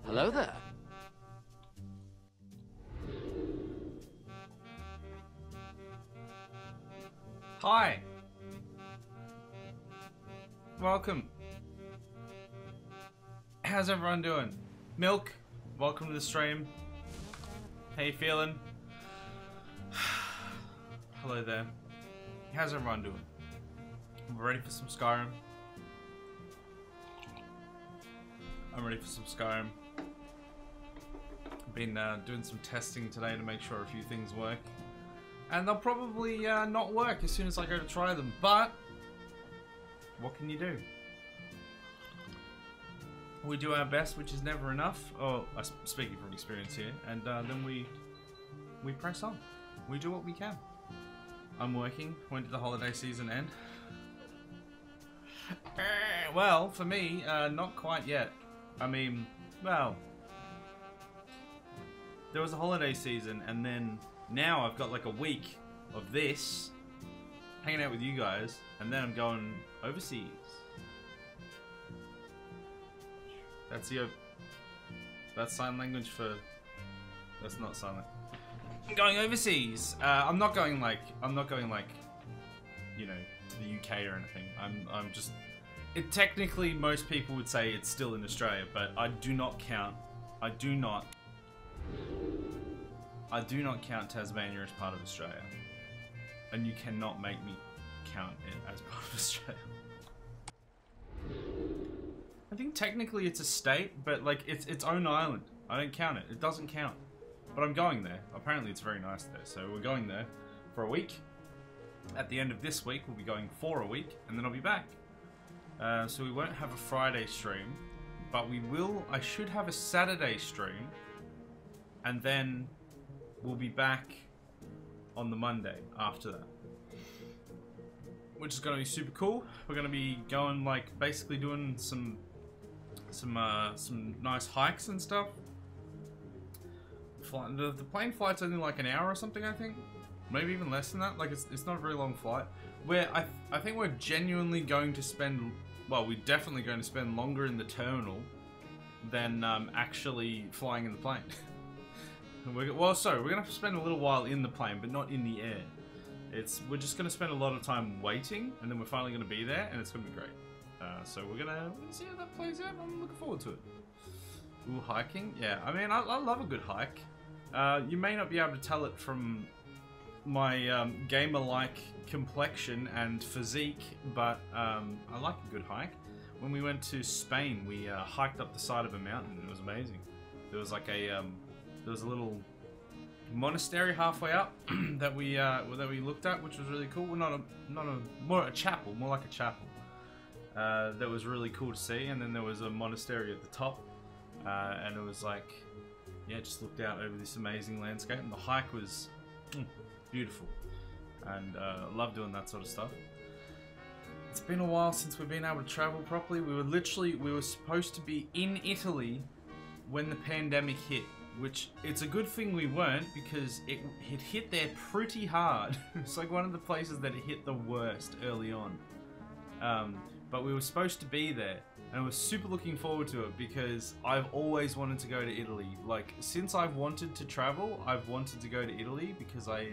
Hello there. Hi. Welcome. How's everyone doing? Milk, welcome to the stream. How you feeling? Hello there. How's everyone doing? We're ready for some Skyrim. I'm ready for some Skyrim. I've been doing some testing today to make sure a few things work. And they'll probably not work as soon as I go to try them, but what can you do? We do our best, which is never enough. Oh, I'm speaking from experience here. And then we press on. We do what we can. I'm working. When did the holiday season end? Well, for me, not quite yet. I mean, well, there was a holiday season, and then now I've got like a week of this, hanging out with you guys, and then I'm going overseas. That's sign language for... That's not sign language. I'm going overseas. I'm not going like, you know, to the UK or anything. I'm just... technically, most people would say it's still in Australia, but I do not count. I do not count Tasmania as part of Australia. And you cannot make me count it as part of Australia. I think technically it's a state, but like it's its own island. I don't count it. It doesn't count. But I'm going there. Apparently it's very nice there. So we're going there for a week. At the end of this week, we'll be going for a week, and then I'll be back. So we won't have a Friday stream, but we will. I should have a Saturday stream, and then we'll be back on the Monday after that, which is going to be super cool. We're going to be going like basically doing some nice hikes and stuff. The plane flight's only like an hour or something, I think, maybe even less than that. Like it's not a very long flight. Where I think we're genuinely going to spend. Well, we're definitely going to spend longer in the terminal than actually flying in the plane. We're going to spend a little while in the plane, but not in the air. We're just going to spend a lot of time waiting, and then we're finally going to be there, and it's going to be great. So we're going to see how that plays out. I'm looking forward to it. Ooh, hiking? Yeah, I mean, I love a good hike. You may not be able to tell it from my gamer-like complexion and physique, but I like a good hike. When we went to Spain, we hiked up the side of a mountain, and it was amazing. There was like a little monastery halfway up that we looked at, which was really cool. Well, more a chapel, more like a chapel. That was really cool to see, and then there was a monastery at the top, and it was like, yeah, just looked out over this amazing landscape, and the hike was beautiful, and love doing that sort of stuff. It's been a while since we've been able to travel properly. We were supposed to be in Italy when the pandemic hit, which it's a good thing we weren't, because it hit there pretty hard. It's like one of the places that it hit the worst early on. But we were supposed to be there, and I was super looking forward to it because I've always wanted to go to Italy. Like, since I've wanted to travel, I've wanted to go to Italy because I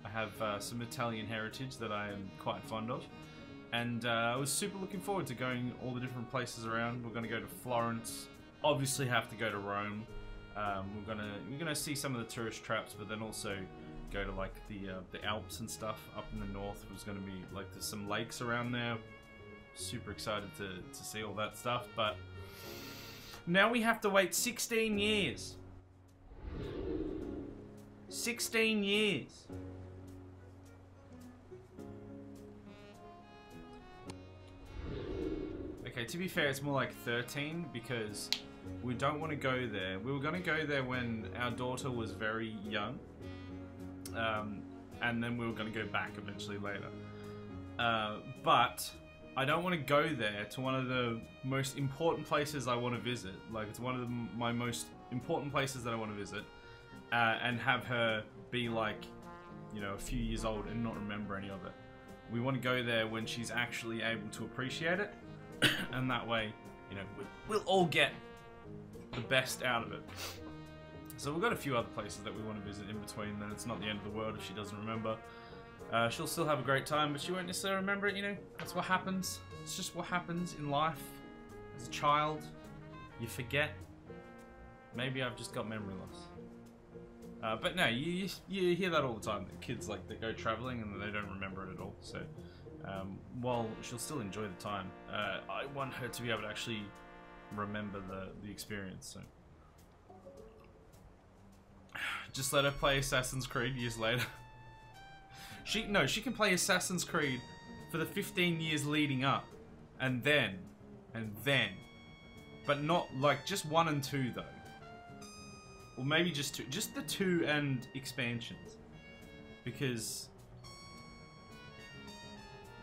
have some Italian heritage that I am quite fond of. And I was super looking forward to going all the different places around. We're going to go to Florence, obviously have to go to Rome. We're gonna see some of the tourist traps, but then also go to like the Alps and stuff up in the north. There's going to be like there's some lakes around there. Super excited to see all that stuff, but now we have to wait 16 years. 16 years. Okay, to be fair, it's more like 13 because we don't want to go there. We were going to go there when our daughter was very young. And then we were going to go back eventually later. But I don't want to go there to one of the most important places I want to visit. Like, it's one of my most important places that I want to visit. And have her be like, you know, a few years old and not remember any of it. We want to go there when she's actually able to appreciate it. And that way, you know, we'll all get the best out of it. So we've got a few other places that we want to visit in between, then it's not the end of the world if she doesn't remember. She'll still have a great time, but she won't necessarily remember it, you know? That's what happens. It's just what happens in life. As a child, you forget. Maybe I've just got memory loss. But no, you hear that all the time. That kids, like, they go traveling and they don't remember it at all. So, while she'll still enjoy the time, I want her to be able to actually remember the experience, so... Just let her play Assassin's Creed years later. She can play Assassin's Creed for the 15 years leading up. And then. But not, like, just 1 and 2, though. Or maybe just 2. Just the 2 and expansions. Because...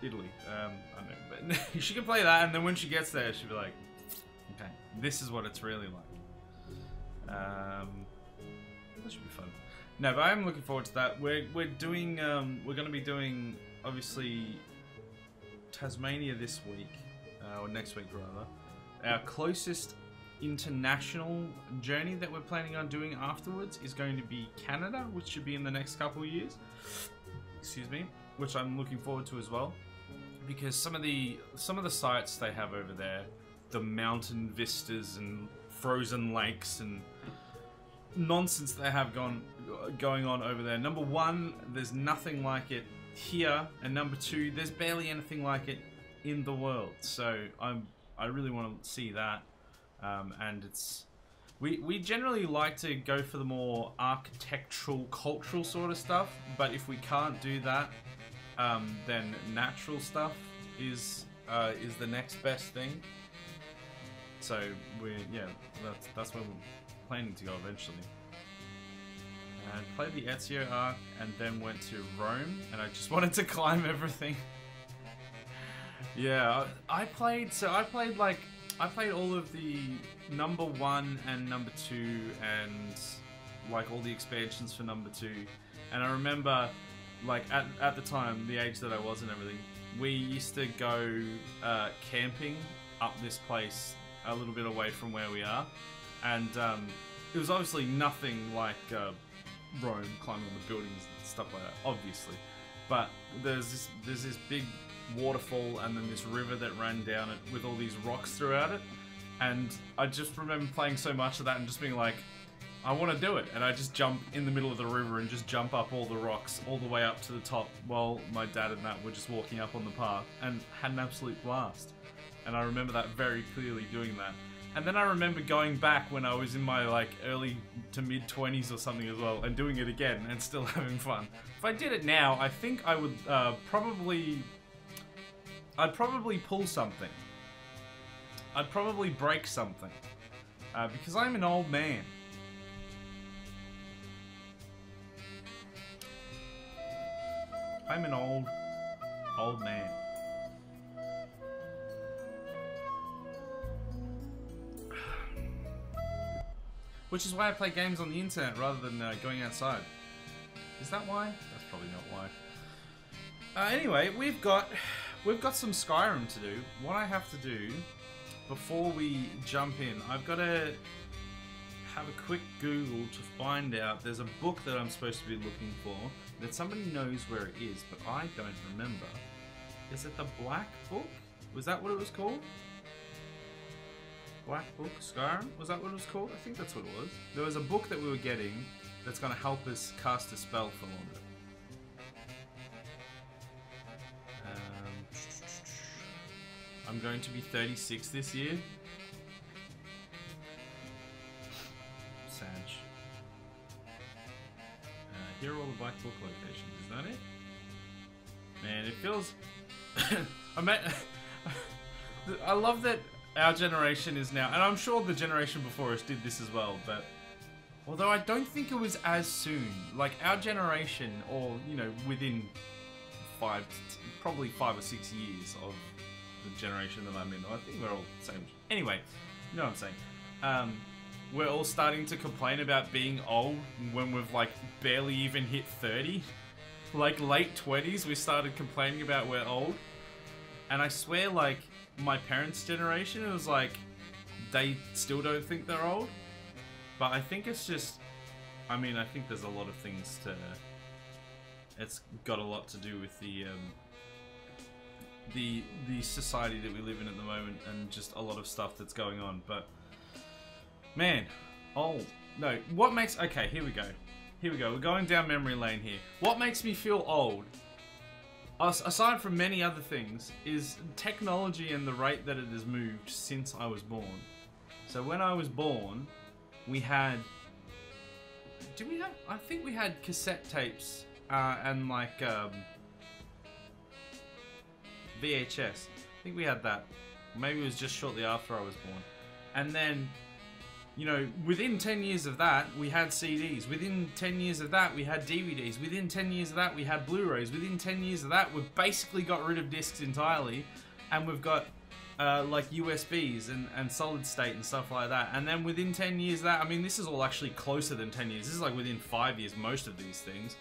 Italy. I don't know. But she can play that, and then when she gets there, she'll be like... Okay, this is what it's really like. That should be fun. No, but I am looking forward to that. We're doing we're going to be doing obviously Tasmania this week or next week rather. Our closest international journey that we're planning on doing afterwards is going to be Canada, which should be in the next couple of years. Excuse me, which I'm looking forward to as well, because some of the sites they have over there, the mountain vistas and frozen lakes and nonsense they have going on over there. Number one, there's nothing like it here, and number two, there's barely anything like it in the world. So I really want to see that, and it's we generally like to go for the more architectural, cultural sort of stuff. But if we can't do that, then natural stuff is the next best thing. So that's where we're planning to go eventually. And played the Ezio arc, and then went to Rome, and I just wanted to climb everything. Yeah, I played all of the number 1 and number 2, and like all the expansions for number 2. And I remember, like at the time, the age that I was and everything, we used to go camping up this place a little bit away from where we are, and it was obviously nothing like Rome, climbing on the buildings and stuff like that, obviously. But there's this big waterfall, and then this river that ran down it with all these rocks throughout it. And I just remember playing so much of that and just being like, I want to do it. And I just jump in the middle of the river and just jump up all the rocks all the way up to the top, while my dad and that were just walking up on the path, and had an absolute blast. And I remember that very clearly, doing that. And then I remember going back when I was in my like early to mid 20s or something as well, and doing it again and still having fun. If I did it now, I think I would I'd probably pull something. I'd probably break something, because I'm an old man. I'm an old man. Which is why I play games on the internet rather than going outside. Is that why? That's probably not why. Anyway, we've got some Skyrim to do. What I have to do before we jump in, I've got to have a quick Google to find out. There's a book that I'm supposed to be looking for that somebody knows where it is, but I don't remember. Is it the Black Book? Was that what it was called? Black Book, Skyrim? Was that what it was called? I think that's what it was. There was a book that we were getting that's going to help us cast a spell for longer. I'm going to be 36 this year. Sag. Here are all the Black Book locations. Is that it? Man, it feels... I love that our generation is now, and I'm sure the generation before us did this as well, but although I don't think it was as soon, like our generation, or you know, within probably 5 or 6 years of the generation that I'm in, I think we're all the same. Anyway, you know what I'm saying? We're all starting to complain about being old when we've like barely even hit 30. Like late 20s, we started complaining about we're old. And I swear, like, my parents' generation, it was like, they still don't think they're old. But I think it's just, I mean, I think there's a lot of things to, it's got a lot to do with the society that we live in at the moment, and just a lot of stuff that's going on. But man, old. No, what makes, okay, here we go. Here we go. We're going down memory lane here. What makes me feel old, aside from many other things, is technology and the rate that it has moved since I was born. So when I was born, we had, did we have, I think we had cassette tapes and like VHS. I think we had that. Maybe it was just shortly after I was born. And then, you know, within 10 years of that, we had CDs. Within 10 years of that, we had DVDs. Within 10 years of that, we had Blu-rays. Within 10 years of that, we've basically got rid of discs entirely. And we've got, like, USBs and solid state and stuff like that. And then within 10 years of that, I mean, this is all actually closer than 10 years. This is, like, within 5 years, most of these things.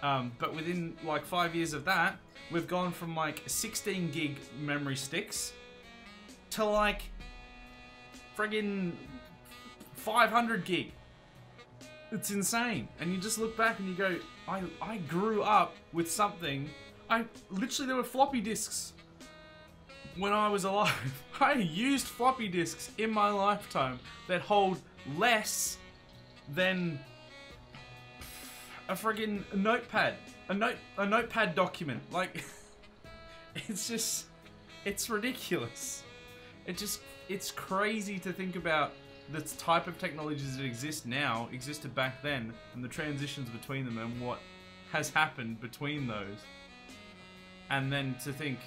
But within, like, 5 years of that, we've gone from, like, 16 gig memory sticks to, like, friggin' 500 gig. It's insane. And you just look back and you go, I grew up with something. Literally, there were floppy disks when I was alive. I used floppy disks in my lifetime that hold less than a friggin' notepad. A notepad document. Like, it's just, it's ridiculous. It's crazy to think about the type of technologies that exist now existed back then, and the transitions between them, and what has happened between those. And then to think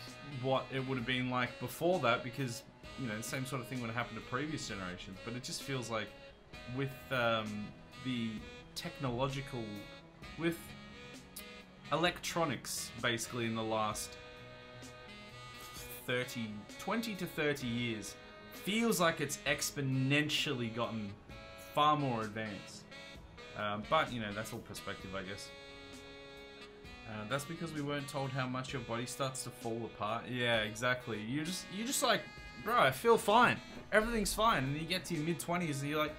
what it would have been like before that, because, you know, the same sort of thing would have happened to previous generations. But it just feels like with the technological, with electronics basically in the last 20 to 30 years, feels like it's exponentially gotten far more advanced. But, you know, that's all perspective, I guess. That's because we weren't told how much your body starts to fall apart. Yeah, exactly. You're just like, bro, I feel fine. Everything's fine. And then you get to your mid-20s and you're like,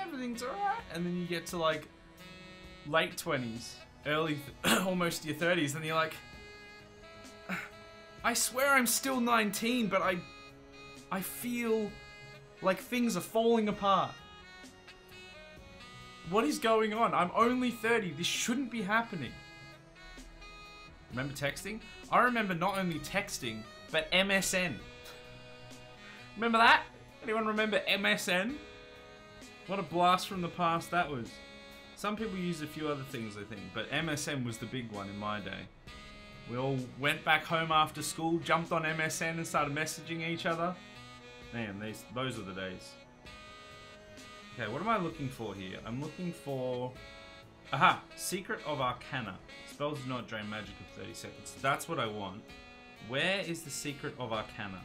everything's alright. And then you get to, like, late 20s, early, almost your 30s, and you're like, I swear I'm still 19, but I feel like things are falling apart. What is going on? I'm only 30. This shouldn't be happening. Remember texting? I remember not only texting, but MSN. Remember that? Anyone remember MSN? What a blast from the past that was. Some people use a few other things, I think, but MSN was the big one in my day. We all went back home after school, jumped on MSN and started messaging each other. Man, those are the days. Okay, what am I looking for here? I'm looking for... Aha! Secret of Arcana. Spells do not drain magic of 30 seconds. That's what I want. Where is the Secret of Arcana?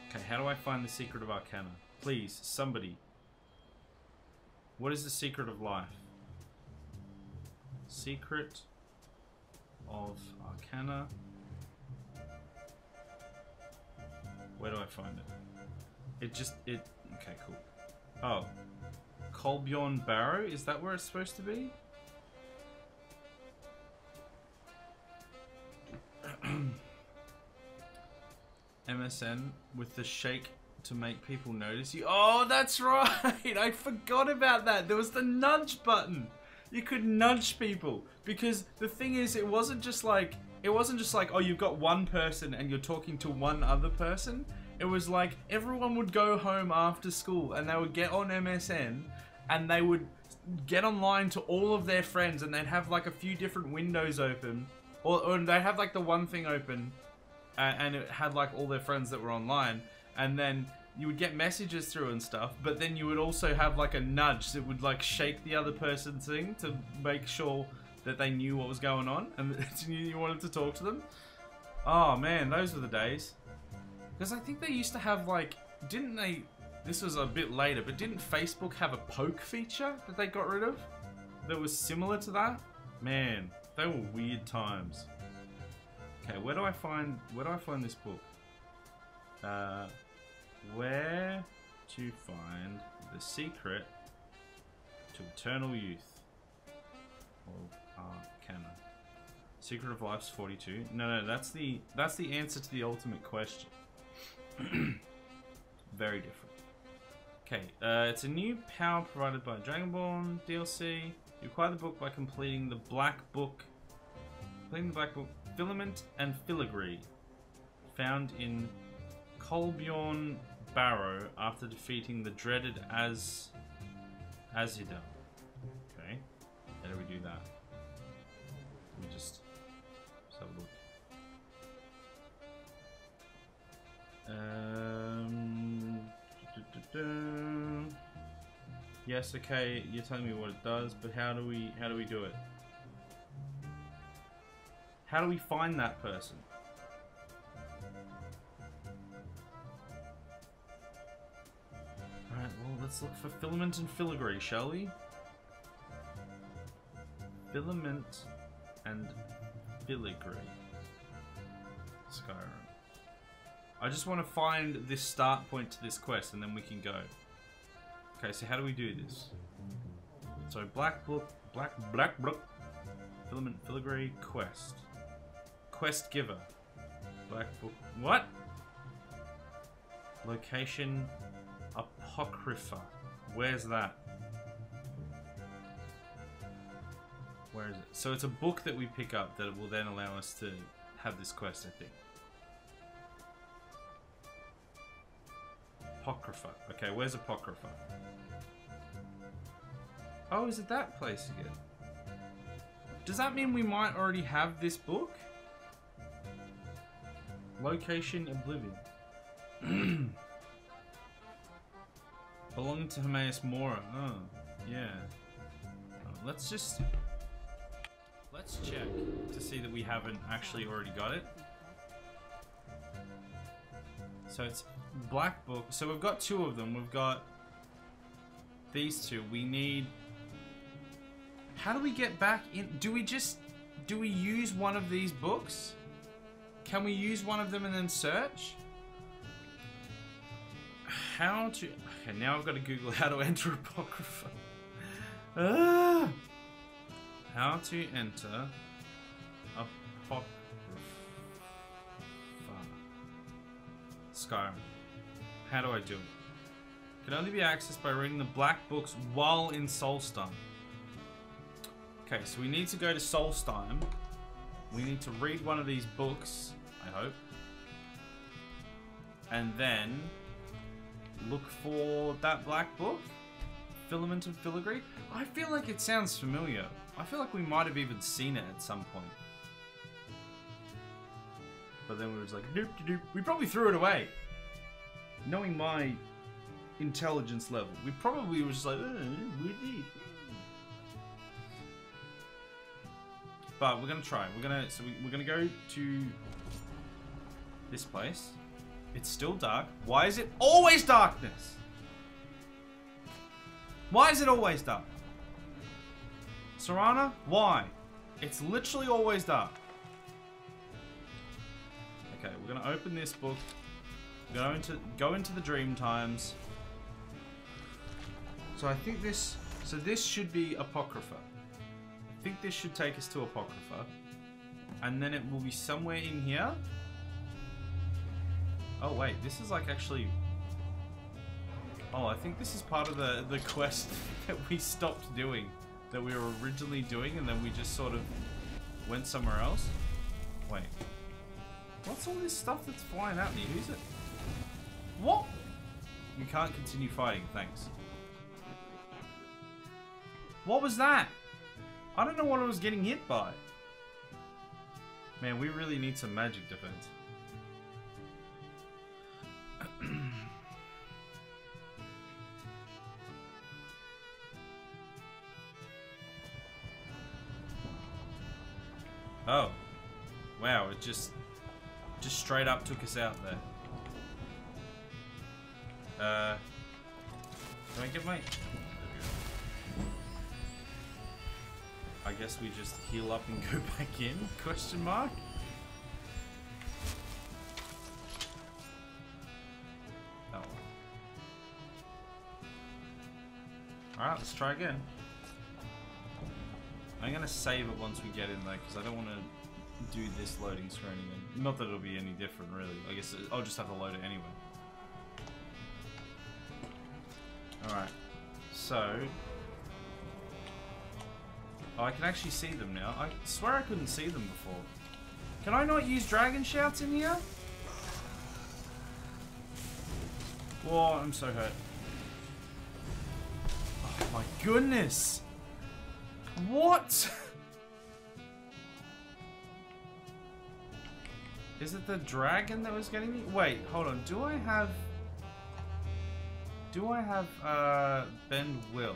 Okay, how do I find the Secret of Arcana? Please, somebody. What is the secret of life? Secret of Arcana. Where do I find it? Okay, cool. Oh. Colbjorn Barrow? Is that where it's supposed to be? MSN with the shake to make people notice you. Oh, that's right! I forgot about that. There was the nudge button. You could nudge people. Because the thing is, it wasn't just like, oh, you've got one person and you're talking to one other person. It was like everyone would go home after school and they would get on MSN and they would get online to all of their friends, and they'd have like a few different windows open, or they'd have like the one thing open and it had like all their friends that were online, and then you would get messages through and stuff, but then you would also have like a nudge that would like shake the other person's thing to make sure that they knew what was going on and that you wanted to talk to them. Oh man, those were the days. Because I think they used to have like, didn't they, this was a bit later, but didn't Facebook have a poke feature that they got rid of? That was similar to that? Man, they were weird times. Okay, where do I find this book? Where to find the secret to eternal youth? Or Arcana. Secret of Life's 42. No, that's the answer to the ultimate question. Very different. Okay, it's a new power provided by Dragonborn DLC. You acquire the book by completing the Black Book. Completing the Black Book Filament and Filigree, found in Kolbjorn Barrow after defeating the dreaded Azida. Okay, how do we do that? Let me just have a look. Yes, okay, you're telling me what it does, but how do we do it? How do we find that person? Alright, well, let's look for filament and filigree, shall we? Filament and filigree. Skyrim. I just want to find this start point to this quest and then we can go. Okay, so how do we do this? So Black Book, Filament, Filigree, Quest. Quest Giver. Black Book, what? Location, Apocrypha. Where's that? Where is it? So it's a book that we pick up that will then allow us to have this quest, I think. Apocrypha. Okay, where's Apocrypha? Oh, is it that place again? Does that mean we might already have this book? Location Oblivion. Belonging to Hermaeus Mora. Oh, yeah. Let's check to see that we haven't actually already got it. So it's Black Book. So we've got two of them. We've got these two. We need... How do we get back in? Do we use one of these books? Can we use one of them and then search? How to... Okay, now I've got to Google how to enter Apocrypha. How to enter Apocrypha. Skyrim. How do I do it? Can only be accessed by reading the Black Books while in Solstheim. Okay, so we need to go to Solstheim. We need to read one of these books, I hope. And then look for that black book. Filament and Filigree. I feel like it sounds familiar. I feel like we might have even seen it at some point. But then we was like, nope, nope. We probably threw it away. Knowing my intelligence level, we probably was just like, we did. But we're gonna try. We're gonna go to this place. It's still dark. Why is it always darkness? Why is it always dark? Serana, why? It's literally always dark. Okay, we're gonna open this book. Go into the dream times. So I think this should be Apocrypha. I think this should take us to Apocrypha. And then it will be somewhere in here. Oh wait, this is like actually... Oh, I think this is part of the quest that we stopped doing. That we were originally doing and then we just sort of went somewhere else. Wait. What's all this stuff that's flying at me? Who's it? What? You can't continue fighting, thanks. What was that? I don't know what I was getting hit by. Man, we really need some magic defense. Oh. Wow, it just straight up took us out there. Can I get my... I guess we just heal up and go back in? Question mark? Oh. Alright, let's try again. I'm gonna save it once we get in though, because I don't want to do this loading screen again. Not that it'll be any different really. I guess I'll just have to load it anyway. Alright, so... Oh, I can actually see them now. I swear I couldn't see them before. Can I not use dragon shouts in here? Whoa, I'm so hurt. Oh my goodness! What? Is it the dragon that was getting me? Wait, hold on. Do I have bend will?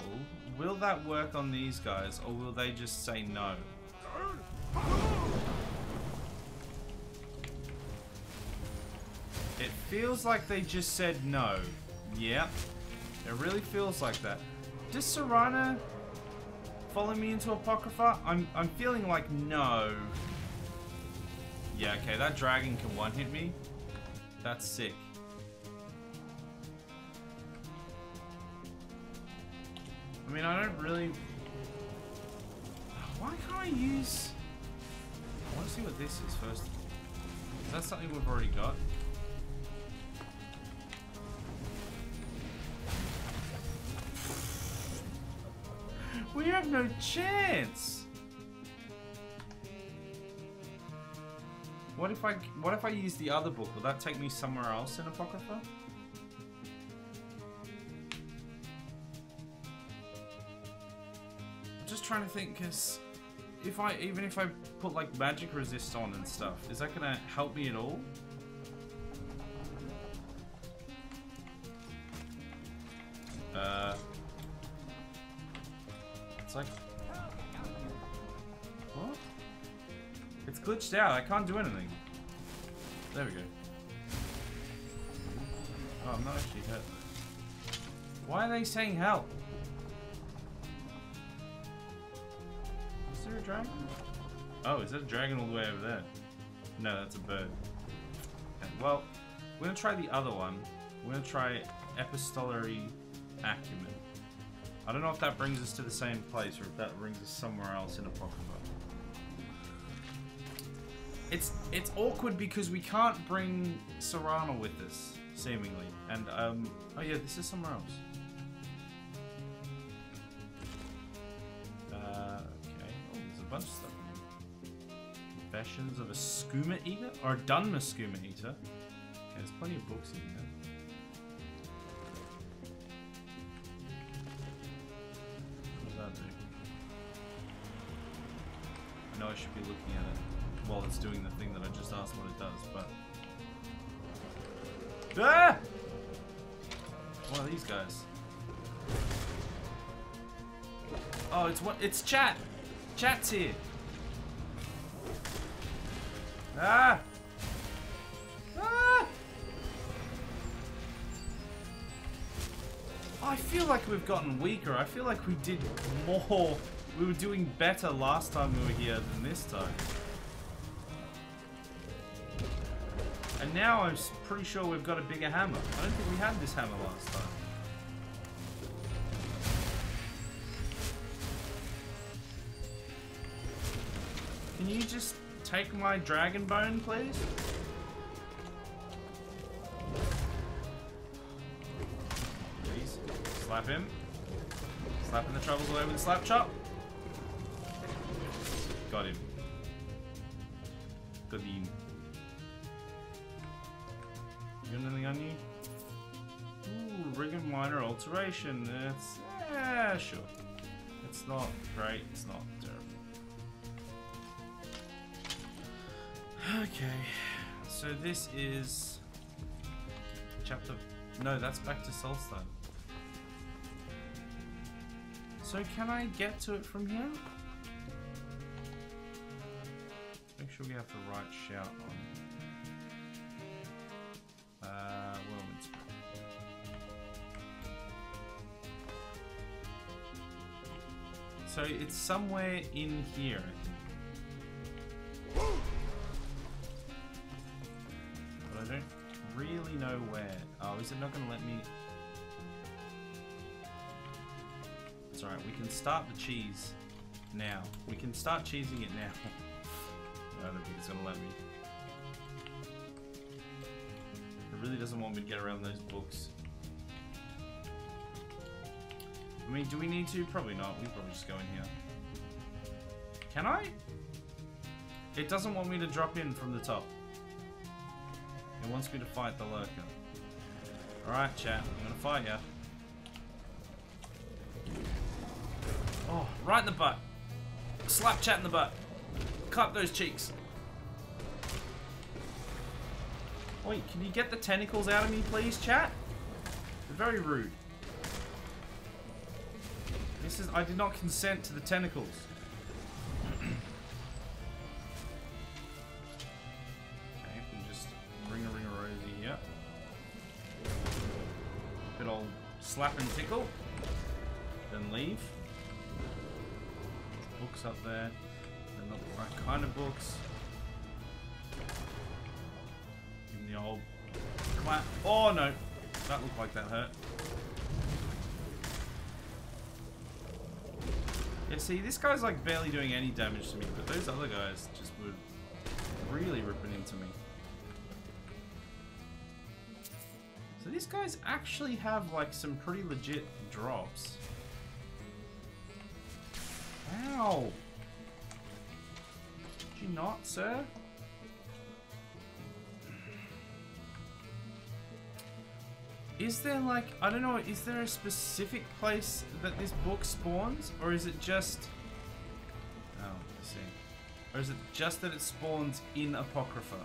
Will that work on these guys, or will they just say no? It feels like they just said no. Yep. It really feels like that. Does Serana follow me into Apocrypha? I'm feeling like no. Yeah, okay, that dragon can one-hit me. That's sick. I mean, I don't really... Why can't I use... I want to see what this is first. Is that something we've already got? We have no chance! What if I use the other book? Will that take me somewhere else in Apocrypha? Just trying to think, because even if I put like magic resist on and stuff, is that gonna help me at all? It's like, what? It's glitched out. I can't do anything. There we go. Oh, I'm not actually hurt. Why are they saying help? Is there a dragon? Oh, is that a dragon all the way over there? No, that's a bird. Okay, well, we're gonna try the other one. We're gonna try epistolary acumen. I don't know if that brings us to the same place or if that brings us somewhere else in Apocrypha. It's awkward because we can't bring Serana with us, seemingly. And, oh yeah, this is somewhere else. Okay. Oh, there's a bunch of stuff in here. Confessions of a Skooma Eater? Or a Dunma Skooma Eater. Okay, there's plenty of books in there. What does that do? I know I should be looking at it while it's doing the thing that I just asked what it does, but... Ah! One of these guys. Oh, it's chat! Chat's here! Ah! Ah! I feel like we've gotten weaker. I feel like we did more. We were doing better last time we were here than this time. And now I'm pretty sure we've got a bigger hammer. I don't think we had this hammer last time. Can you just take my dragon bone, please? Please. Slap him. Slapping the troubles away with a slap chop. Got him. Got him. You got anything on you? Ooh, ring and minor alteration. That's... yeah, sure. It's not great. It's not terrible. Okay, so this is chapter... no, that's back to Solstheim. So can I get to it from here? Let's make sure we have the right shout on. Whirlwind Spray. So it's somewhere in here, I think. But I don't really definitely know where. Oh, is it not going to let me? It's alright, we can start the cheese now. We can start cheesing it now. I don't think it's going to let me. It really doesn't want me to get around those books. I mean, do we need to? Probably not. We probably just go in here. Can I? It doesn't want me to drop in from the top. It wants me to fight the lurker. Alright, chat. I'm gonna fight ya. Oh, right in the butt. Slap chat in the butt. Clap those cheeks. Wait, can you get the tentacles out of me, please, chat? They're very rude. This is... I did not consent to the tentacles. Slap and tickle, then leave. Books up there, they're not the right kind of books. Give me the old clap. Oh no, that looked like that hurt. Yeah, see, this guy's like barely doing any damage to me, but those other guys just were really ripping into me. So these guys actually have like some pretty legit drops. Ow! Did you not, sir? Is there like, I don't know, is there a specific place that this book spawns? Or is it just... Oh, I see. Or is it just that it spawns in Apocrypha?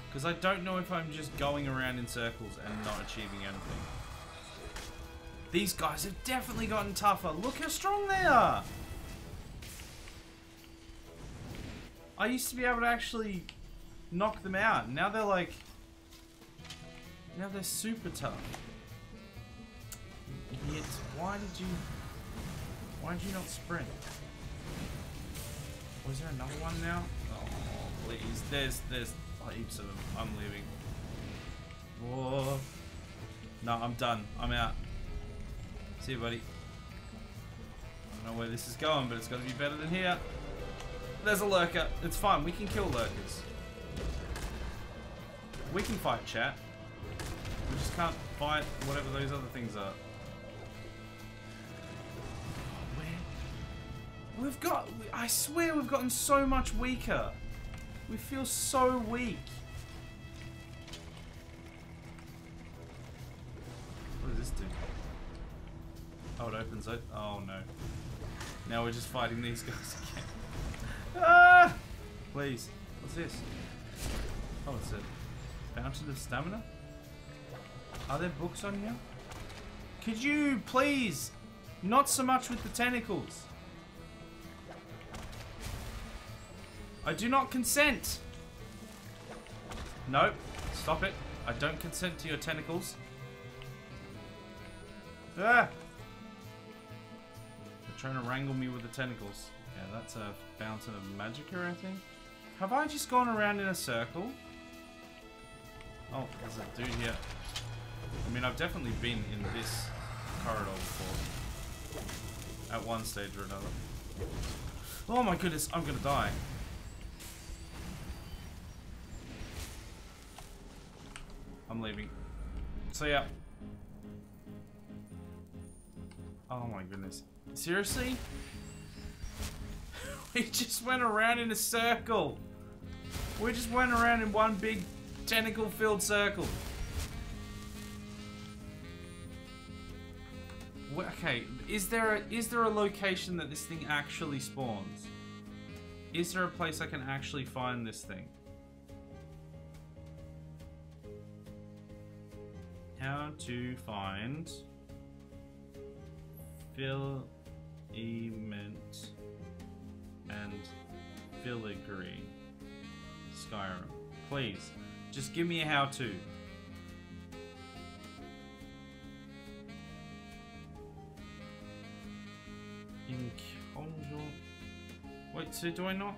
Because I don't know if I'm just going around in circles and not achieving anything. These guys have definitely gotten tougher. Look how strong they are! I used to be able to actually knock them out. Now they're like... Now they're super tough. Idiots. Why did you not sprint? Was there another one now? Oh, please. There's heaps of them. I'm leaving. Whoa. No, I'm done. I'm out. See you, buddy. I don't know where this is going, but it's got to be better than here. There's a lurker. It's fine. We can kill lurkers. We can fight, chat. We just can't fight whatever those other things are. We've got... I swear we've gotten so much weaker. We feel so weak. What does this do? Oh, it opens it. Oh no. Now we're just fighting these guys again. Ah! Please. What's this? Oh, it's a fountain of stamina? Are there books on here? Could you please not so much with the tentacles? I do not consent. Nope. Stop it. I don't consent to your tentacles. Ah! They're trying to wrangle me with the tentacles. Yeah, that's a fountain of magicka, I think. Have I just gone around in a circle? Oh, there's a dude here. I mean, I've definitely been in this corridor before. At one stage or another. Oh my goodness, I'm gonna die. I'm leaving. So yeah. Oh my goodness. Seriously? We just went around in a circle. We just went around in one big tentacle-filled circle. Okay, is there a location that this thing actually spawns? Is there a place I can actually find this thing? How to find filament and filigree Skyrim. Please, just give me a how-to. Wait, so do I not?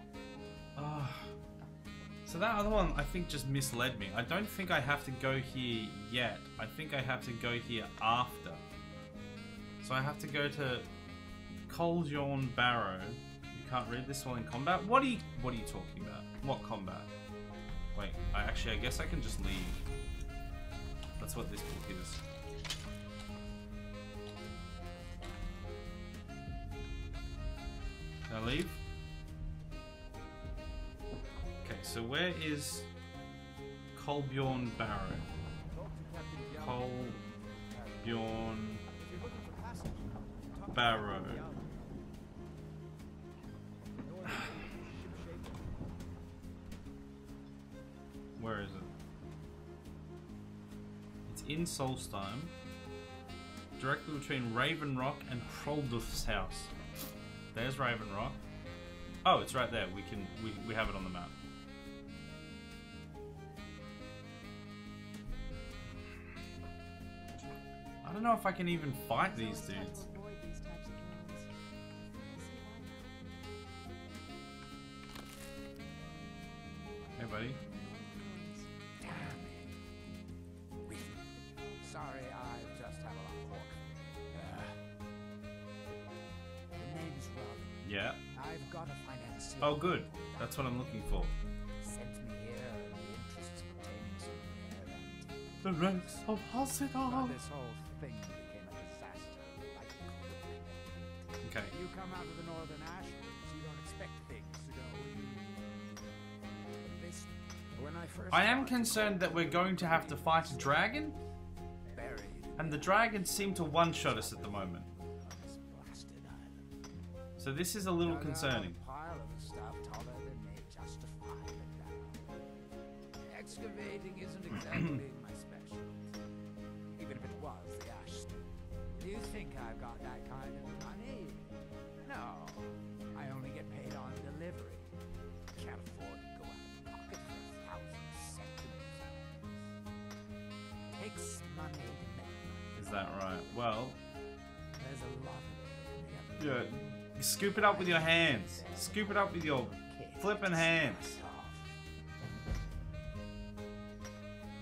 So that other one, I think, just misled me. I don't think I have to go here yet. I think I have to go here after. So I have to go to Coljourn Barrow. You can't read this while in combat? What are you talking about? What combat? Wait, I guess I can just leave. That's what this book is. Can I leave? Okay, so where is Coljourn Barrow? Coljourn Barrow. Where is it? It's in Solstheim. Directly between Raven Rock and Trolduf's house. There's Raven Rock. Oh, it's right there. We have it on the map. I don't know if I can even fight these dudes. Hey, buddy. Sorry, I just have a lot of work. The name's Rob. Yeah. I've got a financier. Oh, good. That's what I'm looking for. Sent me here in the interests of obtaining some rare antique. The ranks of Halcyon. But this whole thing became a disaster. Okay. You come out of the northern ashes, you don't expect things to go. This, when I first I am concerned that we're going to have to fight a dragon, buried and the dragons seem to one-shot us at the moment. on this blasted island. So this is a little Dug out concerning. a pile of stuff taller than me just to find it down. Excavating isn't exactly my specialty. Even if it was the ash. Do you think I've got that kind of money? No. I only get paid on delivery. Can't afford to go out of pocket for 1,000 centimeters. Takes money to make. Is that right? Well, There's a lot of it in the other. yeah. Scoop it up with your hands. Scoop it up with your flippin' hands.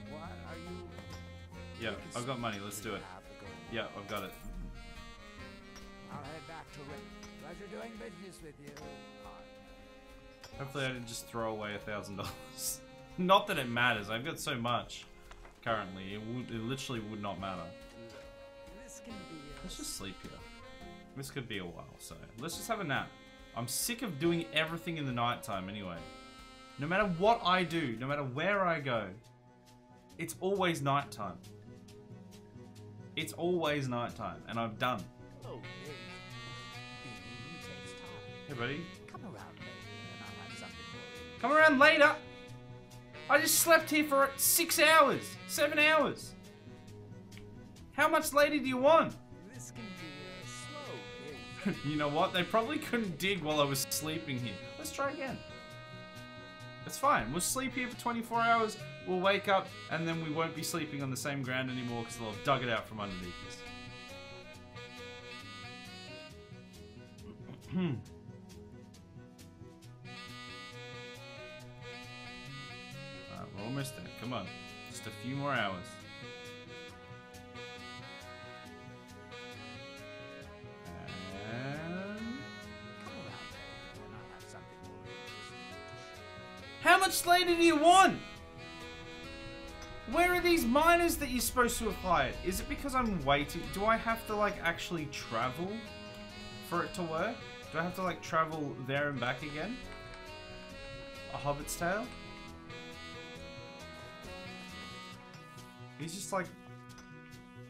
What are you? Yeah, I've got money. Let's do it. Yeah, I've got it. I'll head back to Rick. Pleasure doing business with you. Hopefully I didn't just throw away $1,000. Not that it matters. I've got so much currently. It literally would not matter. This can be Let's just sleep here. This could be a while, so let's just have a nap. I'm sick of doing everything in the nighttime anyway. No matter what I do, no matter where I go, it's always nighttime. It's always nighttime, and I'm done. Oh, takes time. Hey, buddy. Come around later and I'll have something for you. Come around later. I just slept here for 6 hours, 7 hours. How much later do you want? This can be a slow build. You know what? They probably couldn't dig while I was sleeping here. Let's try again. It's fine. We'll sleep here for 24 hours. We'll wake up, and then we won't be sleeping on the same ground anymore because they'll have dug it out from underneath us. Alright, we're almost there. Come on. Just a few more hours. How much later do you want? Where are these miners that you're supposed to have hired? Is it because I'm waiting? Do I have to like actually travel for it to work? Do I have to like travel there and back again? A Hobbit's Tale? He's just like...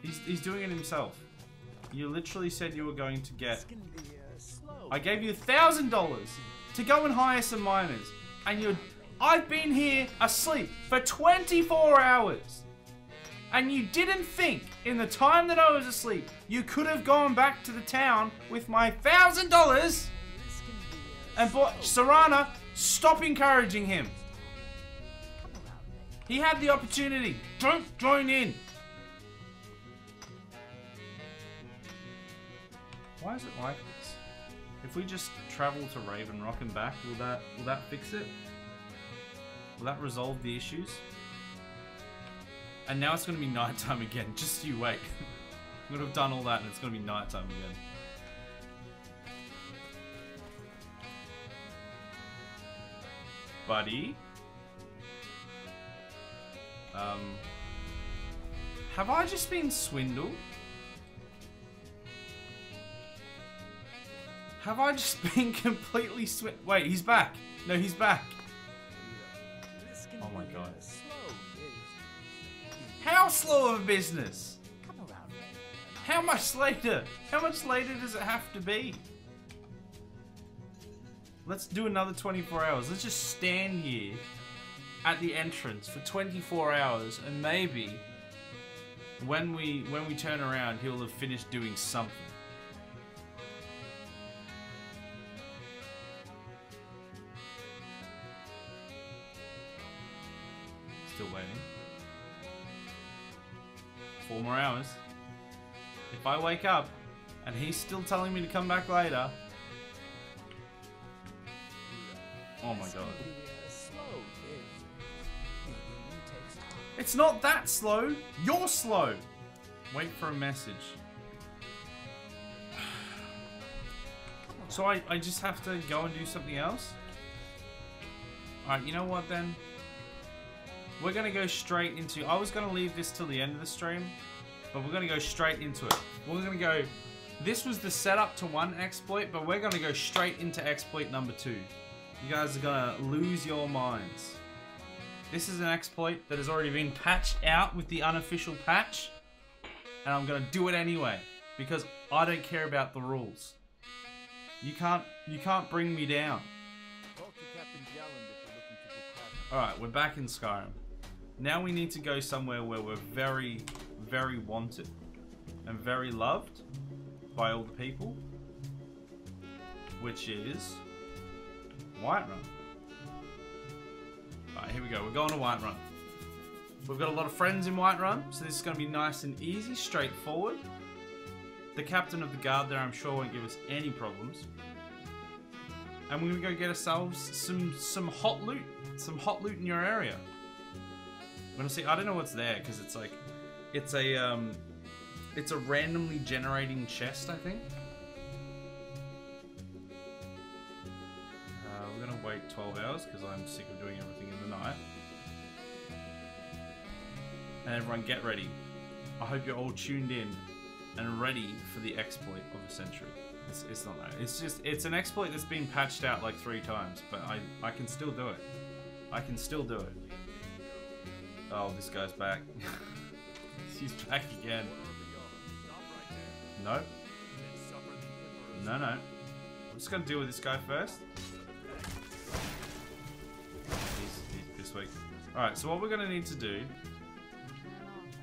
He's doing it himself. You literally said you were going to get... I gave you $1,000 to go and hire some miners. And you're... I've been here asleep for 24 hours. And you didn't think, in the time that I was asleep, you could have gone back to the town with my $1,000 and bought... Serana, stop encouraging him. He had the opportunity. Don't join in. Why is it like this? If we just travel to Raven Rock and back, will that fix it? Will that resolve the issues? And now it's going to be nighttime again. Just you wait. I'm going to have done all that and it's going to be nighttime again. Buddy? Have I just been swindled? Have I just been completely Wait, he's back. No, he's back. Oh my god. How slow of a business? How much later? How much later does it have to be? Let's do another 24 hours. Let's just stand here at the entrance for 24 hours and maybe when we turn around he'll have finished doing something. Still waiting. 4 more hours. If I wake up and he's still telling me to come back later. Oh my god. It's not that slow. You're slow. Wait for a message. So I just have to go and do something else? Alright, you know what then? We're going to go straight into... I was going to leave this till the end of the stream, but we're going to go straight into it. We're going to go... This was the setup to one exploit, but we're going to go straight into exploit number 2. You guys are going to lose your minds. This is an exploit that has already been patched out with the unofficial patch, and I'm going to do it anyway, because I don't care about the rules. You can't bring me down. Alright, we're back in Skyrim. Now we need to go somewhere where we're very, very wanted and very loved by all the people, which is Whiterun. Alright, here we go. We're going to Whiterun. We've got a lot of friends in Whiterun, so this is going to be nice and easy, straightforward. The captain of the guard there, I'm sure, won't give us any problems. And we're going to go get ourselves some hot loot. Some hot loot in your area. I'm gonna see. I don't know what's there because it's like, it's a randomly generating chest, I think. We're gonna wait 12 hours because I'm sick of doing everything in the night. And everyone, get ready. I hope you're all tuned in and ready for the exploit of the century. It's not that. It's an exploit that's been patched out like 3 times, but I can still do it. I can still do it. Oh, this guy's back. He's back again. No. No, no. I'm just gonna deal with this guy first. He's this week. Alright, so what we're gonna need to do...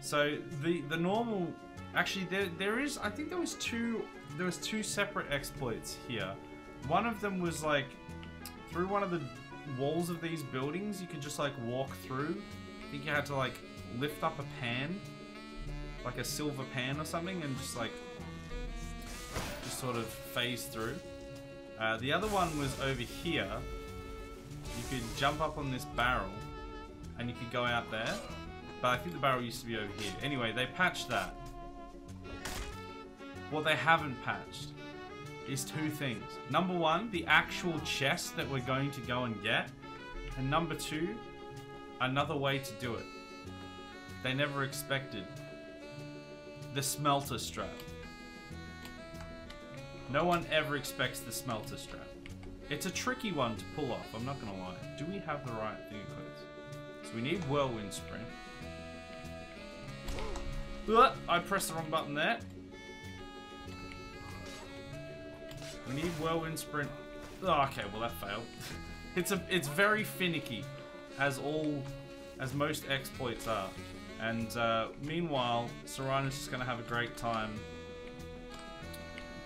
So, the normal... Actually, there is... I think there was two separate exploits here. One of them was like... Through one of the walls of these buildings, you could just like walk through. I think you had to like lift up a pan, like a silver pan or something, and just sort of phase through. The other one was over here. You could jump up on this barrel and you could go out there, but I think the barrel used to be over here. Anyway, they patched that. What they haven't patched is 2 things. Number 1, the actual chest that we're going to go and get. And number 2, another way to do it. They never expected. The smelter strap. No one ever expects the smelter strap. It's a tricky one to pull off, I'm not gonna lie. Do we have the right thing in place? So we need whirlwind sprint. I pressed the wrong button there. We need whirlwind sprint. Oh, okay, well that failed. It's very finicky, as most exploits are. And meanwhile, Serana's just gonna have a great time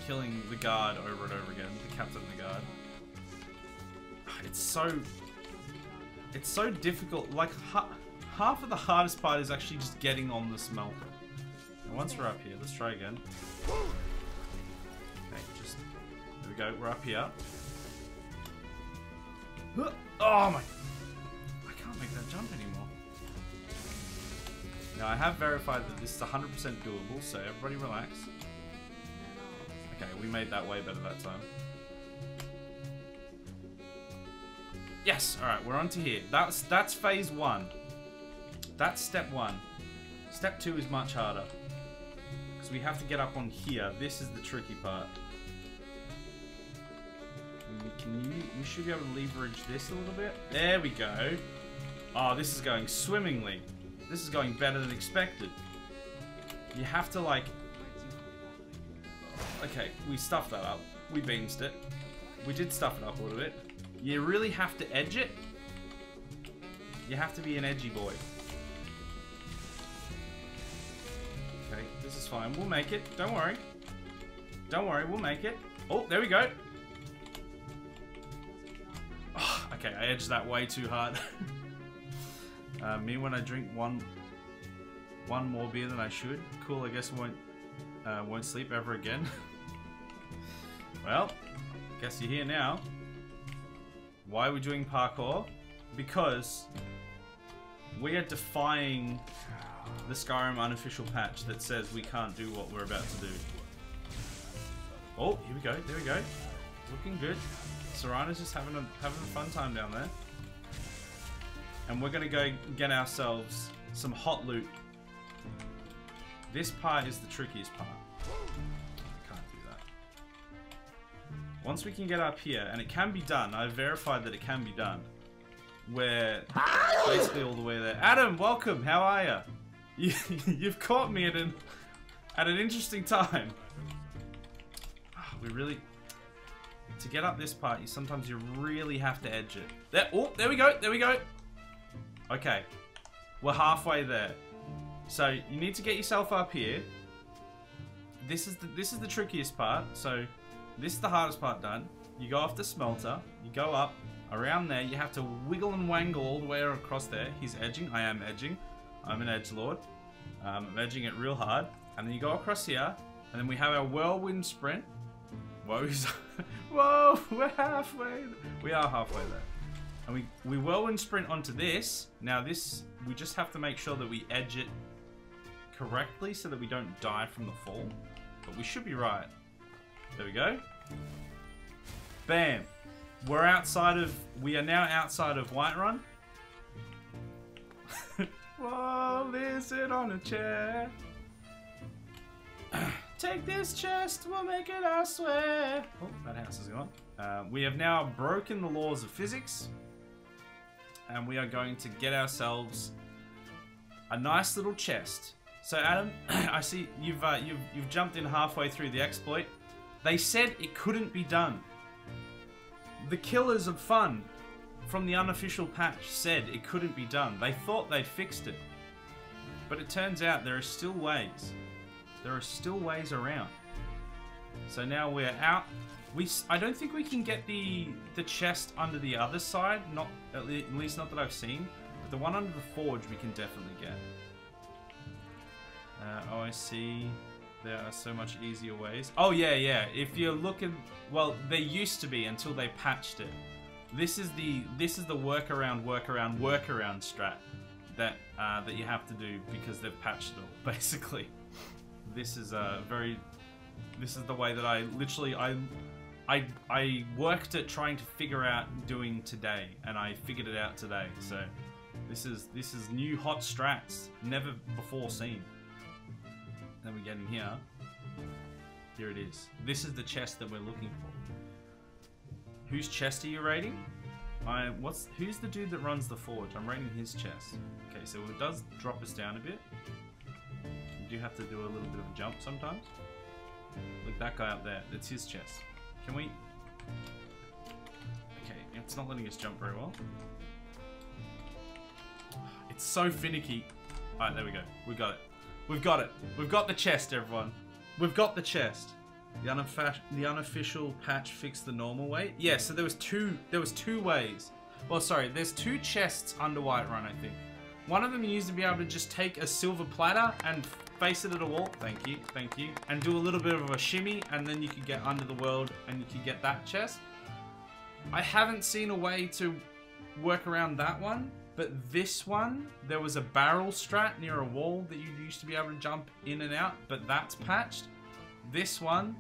killing the guard over and over again, the captain of the guard. It's so difficult. Like half of the hardest part is actually just getting on the smelter. And once we're up here, let's try again. There we go, we're up here. Oh my... I can't make I have verified that this is 100% doable, so everybody relax. Okay, we made that way better that time. Yes, alright, we're on to here. That's phase 1. That's step 1. Step 2 is much harder. Because we have to get up on here. This is the tricky part. We should be able to leverage this a little bit. There we go. Oh, this is going swimmingly. This is going better than expected. You have to like... Okay, we stuffed that up. We beansed it. We did stuff it up a little bit. You really have to edge it. You have to be an edgy boy. Okay, this is fine. We'll make it. Don't worry. Don't worry, we'll make it. Oh, there we go. Oh, okay, I edged that way too hard. Me when I drink one more beer than I should. Cool, I guess I won't sleep ever again. Well, guess you're here now. Why are we doing parkour? Because we are defying the Skyrim unofficial patch that says we can't do what we're about to do. Oh, here we go. There we go. Looking good. Serana's just having a fun time down there. And we're gonna go get ourselves some hot loot. This part is the trickiest part. I can't do that. Once we can get up here, and it can be done, I've verified that it can be done. We're basically all the way there. Adam, welcome. How are you? You've caught me at an interesting time. We really, to get up this part, sometimes you really have to edge it. There, oh, there we go. There we go. Okay, we're halfway there. So you need to get yourself up here. This is the trickiest part. So this is the hardest part done. You go off the smelter. You go up around there. You have to wiggle and wangle all the way across there. He's edging. I am edging. I'm an edgelord. I'm edging it real hard. And then you go across here. And then we have our whirlwind sprint. Whoa, whoa, we're halfway. We are halfway there. And we whirlwind sprint onto this. Now this, we just have to make sure that we edge it correctly so that we don't die from the fall. But we should be right. There we go. Bam. We're outside of, we are now outside of Whiterun. Whoa, listen on a chair. Take this chest, we'll make it, I swear. Oh, that house is gone. We have now broken the laws of physics. And we are going to get ourselves a nice little chest. So Adam, I see you've jumped in halfway through the exploit. They said it couldn't be done. The killers of fun from the unofficial patch said it couldn't be done. They thought they'd fixed it. But it turns out there are still ways. There are still ways around. So now we're out. I don't think we can get the chest under the other side. Not at least not that I've seen. But the one under the forge we can definitely get. Oh, I see. There are so much easier ways. Oh yeah, yeah. If you're looking, well, there used to be until they patched it. This is the workaround strat that that you have to do because they've patched it all. Basically, this is this is the way that I literally I worked at trying to figure out doing today, and I figured it out today. So this is new hot strats, never before seen. Then we get in here. Here it is. This is the chest that we're looking for. Whose chest are you raiding? Who's the dude that runs the forge? I'm raiding his chest. Okay, so it does drop us down a bit. You do have to do a little bit of a jump sometimes. Look, that guy up there. That's his chest. Can we? Okay, it's not letting us jump very well. It's so finicky. Alright, there we go. We got it. We've got it. We've got the chest, everyone. We've got the chest. The unofficial patch fixed the normal way. Yeah, so there was two ways. Well, sorry, there's two chests under Whiterun, I think. One of them you used to be able to just take a silver platter and face it at a wall. Thank you, thank you. And do a little bit of a shimmy, and then you could get under the world and you could get that chest. I haven't seen a way to work around that one, But this one, there was a barrel strat near a wall that you used to be able to jump in and out, but that's patched. This one,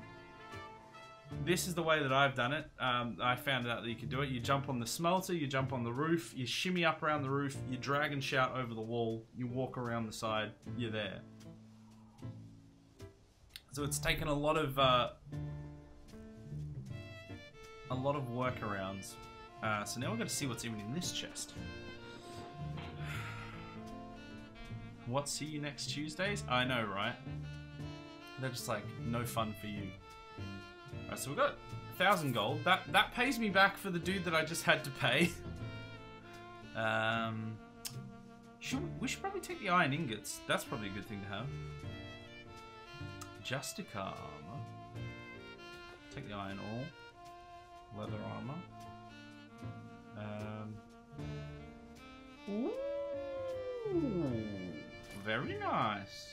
this is the way that I've done it. I found out that you could do it. You jump on the smelter, you jump on the roof, you shimmy up around the roof, you drag and shout over the wall, you walk around the side, you're there. So it's taken a lot of workarounds. So now we're going to see what's even in this chest. What, see you next Tuesdays? I know, right? They're just like, no fun for you. Alright, so we've got 1,000 gold. That pays me back for the dude that I just had to pay. We should probably take the iron ingots. That's probably a good thing to have. Justica armor. Take the iron ore. Leather armor. Ooh. Very nice.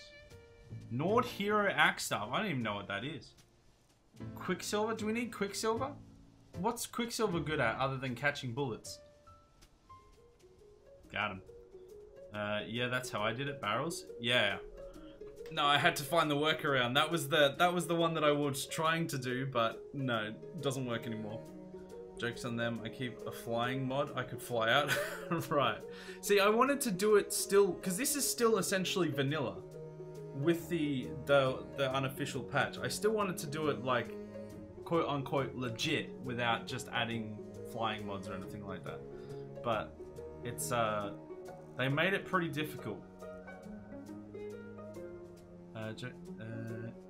Nord Hero Axe Staff. I don't even know what that is. Quicksilver? Do we need Quicksilver? What's Quicksilver good at other than catching bullets? Got him. Yeah, that's how I did it. Barrels? Yeah. No, I had to find the workaround. That was the one that I was trying to do, but no, it doesn't work anymore. Jokes on them. I keep a flying mod. I could fly out. Right. See, I wanted to do it still, because this is still essentially vanilla with the unofficial patch. I still wanted to do it like quote unquote legit without just adding flying mods or anything like that. But it's they made it pretty difficult.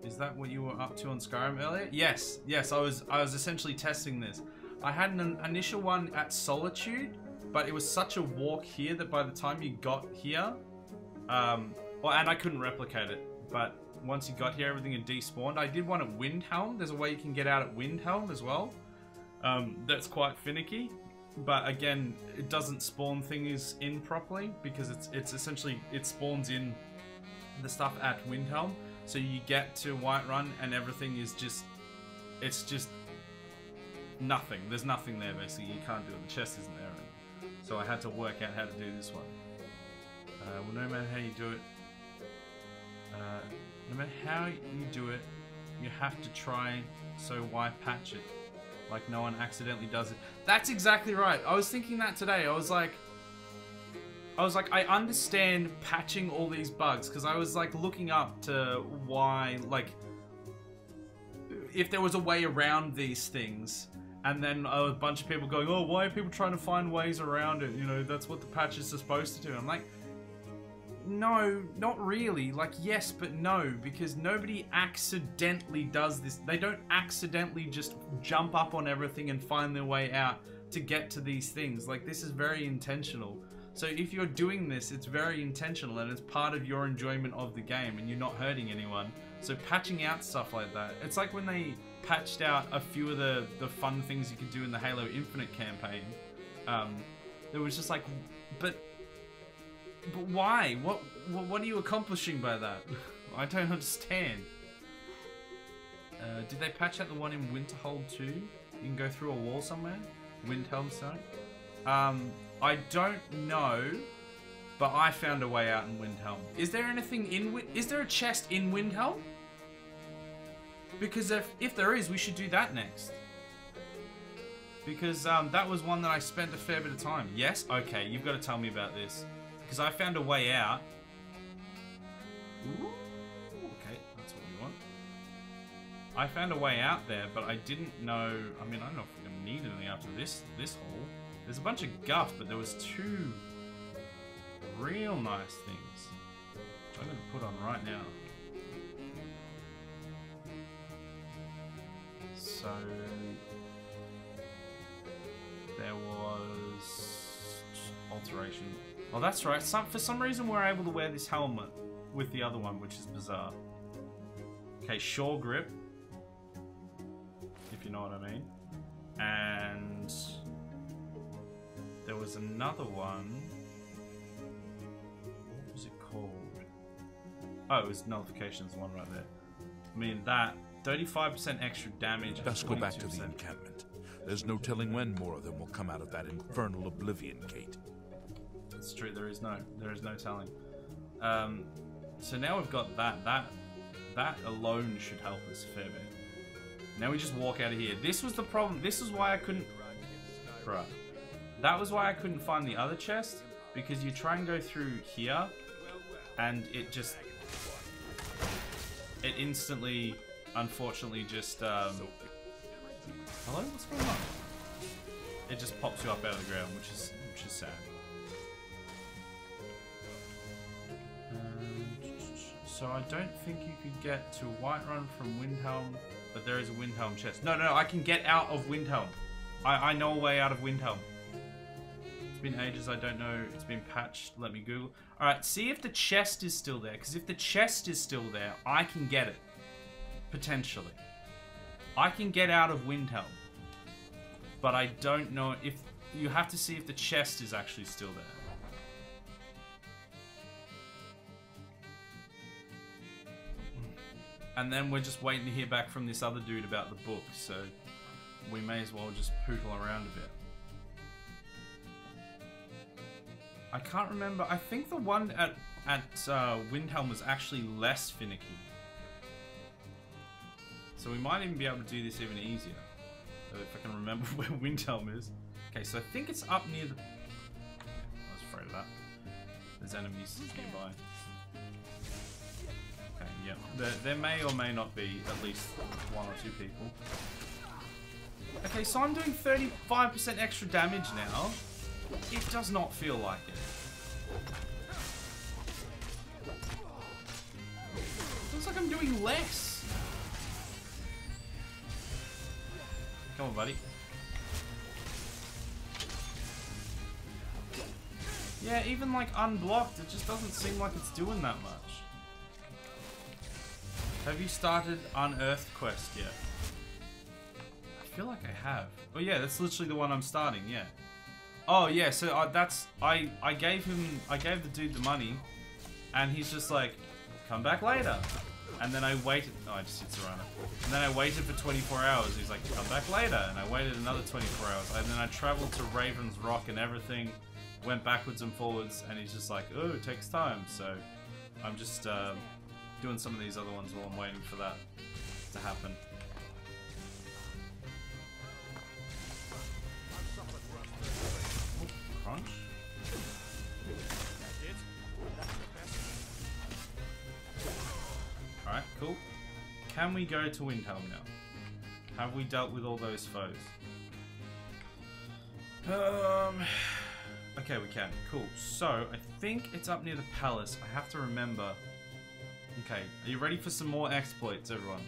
Is that what you were up to on Skyrim earlier? Yes, I was essentially testing this. I had an initial one at Solitude, but it was such a walk here that by the time you got here, and I couldn't replicate it, but once you got here, everything had despawned. I did one at Windhelm. There's a way you can get out at Windhelm as well. That's quite finicky, but again, it doesn't spawn things in properly because it's essentially, it spawns in the stuff at Windhelm. So you get to Whiterun and everything is just, it's just nothing. There's nothing there basically. You can't do it. The chest isn't there. So I had to work out how to do this one. Well, no matter how you do it, no matter how you do it, you have to try. So why patch it? Like no one accidentally does it. That's exactly right. I was thinking that today. I was like, I understand patching all these bugs because I was like looking up to why, like, if there was a way around these things, and then a bunch of people going, oh, why are people trying to find ways around it? You know, that's what the patch is supposed to do. I'm like, no, not really. Like, yes, but no, because nobody accidentally does this. They don't accidentally just jump up on everything and find their way out to get to these things. Like, this is very intentional. So if you're doing this, it's very intentional and it's part of your enjoyment of the game and you're not hurting anyone. So patching out stuff like that, it's like when they patched out a few of the fun things you could do in the Halo Infinite campaign. It was just like, but why? What are you accomplishing by that? I don't understand. Did they patch out the one in Winterhold too? You can go through a wall somewhere? Windhelm, sorry. I don't know, but I found a way out in Windhelm. Is there anything in is there a chest in Windhelm? Because if there is, we should do that next. Because that was one that I spent a fair bit of time. Yes? Okay, you've got to tell me about this. Because I found a way out. Ooh, okay, that's what we want. I found a way out there, but I didn't know. I mean, I don't know if we're going to need anything after this hole. There's a bunch of guff, but there was two real nice things, which I'm going to put on right now. So there was alteration. Oh, that's right. For some reason, we're able to wear this helmet with the other one, which is bizarre. Okay, shore grip, if you know what I mean. And there was another one. What was it called? Oh, it was nullification's one right there. I mean, that 35% extra damage. Let's go back to the encampment. There's no telling when more of them will come out of that infernal oblivion gate. It's true. There is no telling. So now we've got that. That alone should help us a fair bit. Now we just walk out of here. This was the problem. This is why I couldn't. Right. That was why I couldn't find the other chest, because you try and go through here, and it instantly, unfortunately, just hello, what's going on? It just pops you up out of the ground, which is sad. So I don't think you could get to Whiterun from Windhelm, but there is a Windhelm chest. No, I can get out of Windhelm. I know a way out of Windhelm. It's been ages, I don't know. It's been patched. Let me Google. Alright, see if the chest is still there. Because if the chest is still there, I can get it. Potentially. I can get out of Windhelm. But I don't know if... You have to see if the chest is actually still there. And then we're just waiting to hear back from this other dude about the book, so we may as well just poodle around a bit. I can't remember. I think the one at Windhelm was actually less finicky. So we might even be able to do this even easier. If I can remember where Windhelm is. Okay, so I think it's up near the... I was afraid of that. There's enemies nearby. Okay, yeah. There may or may not be at least 1 or 2 people. Okay, so I'm doing 35% extra damage now. It does not feel like it. Feels like I'm doing less. Come on, buddy. Yeah, even like unblocked, it just doesn't seem like it's doing that much. Have you started Unearthed quest yet? I feel like I have. Oh yeah, that's literally the one I'm starting, yeah. Oh yeah, so I gave the dude the money, and he's just like, come back later. And then I waited, oh, I just hit Serrano. And then I waited for 24 hours. He's like, come back later. And I waited another 24 hours. And then I traveled to Raven's Rock and everything, went backwards and forwards, and he's just like, oh, it takes time. So I'm just doing some of these other ones while I'm waiting for that to happen. Crunch. Alright, cool. Can we go to Windhelm now? Have we dealt with all those foes? Okay, we can. Cool. So, I think it's up near the palace. I have to remember. Okay, are you ready for some more exploits, everyone?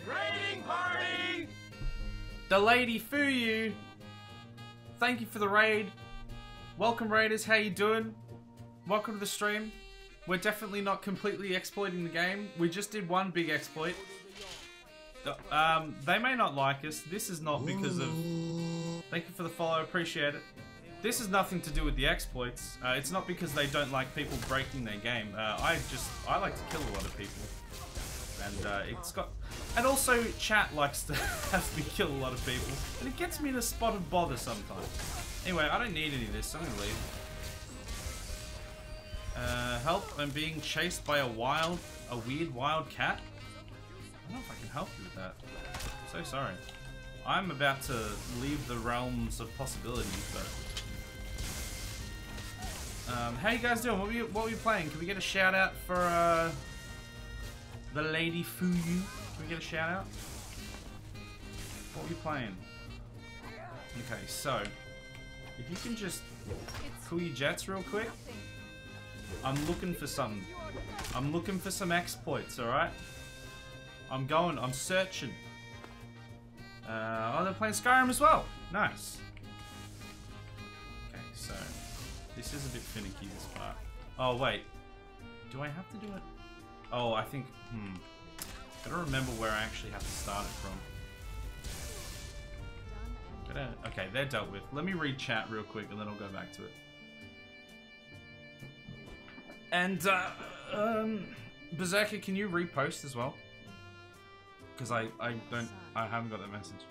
Raiding party! The Lady Fuyu! Thank you for the raid. Welcome, raiders. How you doing? Welcome to the stream. We're definitely not completely exploiting the game. We just did one big exploit. They may not like us. This is not because of... Thank you for the follow. Appreciate it. This has nothing to do with the exploits. It's not because they don't like people breaking their game. I like to kill a lot of people. And it's got... And also, chat likes to have me kill a lot of people. And it gets me in a spot of bother sometimes. Anyway, I don't need any of this. I'm gonna leave. Help, I'm being chased by a weird wild cat. I don't know if I can help you with that. I'm so sorry. I'm about to leave the realms of possibility, but... how you guys doing? What were you playing? Can we get a shout out for, the Lady Fuyu? Can we get a shout out? What were you playing? Okay, so... If you can just cool your jets real quick. I'm looking for something. I'm looking for some exploits, alright? I'm searching. Oh, they're playing Skyrim as well. Nice. Okay, so this is a bit finicky, this part. Oh, wait. Do I have to do it? Oh, I think, gotta remember where I actually have to start it from. Okay, they're dealt with. Let me read chat real quick and then I'll go back to it. And, Berserker, can you repost as well? Because I haven't got that message.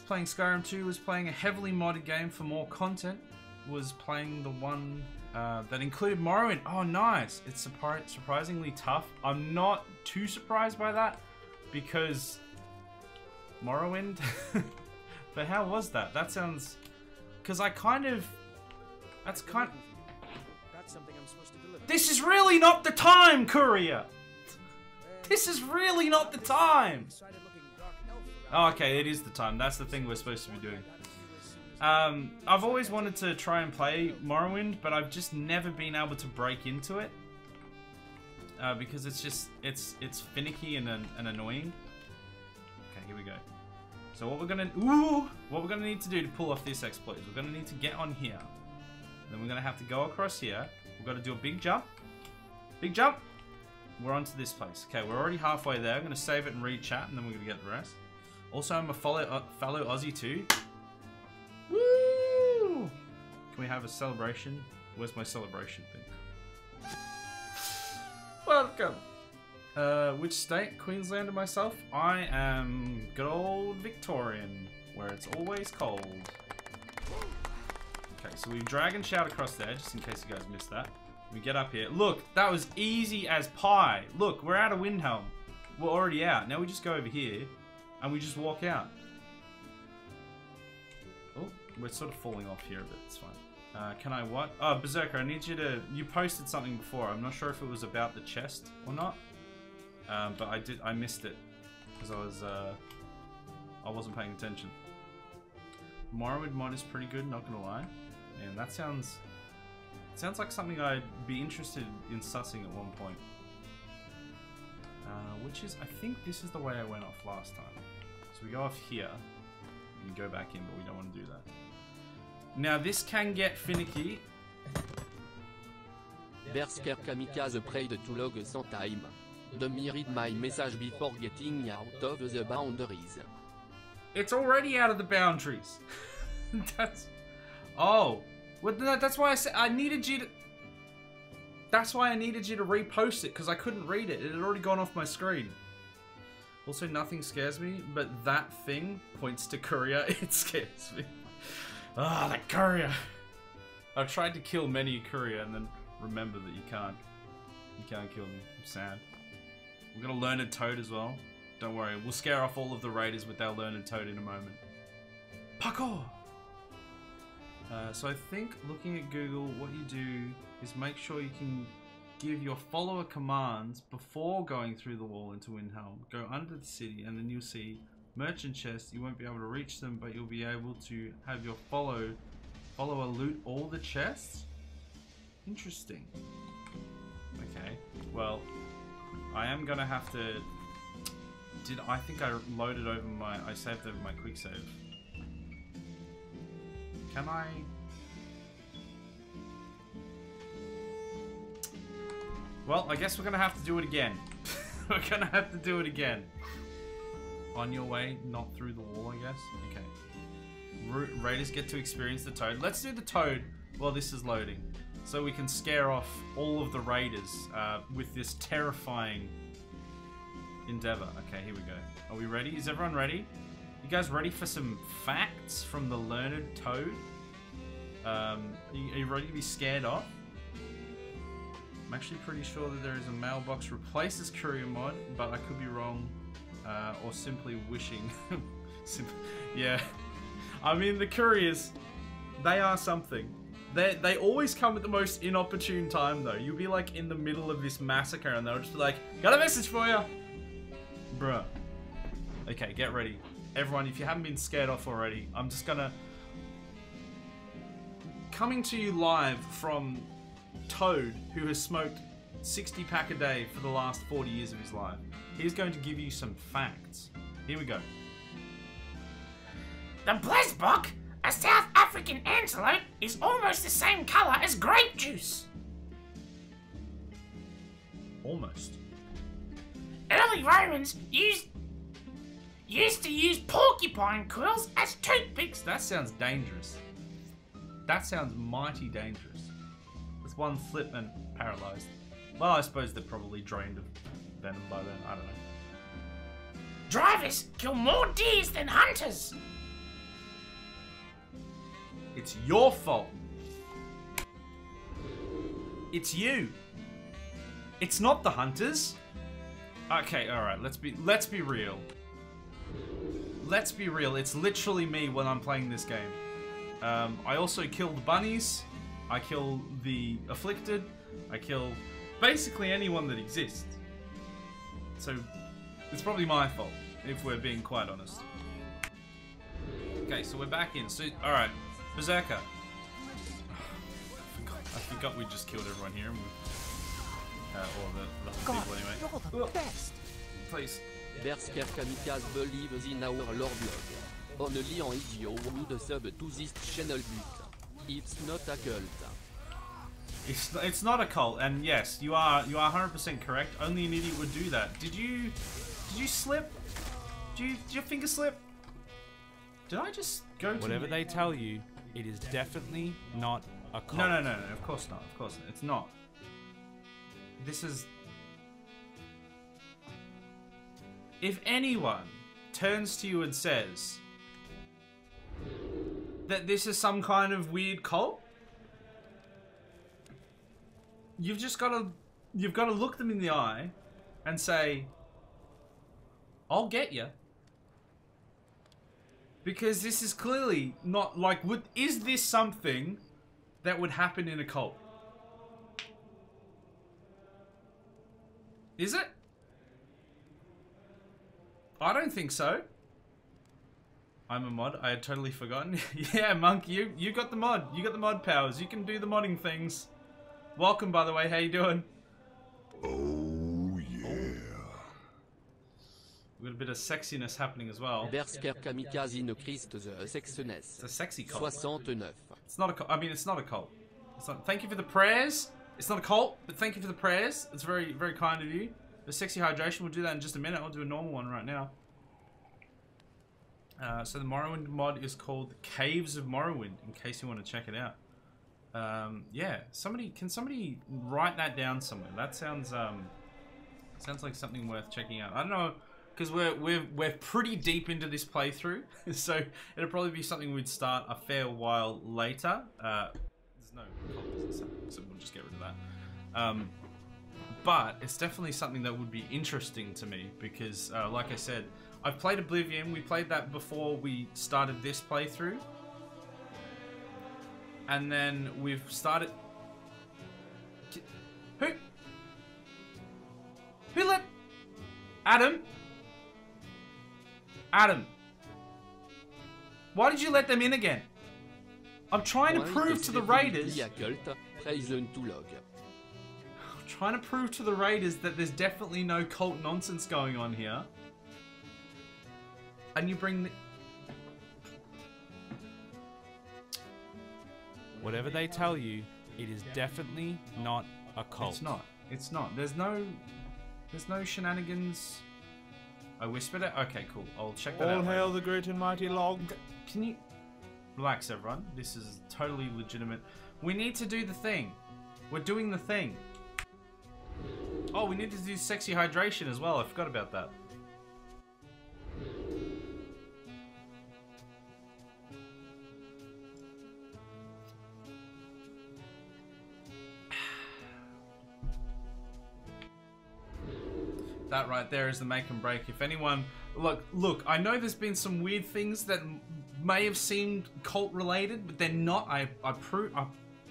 Playing Skyrim 2 was playing a heavily modded game for more content. was playing the one that included Morrowind. Oh, nice. It's surprisingly tough. I'm not too surprised by that because Morrowind. But how was that? That sounds... Because I kind of... That's kind... Got something I'm supposed to deliver. This is really not the time, courier! This is really not the time! Oh, okay, it is the time. That's the thing we're supposed to be doing. I've always wanted to try and play Morrowind, but I've just never been able to break into it. Because it's just... It's finicky and annoying. Okay, here we go. So what we're gonna need to do to pull off this exploit is we're gonna need to get on here. Then we're gonna have to go across here. We've got to do a big jump. Big jump. We're onto this place. Okay, we're already halfway there. I'm gonna save it and read chat, and then we're gonna get the rest. Also, I'm a fellow Aussie too. Woo! Can we have a celebration? Where's my celebration thing? Welcome. Which state? Queensland and myself? I am good old Victorian, where it's always cold. Okay, so we drag and shout across there, just in case you guys missed that. We get up here. Look, that was easy as pie. Look, we're out of Windhelm. We're already out. Now we just go over here, and we just walk out. Oh, we're sort of falling off here a bit. It's fine. Can I what? Oh, Berserker, I need you to... You posted something before. I'm not sure if it was about the chest or not. But I missed it because I wasn't paying attention. Morrowind mod is pretty good, not gonna lie. And that sounds like something I'd be interested in sussing at one point. Which is, I think this is the way I went off last time. So we go off here and go back in, but we don't want to do that. Now this can get finicky. Bersker kamikaze prayed to log some time. Let me read my message before getting out of the boundaries. It's already out of the boundaries. Oh. Well, that's why I said I needed you to... That's why I needed you to repost it, because I couldn't read it. It had already gone off my screen. Also, nothing scares me, but that thing points to courier. It scares me. Ah, the courier. I've tried to kill many a courier and then remember that you can't. You can't kill them. I'm sad. We're gonna learn a toad as well. Don't worry, we'll scare off all of the raiders with our learned toad in a moment. Parkour! So I think looking at Google, what you do is make sure you can give your follower commands before going through the wall into Windhelm. Go under the city and then you'll see merchant chests. You won't be able to reach them, but you'll be able to have your follower loot all the chests. Interesting. Okay, well, I am gonna have to... I think I loaded over I saved over my quick save. Can I... Well, I guess we're gonna have to do it again. We're gonna have to do it again. On your way, not through the wall, I guess. Okay. Raiders get to experience the toad. Let's do the toad while this is loading, so we can scare off all of the raiders with this terrifying endeavor. Okay, here we go. Are we ready? Is everyone ready? You guys ready for some facts from the learned toad? Are you ready to be scared off? I'm actually pretty sure that there is a mailbox replaces courier mod, but I could be wrong, or simply wishing. Yeah, I mean the couriers, they are something. They always come at the most inopportune time though. You'll be like in the middle of this massacre and they'll just be like, got a message for you, bruh. Okay, get ready, everyone. If you haven't been scared off already, I'm just gonna coming to you live from Toad, who has smoked 60 pack a day for the last 40 years of his life. He's going to give you some facts. Here we go. The blesbok, a South African antelope, is almost the same colour as grape juice. Almost. Early Romans used to use porcupine quills as toothpicks. That sounds dangerous. That sounds mighty dangerous. There's one slip and paralyzed. Well, I suppose they're probably drained of venom by then. I don't know. Drivers kill more deers than hunters. It's your fault. It's you. It's not the hunters. Okay, alright, let's be real. Let's be real, it's literally me when I'm playing this game. I also kill the bunnies, I kill the afflicted, I kill basically anyone that exists. So, it's probably my fault, if we're being quite honest. Okay, so we're back in. So, alright, Berserker. I forgot we just killed everyone here. Or the people anyway. You're the best. Please. Bersker Kamikaze believes in our lore blog. Only en idiot would sub to this channel but it's not a cult. It's not a cult, and yes, you are 100% correct. Only an idiot would do that. Did you slip? Did your finger slip? Did I just go to Whatever they tell you, it is definitely not a cult. No, of course not. Of course not. It's not. This is... If anyone turns to you and says that this is some kind of weird cult, you've got to look them in the eye and say, I'll get you. Because this is clearly not like, is this something that would happen in a cult? Is it? I don't think so. I'm a mod. I had totally forgotten. Yeah, Monk, you got the mod. You got the mod powers. You can do the modding things. Welcome, by the way. How you doing? Oh, yeah. We've got a bit of sexiness happening as well. Bersker Kamikaze in Christ the sexiness. It's a sexy cult. 69. It's not a cult. I mean, it's not a cult. It's not, thank you for the prayers. It's not a cult, but thank you for the prayers. It's very, very kind of you. The sexy hydration, we'll do that in just a minute. I'll do a normal one right now. So the Morrowind mod is called Caves of Morrowind, in case you want to check it out. Yeah, can somebody write that down somewhere? That sounds like something worth checking out. I don't know, because we're pretty deep into this playthrough, so it'll probably be something we'd start a fair while later. There's no comments, so we'll just get rid of that. But it's definitely something that would be interesting to me because, like I said, I've played Oblivion. We played that before we started this playthrough. And then we've started... Who let... Adam? Adam. Why did you let them in again? I'm trying to prove to the Raiders... Trying to prove to the Raiders that there's definitely no cult nonsense going on here. And you bring the... Whatever they tell you, it is definitely not a cult. It's not. It's not. There's no shenanigans. I whispered it? Okay, cool. I'll check that out. All hail the great and mighty log. Can you... Relax, everyone. This is totally legitimate. We need to do the thing. We're doing the thing. Oh, we need to do sexy hydration as well. I forgot about that. That right there is the make and break. If anyone... Look, I know there's been some weird things that may have seemed cult related, but they're not. I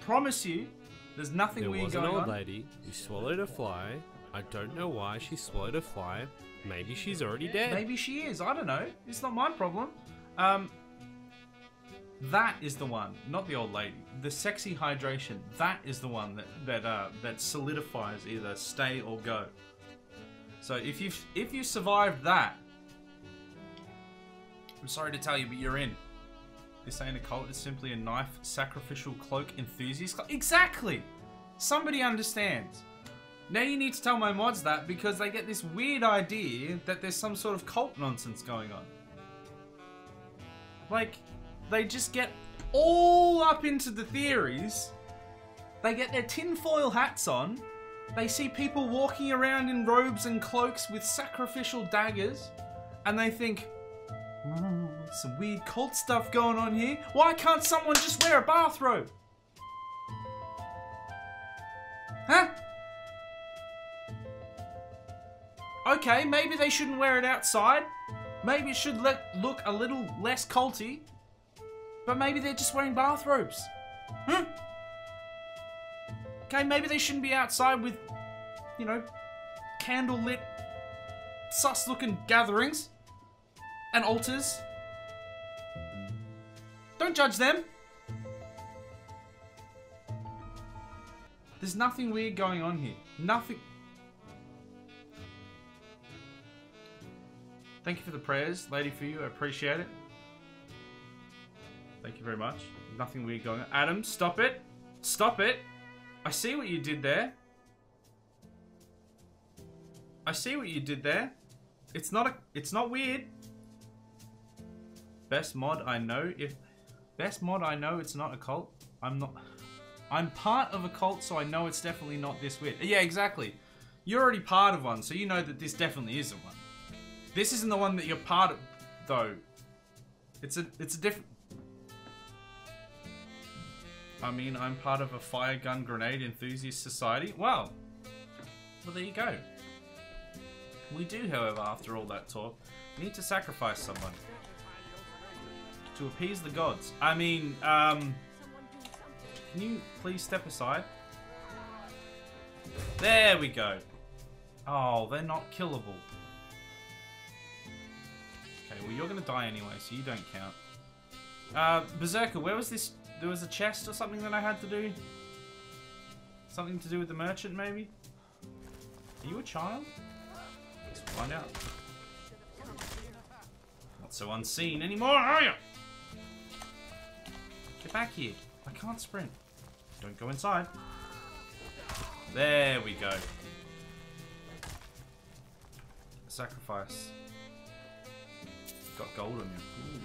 promise you, there's nothing weird going on. There was an old lady who swallowed a fly. I don't know why she swallowed a fly. Maybe she's already dead. Maybe she is. I don't know. It's not my problem. That is the one, not the old lady. The sexy hydration. That is the one that solidifies either stay or go. So if you survived that, I'm sorry to tell you, but you're in. This ain't a cult. It's simply a knife sacrificial cloak enthusiast club. Exactly. Somebody understands. Now you need to tell my mods that because they get this weird idea that there's some sort of cult nonsense going on. Like, they just get all up into the theories. They get their tinfoil hats on. They see people walking around in robes and cloaks with sacrificial daggers. And they think, ooh, some weird cult stuff going on here. Why can't someone just wear a bathrobe? Okay, maybe they shouldn't wear it outside. Maybe it should look a little less culty. But maybe they're just wearing bathrobes. Okay, maybe they shouldn't be outside with, you know, candle-lit, sus-looking gatherings and altars. Don't judge them. There's nothing weird going on here. Nothing. Thank you for the prayers, Lady for you. I appreciate it. Thank you very much. Nothing weird going on. Adam, stop it. Stop it. I see what you did there. I see what you did there. It's not weird. Best mod I know it's not a cult. I'm part of a cult, so I know it's definitely not this weird. Yeah, exactly. You're already part of one, so you know that this definitely isn't one. This isn't the one that you're part of, though. It's a different... I mean, I'm part of a fire gun grenade enthusiast society. Well, there you go. We do, however, after all that talk, need to sacrifice someone to appease the gods. I mean, can you please step aside? There we go. Oh, they're not killable. Okay, well, you're gonna die anyway, so you don't count. Berserker, where was this? There was a chest or something that I had to do? Something to do with the merchant, maybe? Are you a child? Let's find out. Not so unseen anymore, are you? Get back here. I can't sprint. Don't go inside. There we go. Sacrifice. Got gold on you. Ooh.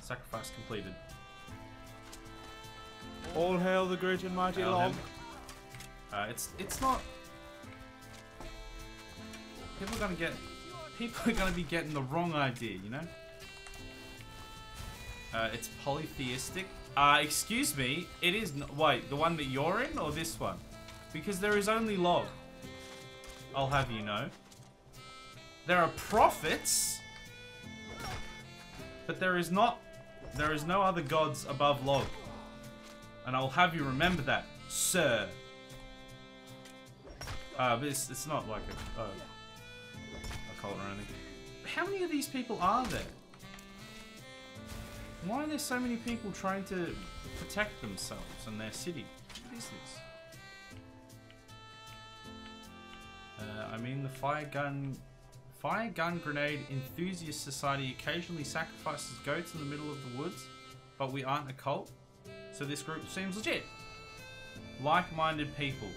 Sacrifice completed. All hail the great and mighty log. It's not. People are gonna be getting the wrong idea, you know. It's polytheistic. Excuse me. It is. Wait, the one that you're in or this one? Because there is only log. I'll have you know. There are prophets, but there is not. There is no other gods above log. And I'll have you remember that, sir. But it's not like a cult or anything. How many of these people are there? Why are there so many people trying to protect themselves and their city? What is this? I mean, the fire gun grenade enthusiast society occasionally sacrifices goats in the middle of the woods, but we aren't a cult. So this group seems legit. Like-minded people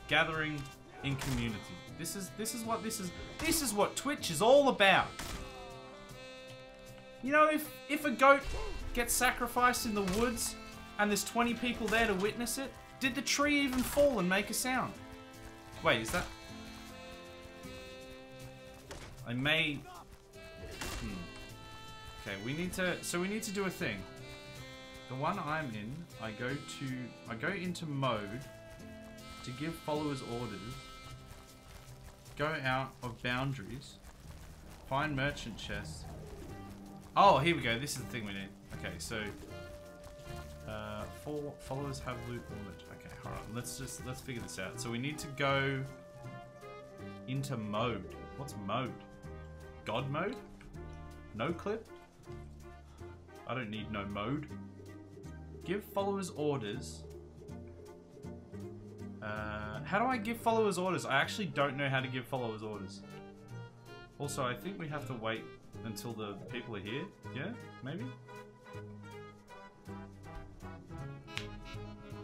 gathering in community. This is what Twitch is all about. You know, if a goat gets sacrificed in the woods and there's 20 people there to witness it, did the tree even fall and make a sound? Wait, is that? I may. Okay, we need to do a thing. The one I'm in, I go into mode to give followers orders, go out of boundaries, find merchant chests. Oh, here we go. This is the thing we need. Okay, so 4 followers have loot knowledge. Okay, hold on. Let's figure this out. So we need to go into mode. What's mode? God mode? No clip? I don't need no mode. Give followers orders. How do I give followers orders? I actually don't know how to give followers orders. Also, I think we have to wait until the people are here. Yeah? Maybe?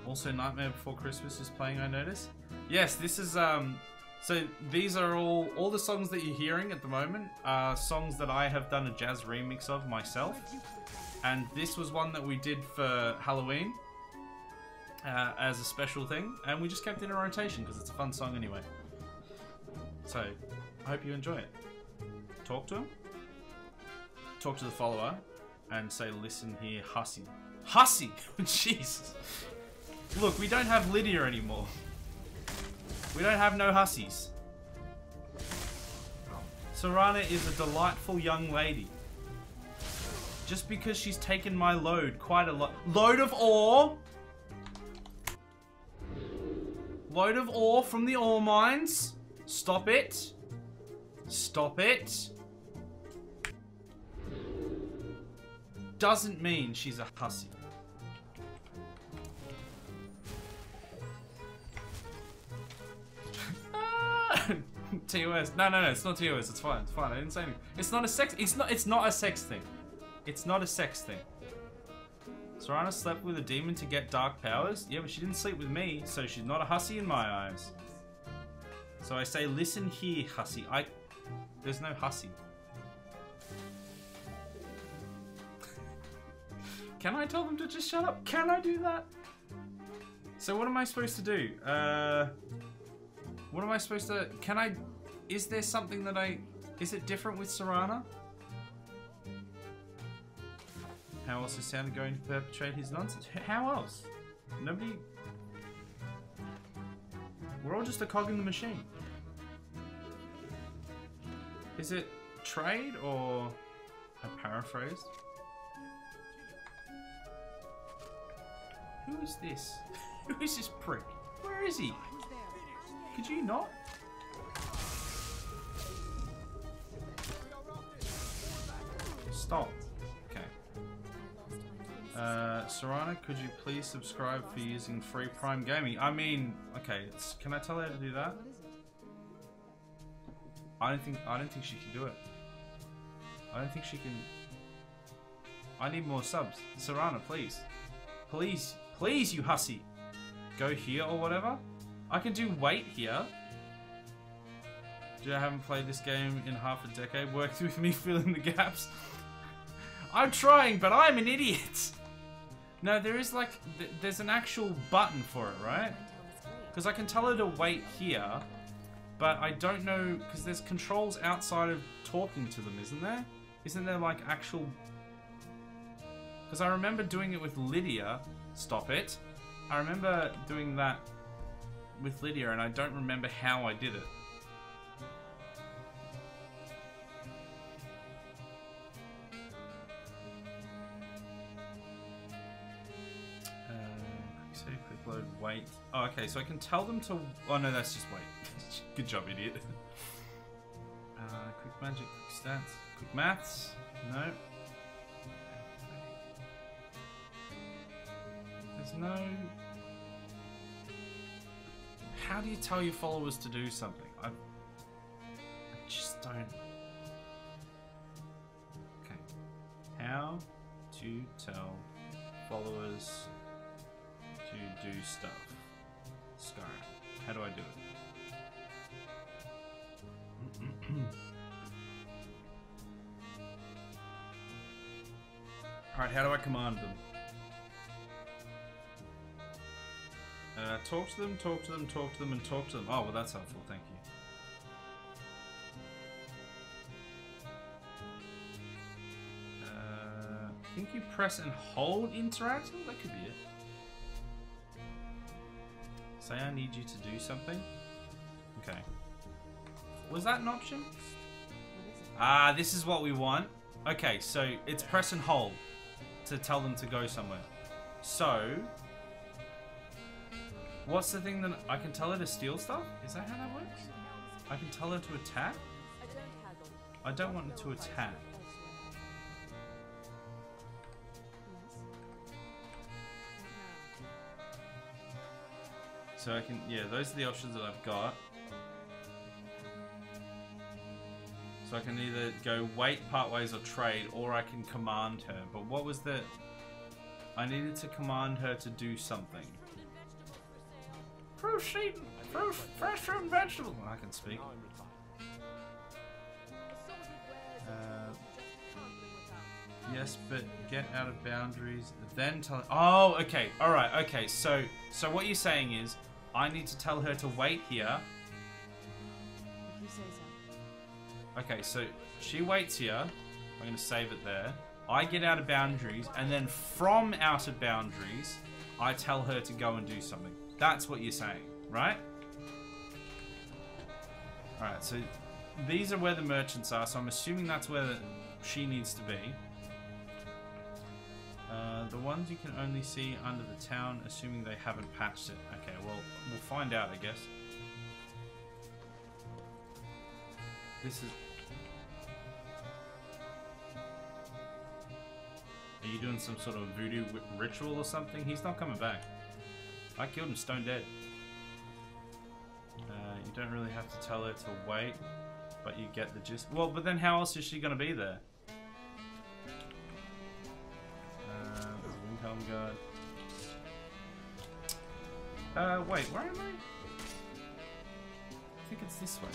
Also, Nightmare Before Christmas is playing, I notice. Yes, this is, so these are all the songs that you're hearing at the moment are songs that I have done a jazz remix of myself. And this was one that we did for Halloween as a special thing. And we just kept it in rotation because it's a fun song anyway. So, I hope you enjoy it. Talk to him. Talk to the follower. And say, listen here, hussy. Hussy! Jesus. Look, we don't have Lydia anymore. We don't have no hussies. Serana is a delightful young lady. Just because she's taken my load quite a lot. Load of ore! Load of ore from the ore mines. Stop it. Stop it. Doesn't mean she's a hussy. TOS. No, it's not TOS. It's fine. It's fine. I didn't say anything. It's not a sex. It's not a sex thing. It's not a sex thing. Serana slept with a demon to get dark powers. Yeah, but she didn't sleep with me, so she's not a hussy in my eyes. So I say, listen here, hussy. There's no hussy. Can I tell them to just shut up? Can I do that? So what am I supposed to do? What am I supposed to... Can I... Is there something that I... Is it different with Serana? How else is Santa going to perpetrate his nonsense? How else? Nobody... We're all just a cog in the machine. Is it trade or... I paraphrased? Who is this? Who is this prick? Where is he? Could you not? Stop. Okay. Serana, could you please subscribe for using free Prime Gaming? I mean, okay, can I tell her to do that? I don't think she can do it. I don't think she can. I need more subs. Serana, please. Please, you hussy. Go here or whatever. I can do wait here. I haven't played this game in half a decade. Worked with me filling the gaps. I'm trying, but I'm an idiot. No, there is like, there's an actual button for it, right? Because I can tell her to wait here, but I don't know, because there's controls outside of talking to them, isn't there? Isn't there like actual... Because I remember doing it with Lydia. Stop it. I remember doing that with Lydia, and I don't remember how I did it. Quick save, quick load, wait. Oh, okay, so I can tell them to... Oh, no, that's just wait. Good job, idiot. Quick magic, quick stats, quick maths. No. There's no... How do you tell your followers to do something? I just don't... Okay. How to tell followers to do stuff. Skyrim. How do I do it? Alright, how do I command them? Talk to them, talk to them, talk to them, and talk to them. Oh, well, that's helpful. Thank you. I think you press and hold interact? Oh, that could be it. Say I need you to do something. Okay. Was that an option? Ah, this is what we want. Okay, so it's press and hold to tell them to go somewhere. So... What's the thing that I can tell her to steal stuff? Is that how that works? I can tell her to attack? I don't want her to attack. So I can, yeah, those are the options that I've got. So I can either go wait part ways or trade, or I can command her. But what was the... I needed to command her to do something. Fruit, fresh fruit and vegetables. Well, I can speak. Yes, but get out of boundaries. Then tell. Oh, okay. All right. Okay. So what you're saying is, I need to tell her to wait here. If you say so. Okay. So she waits here. I'm gonna save it there. I get out of boundaries, and then from out of boundaries, I tell her to go and do something. That's what you're saying, right? Alright, so these are where the merchants are, so I'm assuming that's where she needs to be. The ones you can only see under the town, assuming they haven't patched it. Okay, well, we'll find out, I guess. This is... Are you doing some sort of voodoo ritual or something? He's not coming back. I killed him stone dead. You don't really have to tell her to wait, but you get the gist. Well, but then how else is she going to be there? There's a Windhelm guard. Wait, where am I? I think it's this way.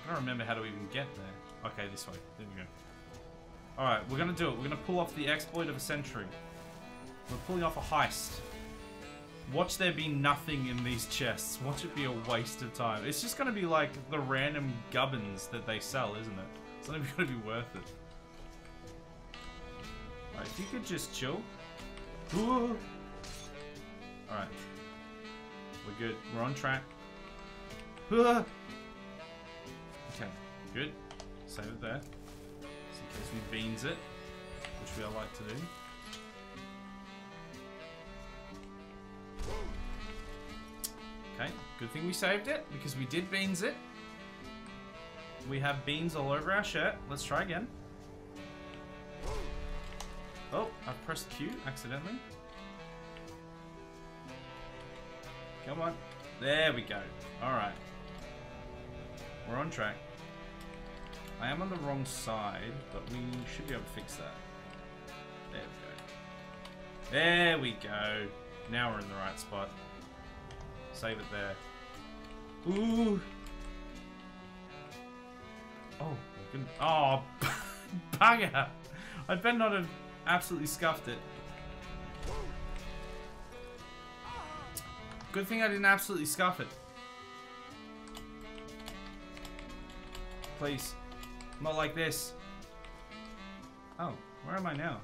I don't remember how to even get there. Okay, this way. There we go. Alright, we're gonna do it. We're gonna pull off the exploit of a century. We're pulling off a heist. Watch there be nothing in these chests. Watch it be a waste of time. It's just gonna be like the random gubbins that they sell, isn't it? It's not even gonna be worth it. Alright, if you could just chill. Alright. We're good. We're on track. Okay, good. Save it there. Just in case we beans it, which we all like to do. Okay, good thing we saved it, because we did beans it. We have beans all over our shirt. Let's try again. Oh, I've pressed Q accidentally. Come on. There we go. Alright. We're on track. I am on the wrong side, but we should be able to fix that. There we go. There we go. Now we're in the right spot. Save it there. Ooh. Oh, oh, bugger. I better not have absolutely scuffed it. Good thing I didn't absolutely scuff it. Please. Not like this. Oh, where am I now?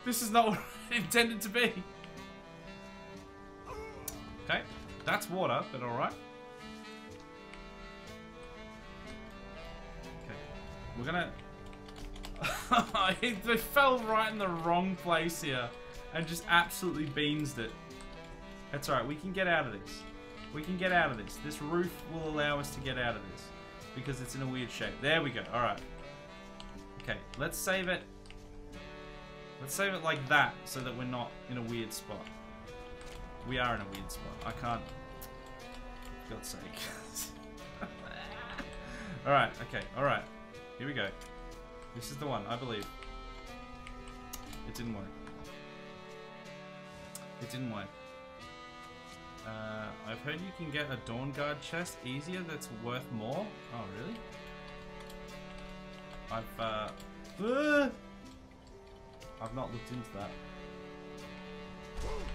This is not what I intended to be. Okay, that's water, but alright. Okay, we're gonna... They fell right in the wrong place here and just absolutely beansed it. That's alright, we can get out of this. We can get out of this. This roof will allow us to get out of this because it's in a weird shape. There we go. Alright. Okay, let's save it. Let's save it like that so that we're not in a weird spot. We are in a weird spot. I can't... For God's sake. Alright, okay, alright. Here we go. This is the one, I believe. It didn't work. It didn't work. I've heard you can get a Dawn Guard chest easier that's worth more. Oh, really? I've not looked into that.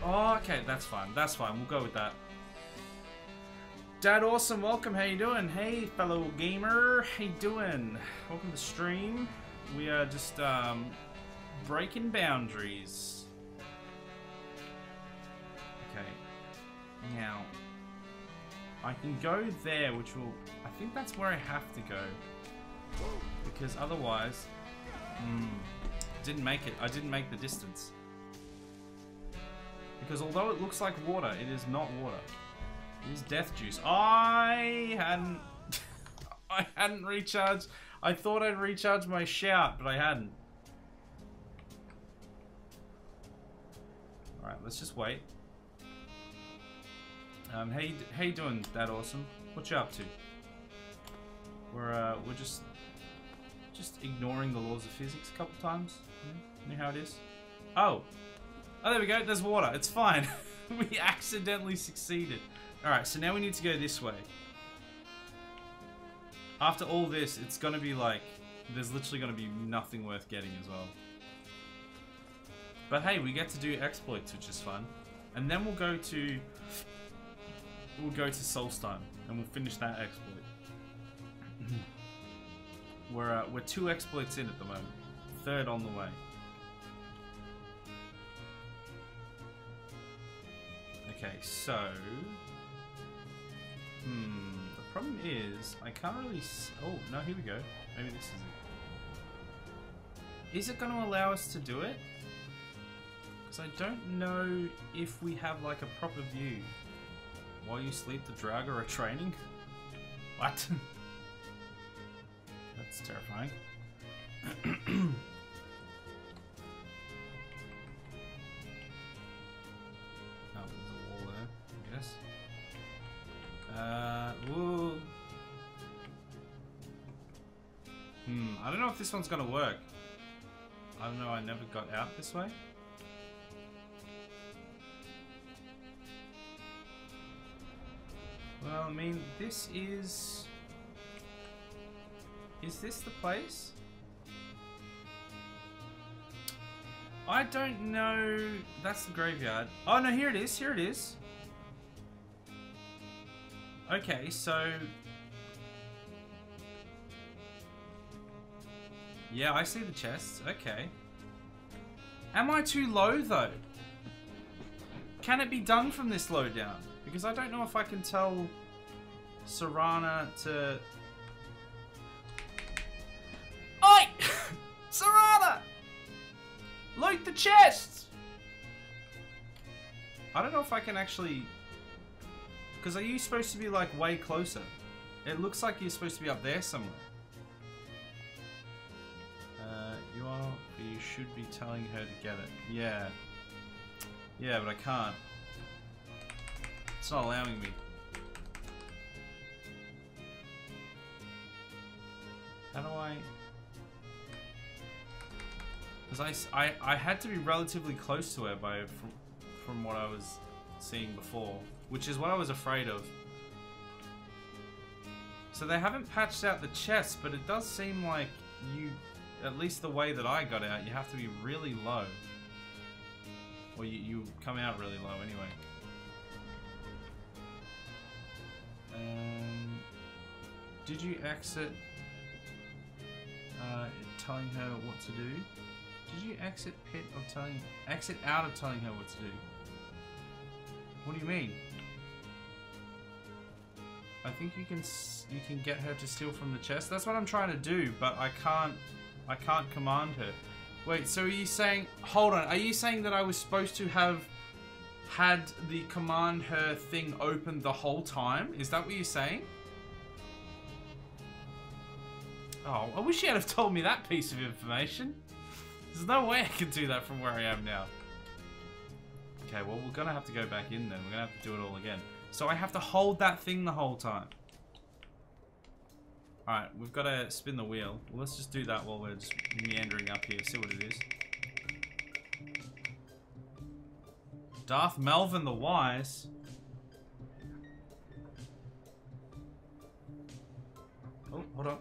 Oh, okay, that's fine. That's fine. We'll go with that. Dad Awesome, welcome. How you doing? Hey, fellow gamer. How you doing? Welcome to the stream. We are just breaking boundaries. Okay. Now, I can go there, which will... I think that's where I have to go. Because otherwise... didn't make it. I didn't make the distance. Because although it looks like water, it is not water. It is death juice. I hadn't... I hadn't recharged... I thought I'd recharge my shout, but I hadn't. Alright, let's just wait. How you doing, Dad Awesome? What you up to? We're just ignoring the laws of physics a couple times. You know how it is? Oh, there we go. There's water. It's fine. We accidentally succeeded. All right, so now we need to go this way. After all this, it's gonna be like there's literally gonna be nothing worth getting as well. But hey, we get to do exploits, which is fun, and then we'll go to Solstheim and we'll finish that exploit. We're 2 exploits in at the moment. 3rd on the way. Okay, so problem is, I can't really... Oh, no, here we go. Maybe this is it. Is it going to allow us to do it? Because I don't know if we have, like, a proper view. While you sleep, the Draga are training? What? That's terrifying. Oh, there's a wall there, I guess. Woo. I don't know if this one's gonna work. I don't know, I never got out this way. Well, I mean, this is... Is this the place? I don't know. That's the graveyard. Oh no, here it is. Here it is. Okay, so... Yeah, I see the chests. Okay. Am I too low though? Can it be done from this low down? Because I don't know if I can tell Serana to... Oi! Serana! Loot the chests! I don't know if I can actually... Because are you supposed to be like way closer? It looks like you're supposed to be up there somewhere. You are, but you should be telling her to get it. Yeah. Yeah, but I can't. It's not allowing me. How do I... Because I had to be relatively close to her from what I was seeing before, which is what I was afraid of. So they haven't patched out the chest, but it does seem like you, at least the way that I got out, you have to be really low. Or you come out really low anyway. Did you exit telling her what to do? Did you exit pit of telling... Exit out of telling her what to do? What do you mean? I think you can get her to steal from the chest. That's what I'm trying to do, but I can't command her. Wait, so are you saying... Hold on, are you saying that I was supposed to have had the command her thing open the whole time? Is that what you're saying? Oh, I wish you had have told me that piece of information. There's no way I can do that from where I am now. Okay, well, we're gonna have to go back in then. We're gonna have to do it all again. So I have to hold that thing the whole time. Alright, we've got to spin the wheel. Well, let's just do that while we're just meandering up here. See what it is. Darth Melvin the Wise. Oh, hold on.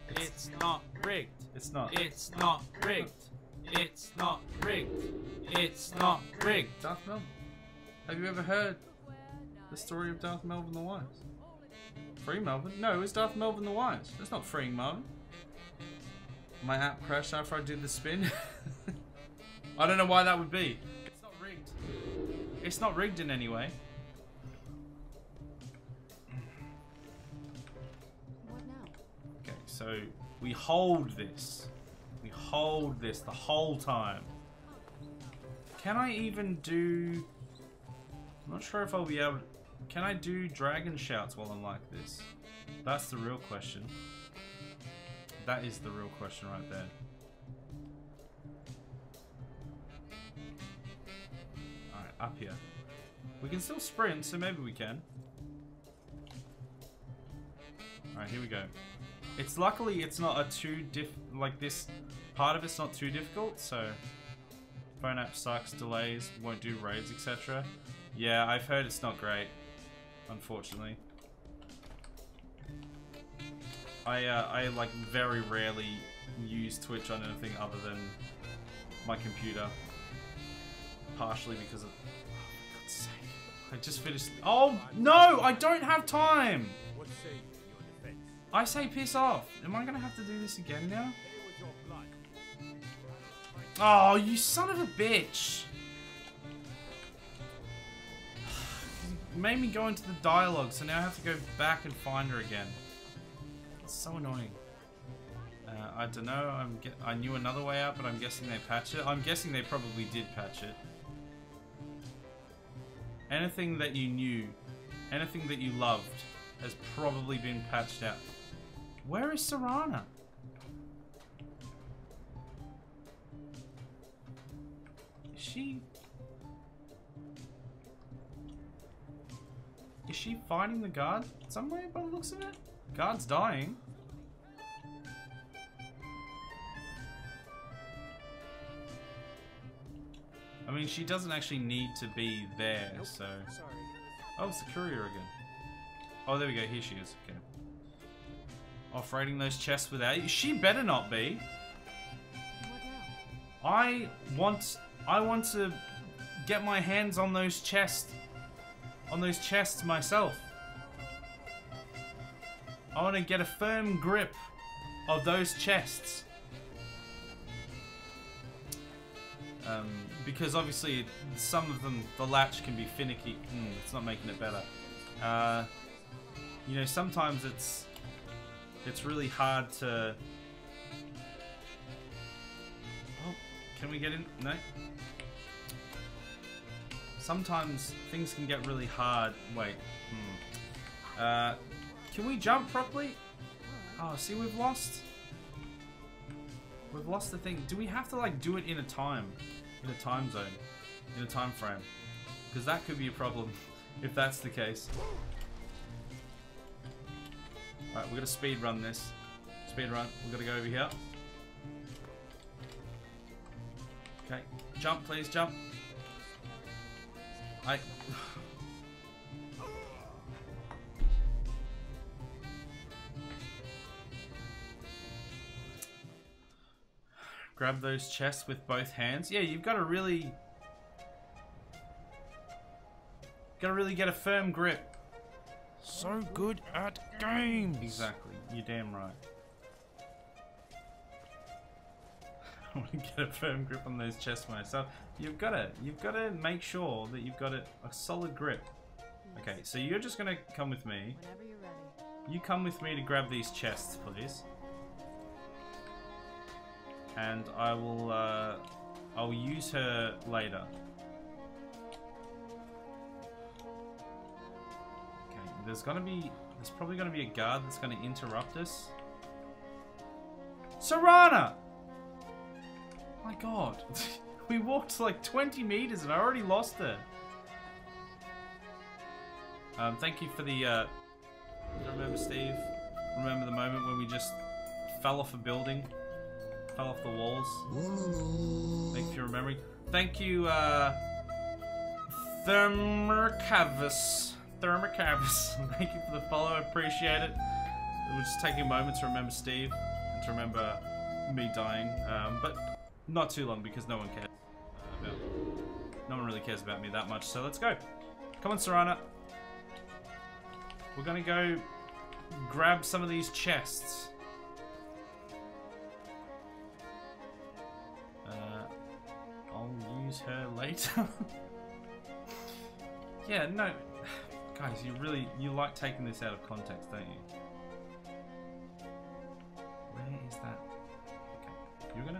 It's not rigged. It's not. It's not rigged. It's not rigged. It's not rigged. Darth Melvin. Have you ever heard the story of Darth Melvin the Wise? Free Melvin? No, it's Darth Melvin the Wise. That's not freeing Melvin. My app crashed after I did the spin. I don't know why that would be. It's not rigged. It's not rigged in any way. What now? Okay, so we hold this. We hold this the whole time. Can I even do... I'm not sure if I'll be able to... Can I do dragon shouts while I'm like this? That's the real question. That is the real question right there. Alright, up here. We can still sprint, so maybe we can. Alright, here we go. It's luckily it's not a like this part of it's not too difficult, so phone app sucks, delays, won't do raids, etc. Yeah, I've heard it's not great, unfortunately. I like very rarely use Twitch on anything other than my computer. Partially because of... Oh, for God's sake. I just finished... Oh, no! I don't have time! What say you in your defense? I say piss off. Am I going to have to do this again now? Here was your blood. Oh, you son of a bitch! made me go into the dialogue, so now I have to go back and find her again. It's so annoying. I don't know. I knew another way out, but I'm guessing they patched it. I'm guessing they probably did patch it. Anything that you knew, anything that you loved, has probably been patched out. Where is Serana? Is she fighting the guard somewhere by the looks of it? Guard's dying. I mean, she doesn't actually need to be there, so... Oh, it's the courier again. Oh, there we go. Here she is. Okay. Off-raiding those chests without you. She better not be. I want to get my hands on those chests. On those chests myself. I want to get a firm grip of those chests. Because obviously some of them, the latch can be finicky. It's not making it better. You know, sometimes it's really hard to... Oh, can we get in? No. Sometimes things can get really hard. Wait. Can we jump properly? Oh, see, we've lost the thing. Do we have to like do it in a time zone, in a time frame? Because that could be a problem if that's the case. Alright, we're gonna speed run this. Speed run. We're gonna go over here. Okay, jump, please, jump. Grab those chests with both hands. Yeah, you've got to really get a firm grip. So good at games. Exactly. You're damn right. I want to get a firm grip on those chests myself. You've got to make sure that you've got a solid grip. Okay, so you're just gonna come with me. Whenever you're ready. You come with me to grab these chests, please. And I will, I'll use her later. Okay, there's probably gonna be a guard that's gonna interrupt us. Serana! My god. We walked like 20 meters and I already lost her. Thank you for the, remember Steve? Remember the moment when we just fell off a building? Fell off the walls. Thank you for remembering. Thank you, Thermercavis. Thank you for the follow, I appreciate it. We're just taking a moment to remember Steve and to remember me dying. But not too long because no one cares no one really cares about me that much. So let's go. Come on, Serana. We're gonna go grab some of these chests. I'll use her later. Yeah, no. Guys, you like taking this out of context, don't you? Where is that? Okay.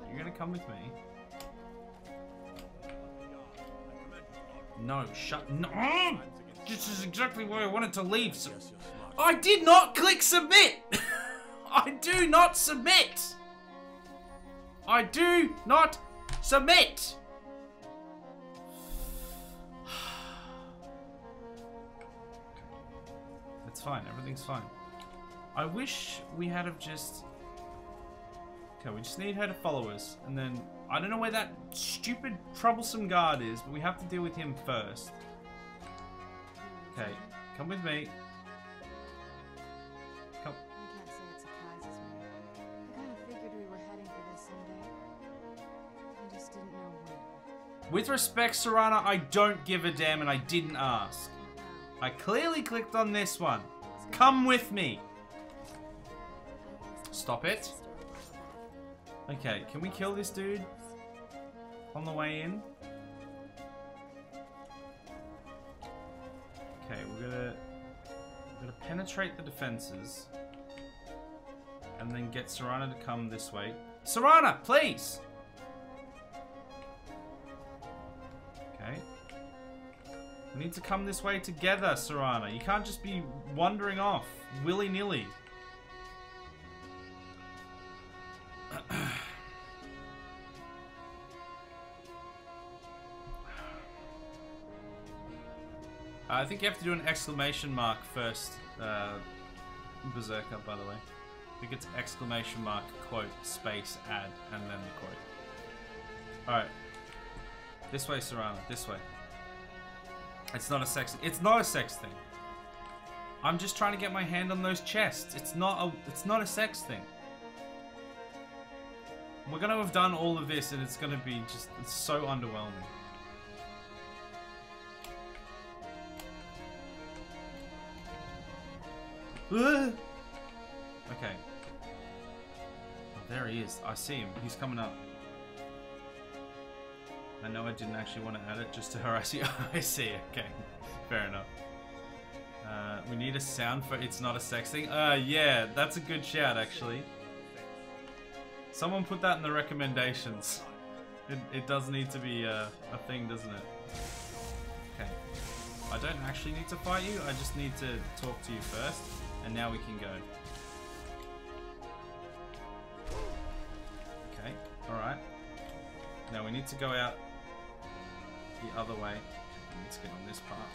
You're gonna come with me. No, no. This is exactly where I wanted to leave. So I did not click submit. I do not submit. I do not submit. It's fine. Everything's fine. I wish we had have just... Okay, we just need her to follow us. And then... I don't know where that stupid, troublesome guard is, but we have to deal with him first. Okay, come with me. Come. I can't say it surprises me. I kind of figured we were heading for this someday. I just didn't know when. With respect, Serana, I don't give a damn and I didn't ask. I clearly clicked on this one. Come with me. Stop it. Okay, can we kill this dude on the way in? penetrate the defenses, and then get Serana to come this way. Serana, please! Okay. We need to come this way together, Serana. You can't just be wandering off willy-nilly. I think you have to do an exclamation mark first, Berserker, by the way. I think it's exclamation mark, quote, space, add, and then the quote. Alright. This way, Serana. This way. It's not a sex thing. I'm just trying to get my hand on those chests. It's not a sex thing. We're gonna have done all of this and it's gonna be just, it's so underwhelming. Okay. Oh, there he is. I see him. He's coming up. I know I didn't actually want to add it just to harass you. I see. Okay. Fair enough. We need a sound for it's not a sex thing. Yeah, that's a good shout, actually. Someone put that in the recommendations. It does need to be a thing, doesn't it? Okay. I don't actually need to fight you. I just need to talk to you first. And now we can go. Okay, alright. Now we need to go out the other way. We need to get on this part.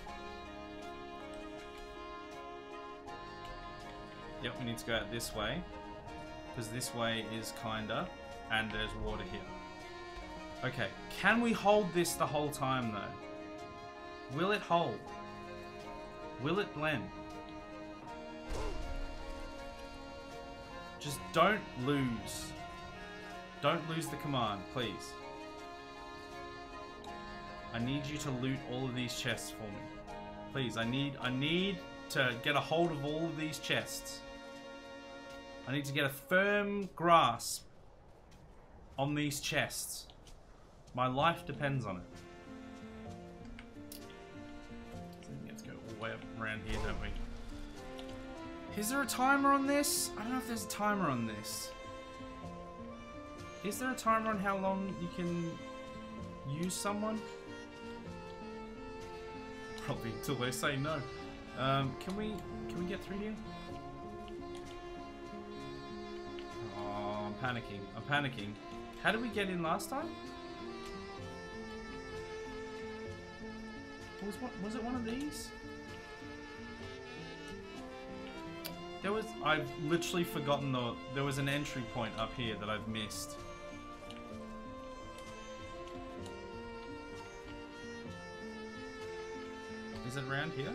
Yep, we need to go out this way. Because this way is kinda, and there's water here. Okay, can we hold this the whole time though? Will it hold? Will it blend? Just don't lose. Don't lose the command, please. I need you to loot all of these chests for me. Please, I need to get a hold of all of these chests. I need to get a firm grasp on these chests. My life depends on it. So we have to go all the way up around here, don't we? Is there a timer on this? I don't know if there's a timer on this. Is there a timer on how long you can use someone? Probably until they say no. Can we get through here? Oh, I'm panicking. I'm panicking. How did we get in last time? Was it one of these? I've literally forgotten there was an entry point up here that I've missed. Is it around here?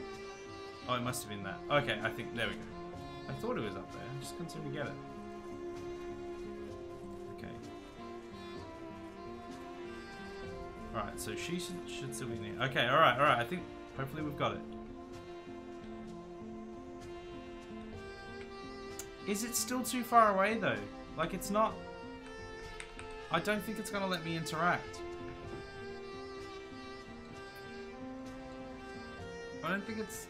Oh, it must have been that. Okay, I think, there we go. I thought it was up there, I just couldn't seem to get it. Okay. Alright, so she should still be near. Okay, alright, I think, hopefully we've got it. Is it still too far away though? Like it's not... I don't think it's gonna let me interact. I don't think it's...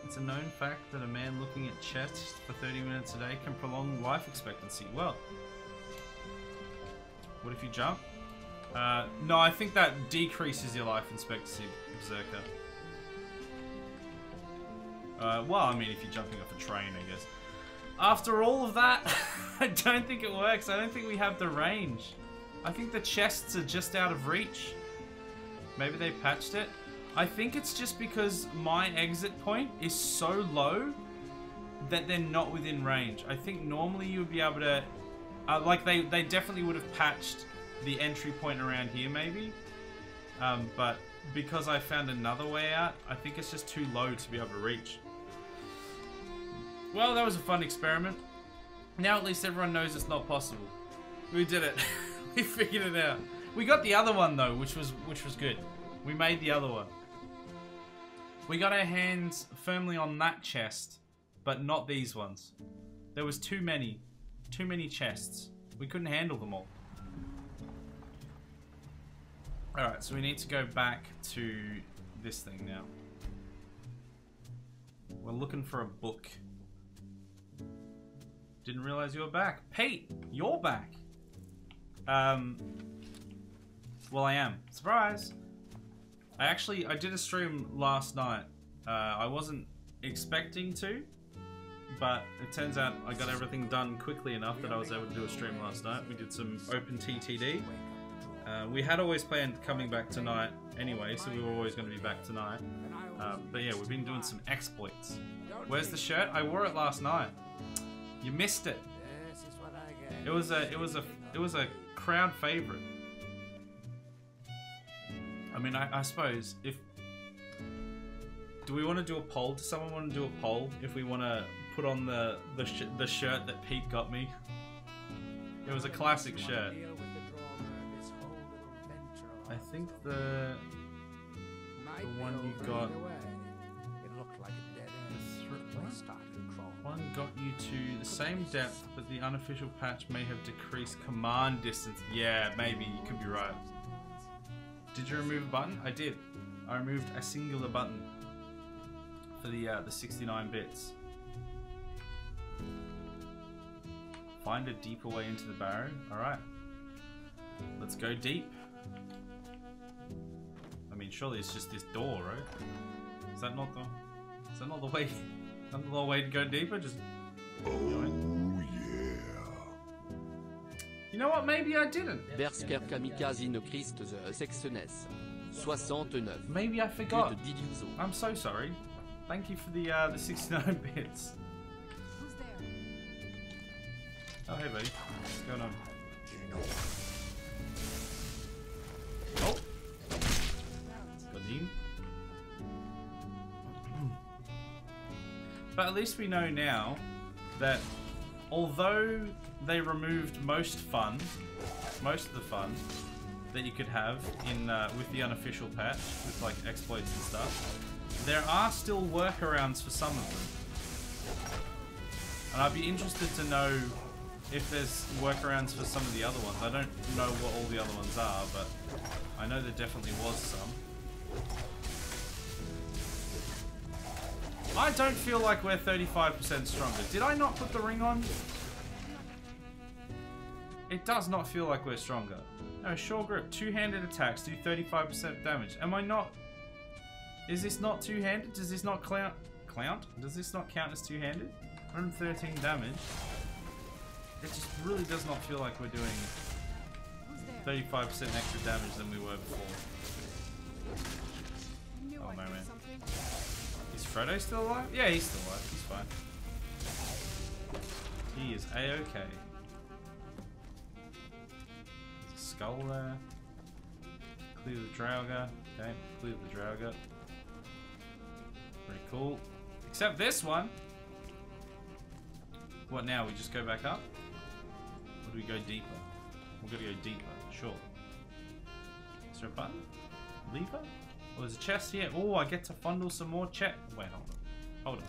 It's a known fact that a man looking at chests for 30 minutes a day can prolong life expectancy. Well, what if you jump? No, I think that decreases your life expectancy, Berserker. Well, I mean, if you're jumping off a train, I guess. After all of that, I don't think it works. I don't think we have the range. I think the chests are just out of reach. Maybe they patched it. I think it's just because my exit point is so low that they're not within range. I think normally you would be able to... like, they definitely would have patched the entry point around here, maybe. But because I found another way out, I think it's just too low to be able to reach. Well, that was a fun experiment. Now at least everyone knows it's not possible. We did it. We figured it out. We got the other one though, which was good. We made the other one. We got our hands firmly on that chest, but not these ones. There was too many chests. We couldn't handle them all. Alright, so we need to go back to this thing now. We're looking for a book. Didn't realize you were back. Pete, you're back. Well, I am. Surprise! I did a stream last night. I wasn't expecting to, but it turns out I got everything done quickly enough that I was able to do a stream last night. We did some open TTD. We had always planned coming back tonight anyway, so we were always going to be back tonight. But yeah, we've been doing some exploits. Where's the shirt? I wore it last night. You missed it. It was a crowd favorite. I mean, I suppose if do we want to do a poll? Does someone want to do a poll if we want to put on the shirt that Pete got me? It was a classic shirt. I think the one you got. One got you to the same depth, but the unofficial patch may have decreased command distance. Yeah, maybe. You could be right. Did you remove a button? I did. I removed a singular button for the 69 bits. Find a deeper way into the barrow. Alright. Let's go deep. I mean, surely it's just this door, right? Is that not the way? Not the way to go deeper? Just. Oh yeah. You know what? Maybe I didn't. Bersker Kamikaze no Christ the Sexenes. 69. Maybe I forgot. I'm so sorry. Thank you for the 69 bits. Who's there? Oh hey buddy. What's going on? Oh! Got him. But at least we know now that although they removed most of the fun that you could have in with the unofficial patch, with like exploits and stuff, there are still workarounds for some of them. And I'd be interested to know if there's workarounds for some of the other ones. I don't know what all the other ones are, but I know there definitely was some. I don't feel like we're 35% stronger. Did I not put the ring on? It does not feel like we're stronger. No, sure grip. Two-handed attacks do 35% damage. Am I not... Is this not two-handed? Does this not count? Does this not count as two-handed? 113 damage. It just really does not feel like we're doing 35% extra damage than we were before. Oh no, man. Is Frodo still alive? Yeah, he's still alive. He's fine. He is A-okay. There's a skull there. Clear the Draugr. Okay, clear the Draugr. Very cool. Except this one. What now? We just go back up? Or do we go deeper? We're gonna go deeper, sure. Is there a button? Lever? Oh, there's a chest here. Oh, I get to fondle some more chest. Wait, hold on.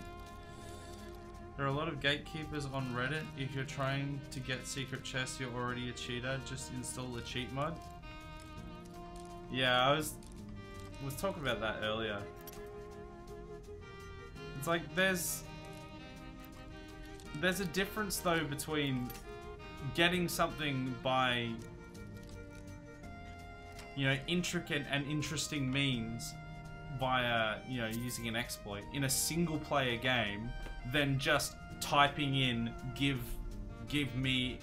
There are a lot of gatekeepers on Reddit. If you're trying to get secret chests, you're already a cheater. Just install the cheat mod. Yeah, I was talking about that earlier. It's like there's a difference though between getting something by, you know, intricate and interesting means via, you know, using an exploit in a single player game than just typing in give me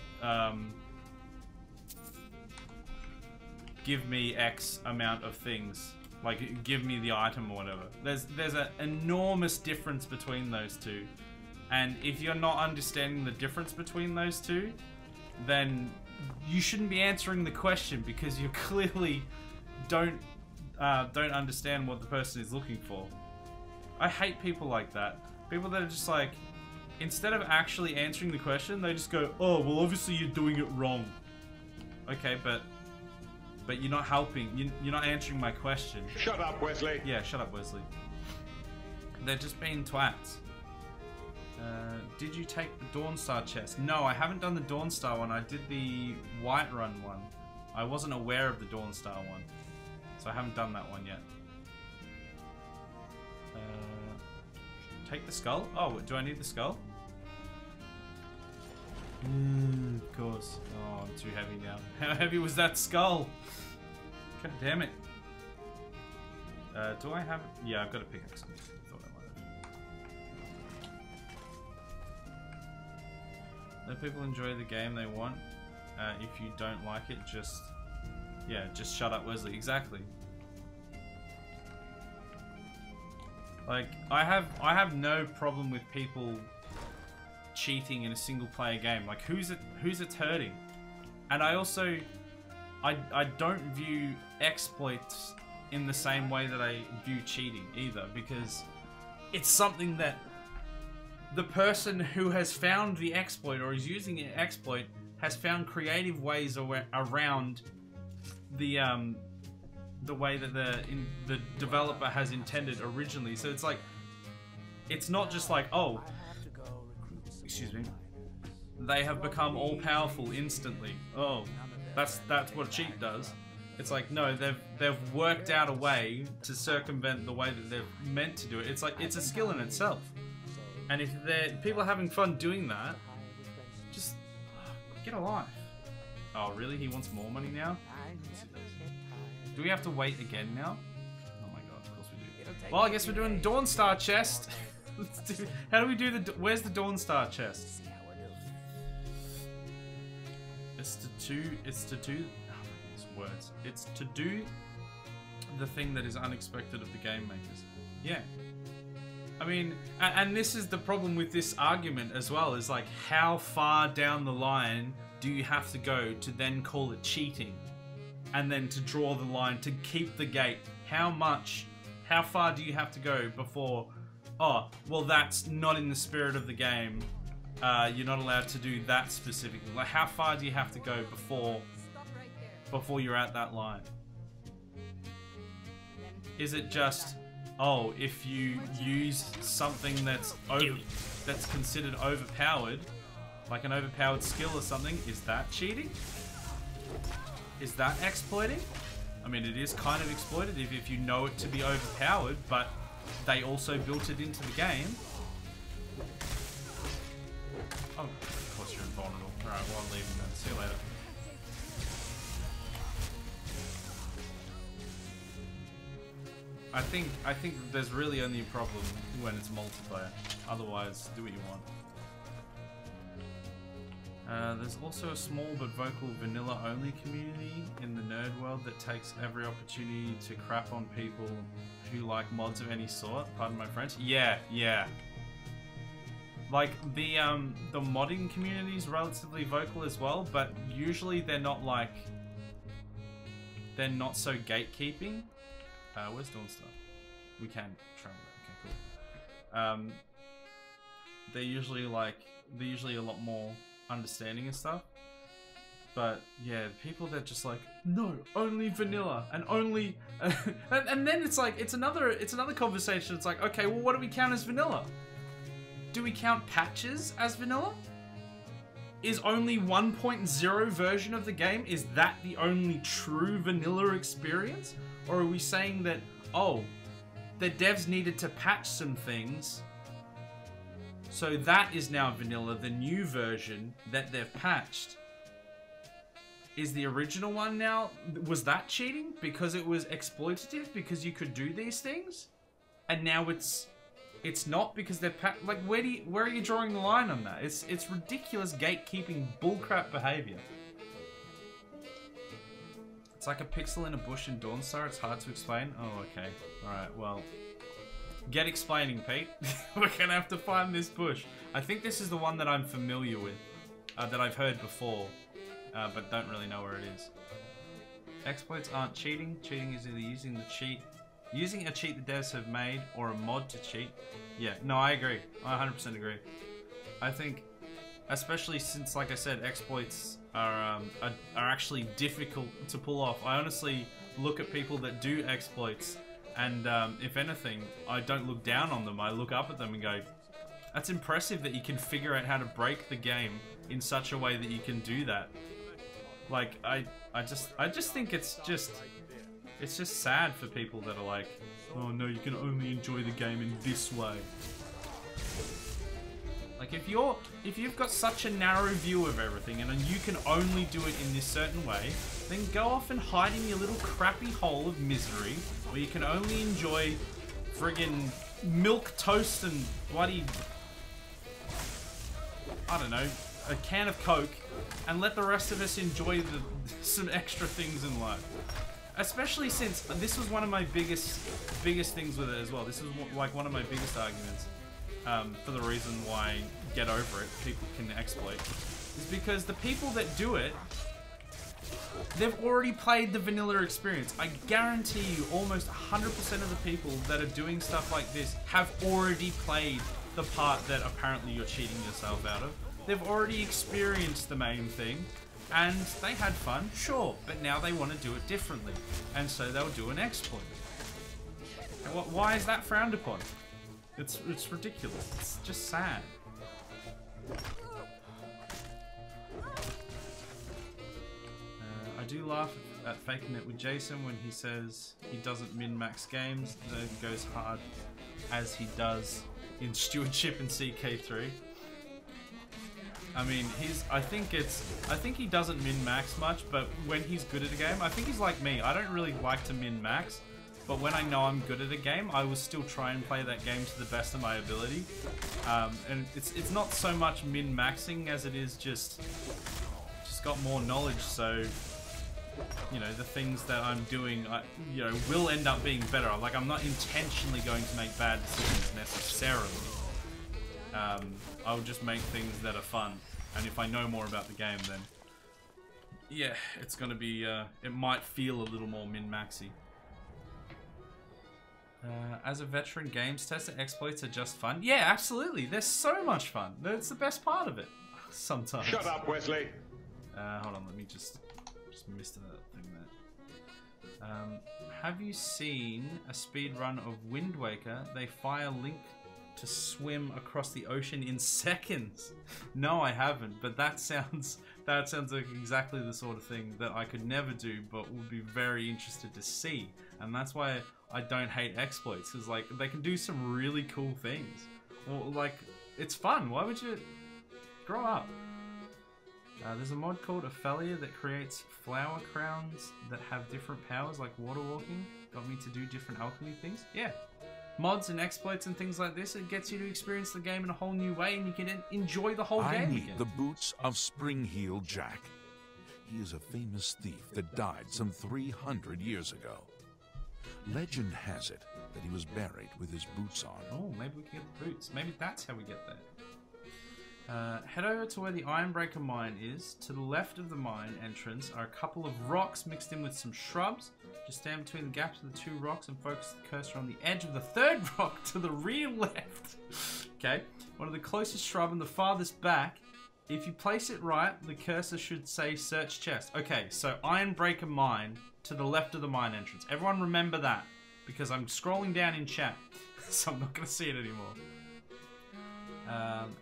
X amount of things, like give me the item or whatever. There's an enormous difference between those two, and if you're not understanding the difference between those two, then you shouldn't be answering the question because you clearly don't understand what the person is looking for. I hate people like that. People that are just like, instead of actually answering the question, they just go, oh, well, obviously you're doing it wrong. Okay, but you're not helping. You're not answering my question. Shut up, Wesley. Yeah, shut up, Wesley. They're just being twats. Did you take the Dawnstar chest? No, I haven't done the Dawnstar one. I did the Whiterun one. I wasn't aware of the Dawnstar one, so I haven't done that one yet. Take the skull? Oh, do I need the skull? Of course. Oh, I'm too heavy now. How heavy was that skull? God damn it. Do I have... Yeah, I've got a pickaxe. I thought I might have. Let people enjoy the game they want. If you don't like it, just... Yeah, just shut up, Wesley. Exactly. Like, I have no problem with people cheating in a single player game. Like, who's it hurting? And I also I don't view exploits in the same way that I view cheating either, because it's something that the person who has found the exploit or is using an exploit has found creative ways around the way that the developer has intended originally. So it's like, it's not just like, oh, excuse me, they have become all powerful instantly. Oh, that's what a cheat does. It's like, no, they've worked out a way to circumvent the way that they're meant to do it. It's like, it's a skill in itself. And if people are having fun doing that, just get a life. Oh, really? He wants more money now? Do we have to wait again now? Oh my god, of course we do. Well, I guess we're doing Dawnstar chest. How do we do the... Where's the Dawnstar chest? It's to do... Oh, words. It's to do the thing that is unexpected of the game makers. Yeah. I mean, and this is the problem with this argument as well, is like, how far down the line do you have to go to then call it cheating? And then to draw the line, to keep the gate. How far do you have to go before, oh, well, that's not in the spirit of the game. You're not allowed to do that specifically. Like, how far do you have to go before you're at that line? Is it just, oh, if you use something that's considered overpowered, like an overpowered skill or something, is that cheating? Is that exploiting? I mean, it is kind of exploitative if you know it to be overpowered, but they also built it into the game. Oh, of course you're invulnerable. Alright, well, I'm leaving then. See you later. I think there's really only a problem when it's multiplayer. Otherwise, do what you want. There's also a small but vocal vanilla-only community in the nerd world that takes every opportunity to crap on people who like mods of any sort. Pardon my French. Yeah. Like, the modding community is relatively vocal as well, but usually they're not like... They're not so gatekeeping. Where's Dawnstar? We can travel there. Okay, cool. They're usually a lot more understanding and stuff, but yeah, people that just like, no, only vanilla and only and then it's like, it's another conversation. It's like, okay, well, what do we count as vanilla? Do we count patches as vanilla? Is only 1.0 version of the game, is that the only true vanilla experience? Or are we saying that, oh, the devs needed to patch some things, so that is now vanilla, the new version that they've patched? Is the original one now, was that cheating? Because it was exploitative, because you could do these things? And now it's not because they're like, where are you drawing the line on that? It's ridiculous gatekeeping bullcrap behavior. It's like a pixel in a bush in Dawnstar, it's hard to explain. Oh, okay. Alright, well, get explaining, Pete. We're gonna have to find this bush. I think this is the one that I'm familiar with, that I've heard before, but don't really know where it is. Exploits aren't cheating. Cheating is either using a cheat the devs have made, or a mod to cheat. Yeah, no, I agree. I 100% agree. I think, especially since, like I said, exploits are actually difficult to pull off. I honestly look at people that do exploits, and if anything, I don't look down on them. I look up at them and go, that's impressive that you can figure out how to break the game in such a way that you can do that. Like, I just think it's just sad for people that are like, oh no, you can only enjoy the game in this way. Like if you've got such a narrow view of everything and you can only do it in this certain way, then go off and hide in your little crappy hole of misery where you can only enjoy friggin' milk toast and bloody, I don't know, a can of Coke, and let the rest of us enjoy some extra things in life. Especially since this was one of my biggest things with it as well. This is like one of my biggest arguments for the reason why Get Over It, people can exploit, is because the people that do it, they've already played the vanilla experience. I guarantee you almost 100% of the people that are doing stuff like this have already played the part that apparently you're cheating yourself out of. They've already experienced the main thing, and they had fun, sure, but now they want to do it differently, and so they'll do an exploit. And why is that frowned upon? It's ridiculous. It's just sad. I do laugh at Faking It with Jason when he says he doesn't min-max games, then goes hard as he does in Stewardship and CK3. I mean, I think he doesn't min-max much, but when he's good at a game, I think he's like me. I don't really like to min-max, but when I know I'm good at a game, I will still try and play that game to the best of my ability. And it's not so much min-maxing as it is just got more knowledge, so you know, the things that I'm doing, you know, will end up being better. Like, I'm not intentionally going to make bad decisions necessarily. I'll just make things that are fun, and if I know more about the game, then yeah, it's gonna be, it might feel a little more min-maxy. As a veteran games tester, exploits are just fun. Yeah, absolutely. They're so much fun. That's the best part of it. Sometimes. Shut up, Wesley. Hold on, let me just missed that thing there. Have you seen a speed run of Wind Waker? They fire Link to swim across the ocean in seconds. No, I haven't, but that sounds like exactly the sort of thing that I could never do, but would be very interested to see. And that's why I don't hate exploits, because like they can do some really cool things. Or like, it's fun. Why would you grow up? There's a mod called Ophelia that creates flower crowns that have different powers, like water walking. Got me to do different alchemy things. Yeah. Mods and exploits and things like this, it gets you to experience the game in a whole new way, and you can enjoy the whole game again. The boots of Spring-Heel Jack. He is a famous thief that died some 300 years ago. Legend has it that he was buried with his boots on. Oh, maybe we can get the boots. Maybe that's how we get there. Head over to where the Ironbreaker mine is. To the left of the mine entrance are a couple of rocks mixed in with some shrubs. Just stand between the gaps of the two rocks and focus the cursor on the edge of the third rock to the rear left. Okay, one of the closest shrub and the farthest back. If you place it right, the cursor should say search chest. Okay, so Ironbreaker mine to the left of the mine entrance. Everyone remember that, because I'm scrolling down in chat, so I'm not going to see it anymore.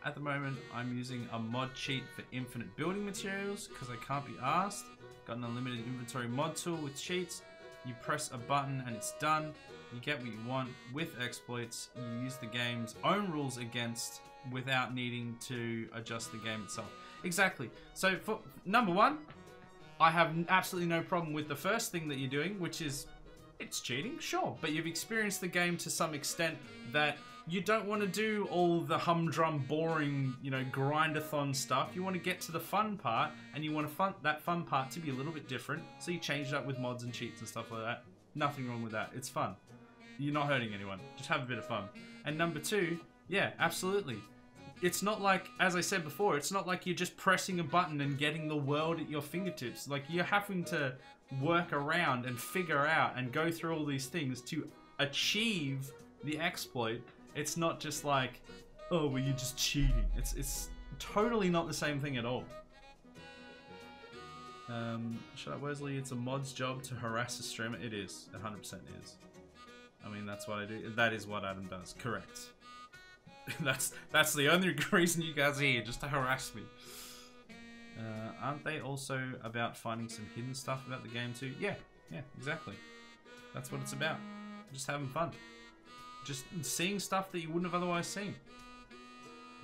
At the moment, I'm using a mod cheat for infinite building materials because I can't be asked. Got an unlimited inventory mod tool with cheats. You press a button and it's done. You get what you want. With exploits, you use the game's own rules against without needing to adjust the game itself. Exactly. So for number one, I have absolutely no problem with the first thing that you're doing, which is, it's cheating, sure, but you've experienced the game to some extent that you don't want to do all the humdrum, boring, you know, grindathon stuff. You want to get to the fun part, and you want that fun part to be a little bit different, so you change it up with mods and cheats and stuff like that. Nothing wrong with that. It's fun. You're not hurting anyone. Just have a bit of fun. And number two, yeah, absolutely. It's not like, as I said before, it's not like you're just pressing a button and getting the world at your fingertips. Like, you're having to work around and figure out and go through all these things to achieve the exploit. It's not just like, oh, well, you're just cheating. It's totally not the same thing at all. Shut up, Wesley. It's a mod's job to harass a streamer. It is. 100% is. I mean, that's what I do. That is what Adam does. Correct. That's the only reason you guys are here, just to harass me. Aren't they also about finding some hidden stuff about the game too? Yeah, exactly. That's what it's about. Just having fun. Just seeing stuff that you wouldn't have otherwise seen.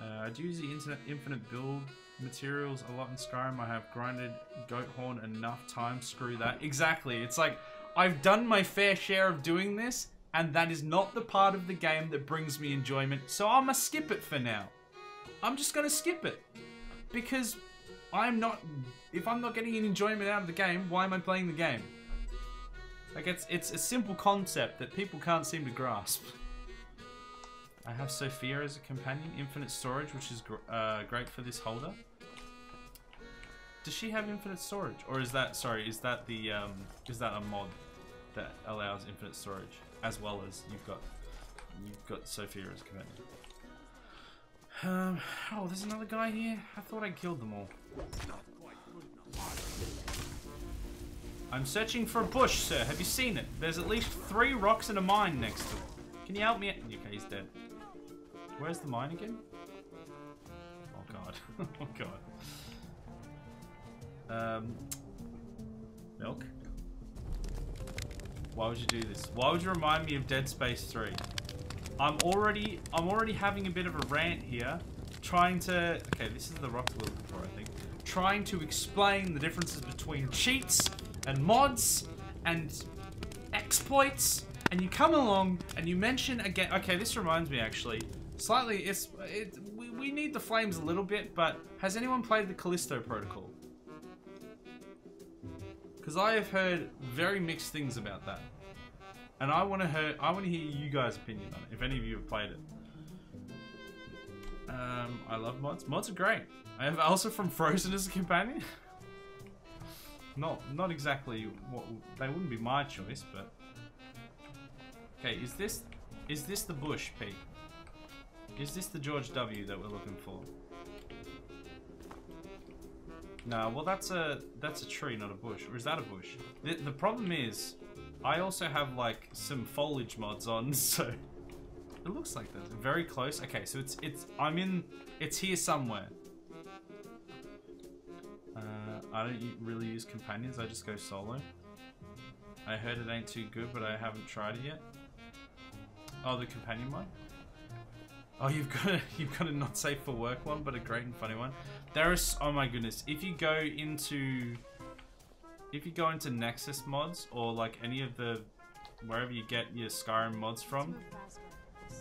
I do use the infinite build materials a lot in Skyrim. I have grinded goat horn enough times. Screw that. Exactly. It's like, I've done my fair share of doing this, and that is not the part of the game that brings me enjoyment, so I'm gonna skip it for now. I'm just gonna skip it. Because if I'm not getting any enjoyment out of the game, why am I playing the game? Like, it's a simple concept that people can't seem to grasp. I have Sophia as a companion, infinite storage, which is great for this holder. Does she have infinite storage, or is that is that a mod that allows infinite storage, as well as you've got Sophia as a companion? Oh, there's another guy here. I thought I killed them all. I'm searching for a bush, sir. Have you seen it? There's at least 3 rocks and a mine next to it. Can you help me? Okay, he's dead. Where's the mine again? Oh god. Oh god. Milk? Why would you do this? Why would you remind me of Dead Space 3? I'm already having a bit of a rant here, trying to... Okay, this is the rocks we're looking for, I think. Trying to explain the differences between cheats and mods and exploits, and you come along and you mention again... Okay, this reminds me actually, slightly, we need the flames a little bit, but has anyone played the Callisto Protocol? Because I have heard very mixed things about that. And I want to hear you guys' opinion on it, if any of you have played it. I love mods. Mods are great. I have Elsa from Frozen as a companion. Not exactly what they wouldn't be my choice, but okay. Is this the bush, Pete? Is this the George W that we're looking for? No, well that's a tree, not a bush. Or is that a bush? The problem is, I also have like some foliage mods on, so it looks like that. Very close. Okay, so it's here somewhere. I don't really use companions. I just go solo. I heard it ain't too good, but I haven't tried it yet. Oh, the companion one. Oh, you've got a not safe for work one, but a great and funny one. There is, oh my goodness, if you go into Nexus mods or like any of the wherever you get your Skyrim mods from,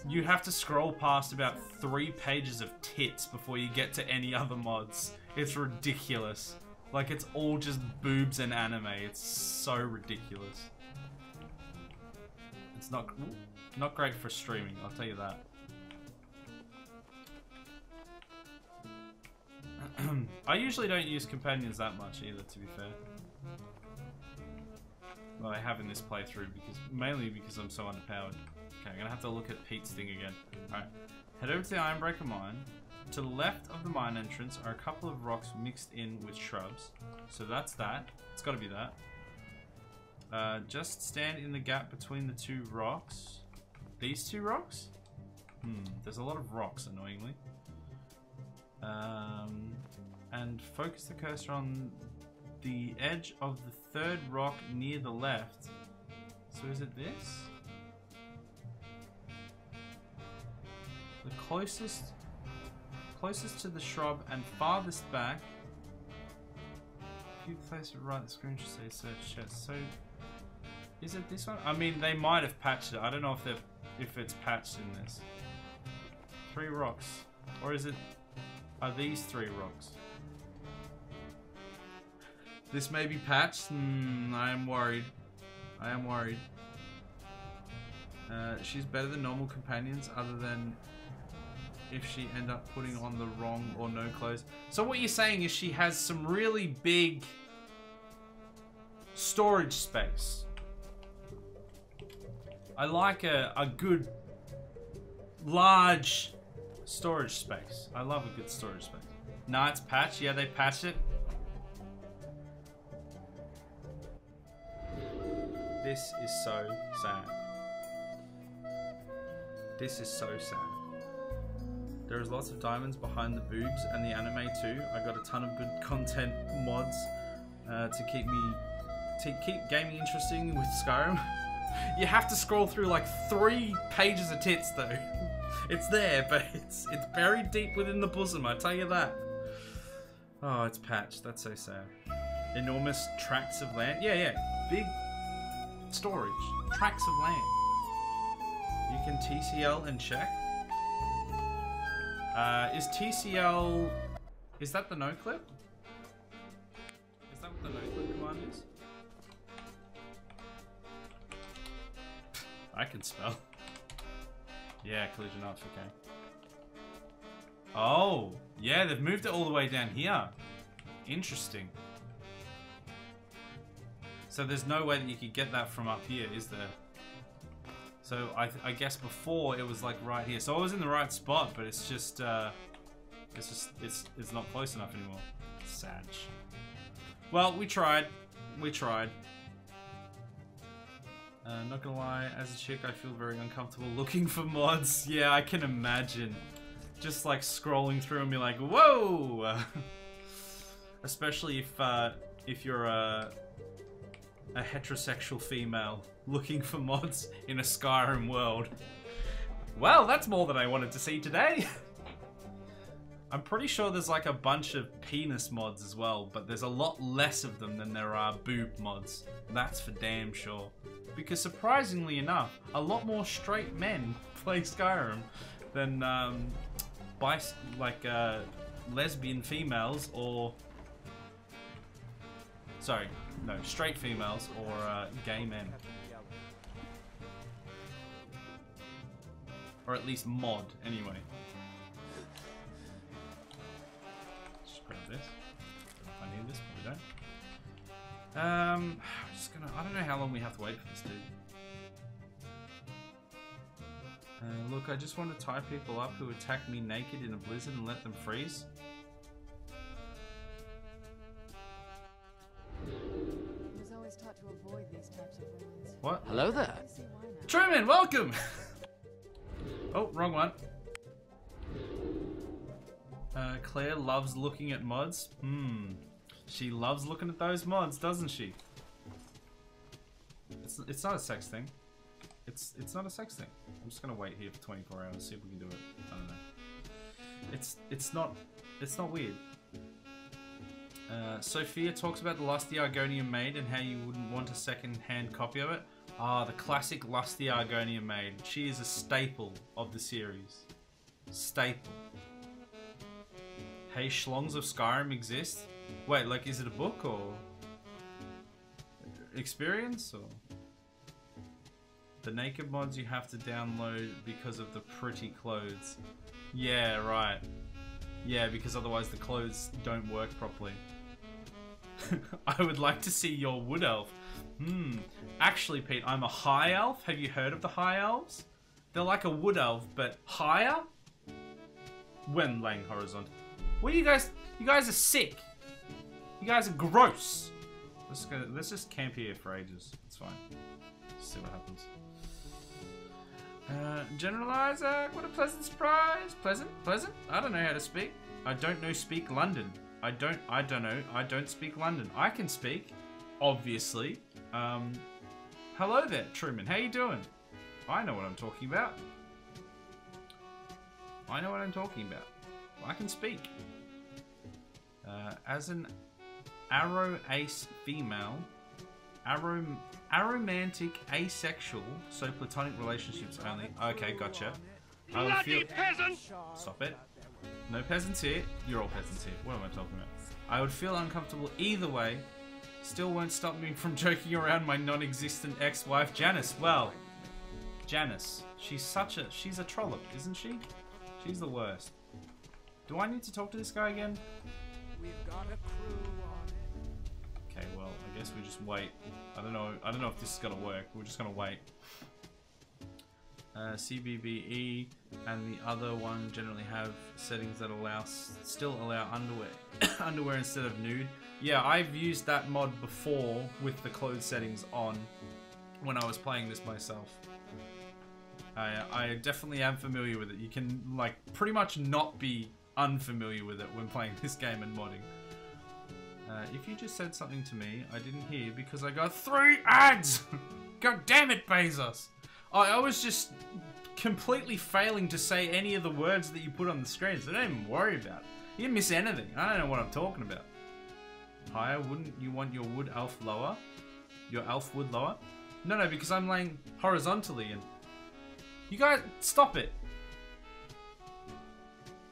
you have to scroll past about 3 pages of tits before you get to any other mods. It's ridiculous. Like, it's all just boobs and anime. It's so ridiculous. It's not great for streaming, I'll tell you that. I usually don't use companions that much either, to be fair. Well, I have in this playthrough, mainly because I'm so underpowered. Okay, I'm gonna have to look at Pete's thing again. Alright, head over to the Ironbreaker mine. To the left of the mine entrance are a couple of rocks mixed in with shrubs. So that's that. It's gotta be that. Just stand in the gap between the 2 rocks. These 2 rocks? There's a lot of rocks, annoyingly. And focus the cursor on the edge of the 3rd rock near the left. So is it this? The closest to the shrub and farthest back. If you place it right, the screen should say search chest. So is it this one? I mean, they might have patched it. I don't know if it's patched in this. 3 rocks, or is it? Are these 3 rocks? This may be patched. I am worried. I am worried. She's better than normal companions, other than if she end up putting on the wrong or no clothes. So what you're saying is she has some really big storage space. I like a good large storage space. I love a good storage space. Nah, it's patched. Yeah, they patched it. This is so sad. This is so sad. There is lots of diamonds behind the boobs and the anime too. I got a ton of good content mods to keep gaming interesting with Skyrim. You have to scroll through like 3 pages of tits though. It's there, but it's buried deep within the bosom, I tell you that. Oh, it's patched. That's so sad. Enormous tracts of land. Yeah. Big storage. Tracts of land. You can TCL and check. Is TCL... Is that the no-clip? Is that what the no-clip command is? I can spell. Yeah, collision off, okay. Oh, yeah, they've moved it all the way down here. Interesting. So there's no way that you could get that from up here, is there? So I guess before it was like right here. So I was in the right spot, but it's just it's not close enough anymore. Sad. Well, we tried. Not gonna lie, as a chick, I feel very uncomfortable looking for mods. Yeah, I can imagine. Just like scrolling through and be like, whoa! Especially if you're a heterosexual female looking for mods in a Skyrim world. Well, that's more than I wanted to see today. I'm pretty sure there's like a bunch of penis mods as well, but there's a lot less of them than there are boob mods. That's for damn sure. Because surprisingly enough, a lot more straight men play Skyrim than lesbian females or... Sorry, no, straight females or gay men. Or at least mod, anyway. Just grab this. If I need this, probably don't. I'm just gonna... I don't know how long we have to wait for this, dude. Look, I just want to tie people up who attack me naked in a blizzard and let them freeze. I was always taught to avoid these types of ruins. What? Hello there. Truman, welcome! Oh, wrong one. Claire loves looking at mods. She loves looking at those mods, doesn't she? It's not a sex thing. It's not a sex thing. I'm just gonna wait here for 24 hours, see if we can do it. I don't know. It's not weird. Sophia talks about the lusty Argonian maid and how you wouldn't want a second-hand copy of it. Ah, the classic lusty Argonian maid. She is a staple of the series. Staple. Hey, Schlongs of Skyrim exist? Wait, like, is it a book or experience or? The naked mods you have to download because of the pretty clothes. Yeah, right. Yeah, because otherwise the clothes don't work properly. I would like to see your wood elf. Actually, Pete, I'm a high elf. Have you heard of the high elves? They're like a wood elf, but higher? When laying horizontal. Well, you guys are sick. You guys are gross. Let's just camp here for ages. It's fine. Just see what happens. General Isaac, what a pleasant surprise. Pleasant? I don't know how to speak. I don't speak London. I don't speak London. I can speak, obviously. Hello there, Truman. How you doing? I know what I'm talking about. I can speak. As an arrow ace female, aromantic, asexual, so platonic relationships only. Okay, gotcha. I would feel... Stop it. No peasants here. You're all peasants here. What am I talking about? I would feel uncomfortable either way. Still won't stop me from joking around my non-existent ex-wife, Janice. Well, Janice. She's a trollop, isn't she? She's the worst. Do I need to talk to this guy again? We've got a crew on it. Okay, well, I guess we just wait. I don't know if this is gonna work. We're just gonna wait. CBBE and the other one generally have settings that still allow underwear underwear instead of nude. Yeah, I've used that mod before with the clothes settings on when I was playing this myself. I definitely am familiar with it. You can like pretty much not be unfamiliar with it when playing this game and modding. If you just said something to me I didn't hear because I got 3 ads! God damn it, Bezos! I was just completely failing to say any of the words that you put on the screen, so don't even worry about it. You didn't miss anything. I don't know what I'm talking about. Higher, wouldn't you want your wood elf lower? Your elf wood lower? No, because I'm laying horizontally and... You guys, stop it!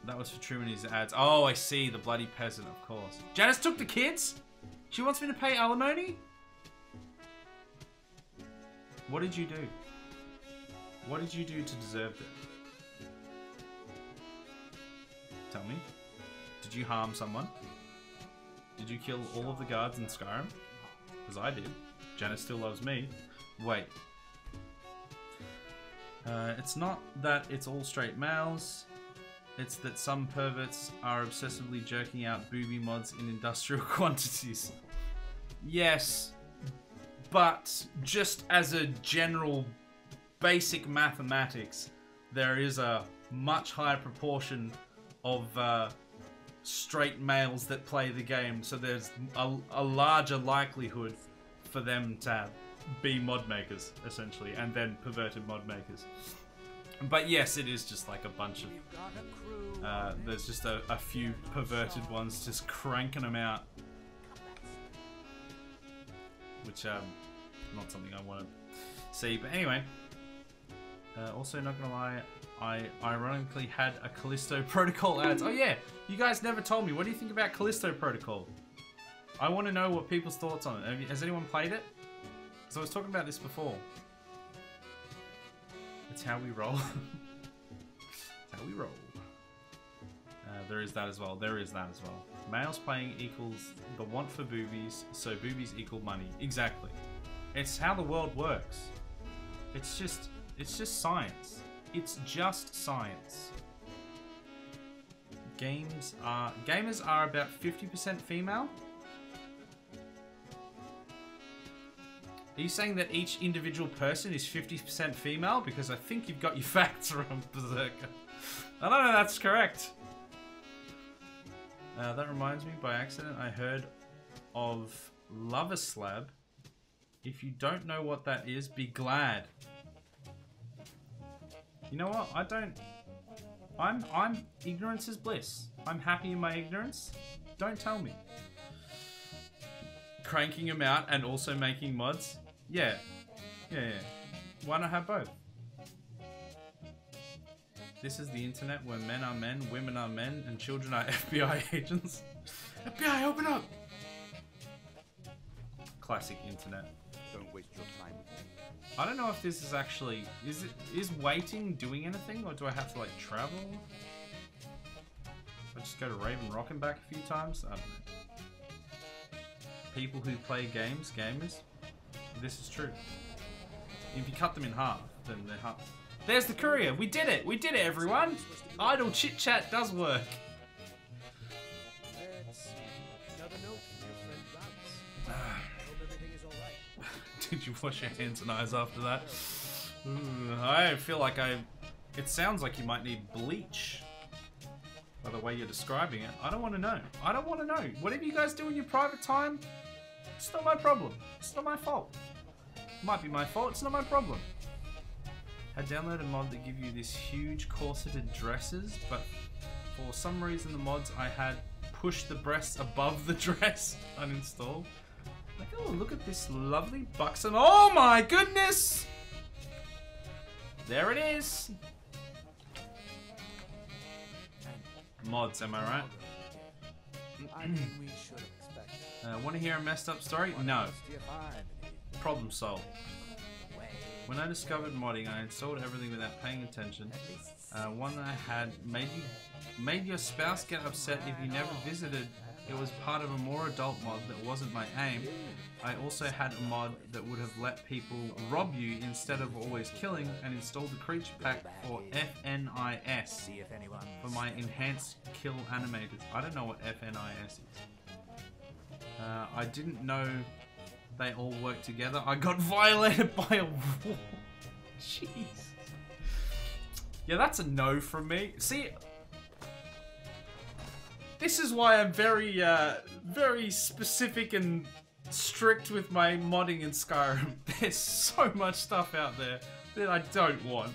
That was for Truman's ads. Oh, I see, the bloody peasant, of course. Janice took the kids? She wants me to pay alimony? What did you do? What did you do to deserve that? Tell me. Did you harm someone? Did you kill all of the guards in Skyrim? Because I did. Janice still loves me. Wait. It's not that it's all straight males. It's that some perverts are obsessively jerking out booby mods in industrial quantities. Yes. But just as a general basic mathematics, there is a much higher proportion of straight males that play the game, so there's a larger likelihood for them to be mod makers, essentially, and then perverted mod makers. But yes, it is just like a bunch of... there's just a few perverted ones just cranking them out. Which, not something I want to see. But anyway, also not gonna lie, I ironically had a Callisto Protocol ads. Oh yeah, you guys never told me. What do you think about Callisto Protocol? I want to know what people's thoughts on it. Has anyone played it? Because I was talking about this before. It's how we roll. It's how we roll. There is that as well. There is that as well. Males playing equals the want for boobies, so boobies equal money. Exactly. It's how the world works. It's just science. It's just science. Gamers are about 50% female. Are you saying that each individual person is 50% female? Because I think you've got your facts wrong, Berserker. I don't know if that's correct. That reminds me, by accident, I heard of Lover Slab. If you don't know what that is, be glad. You know what? I don't... I'm ignorance is bliss. I'm happy in my ignorance. Don't tell me. Cranking them out and also making mods? Yeah. Yeah. Why not have both? This is the internet where men are men, women are men, and children are FBI agents. FBI, open up! Classic internet. Don't waste your time. I don't know if this is actually... Is waiting doing anything, or do I have to, like, travel? I just go to Raven Rock and back a few times? I don't know. People who play games, gamers, this is true. If you cut them in half, then they're half. There's the courier! We did it! We did it, everyone! Idle chit-chat does work. Did you wash your hands and eyes after that? I feel like it sounds like you might need bleach. By the way you're describing it. I don't want to know. I don't want to know. Whatever you guys do in your private time, it's not my problem. It's not my fault. It might be my fault, it's not my problem. I downloaded a mod that give you this huge corseted dresses, but for some reason the mods I had pushed the breasts above the dress uninstalled. Like, oh, look at this lovely buxom. Oh my goodness! There it is! Mods, am I right? I mean, we should have expected. Want to hear a messed up story? No. Problem solved. When I discovered modding, I installed everything without paying attention. One that I had made your spouse get upset if you never visited. It was part of a more adult mod that wasn't my aim. I also had a mod that would have let people rob you instead of always killing, and installed the creature pack for FNIS for my enhanced kill animators. I don't know what FNIS is. I didn't know they all work together. I got violated by a wall. Jeez. Yeah, that's a no from me. See, this is why I'm very, very specific and strict with my modding in Skyrim. There's so much stuff out there that I don't want.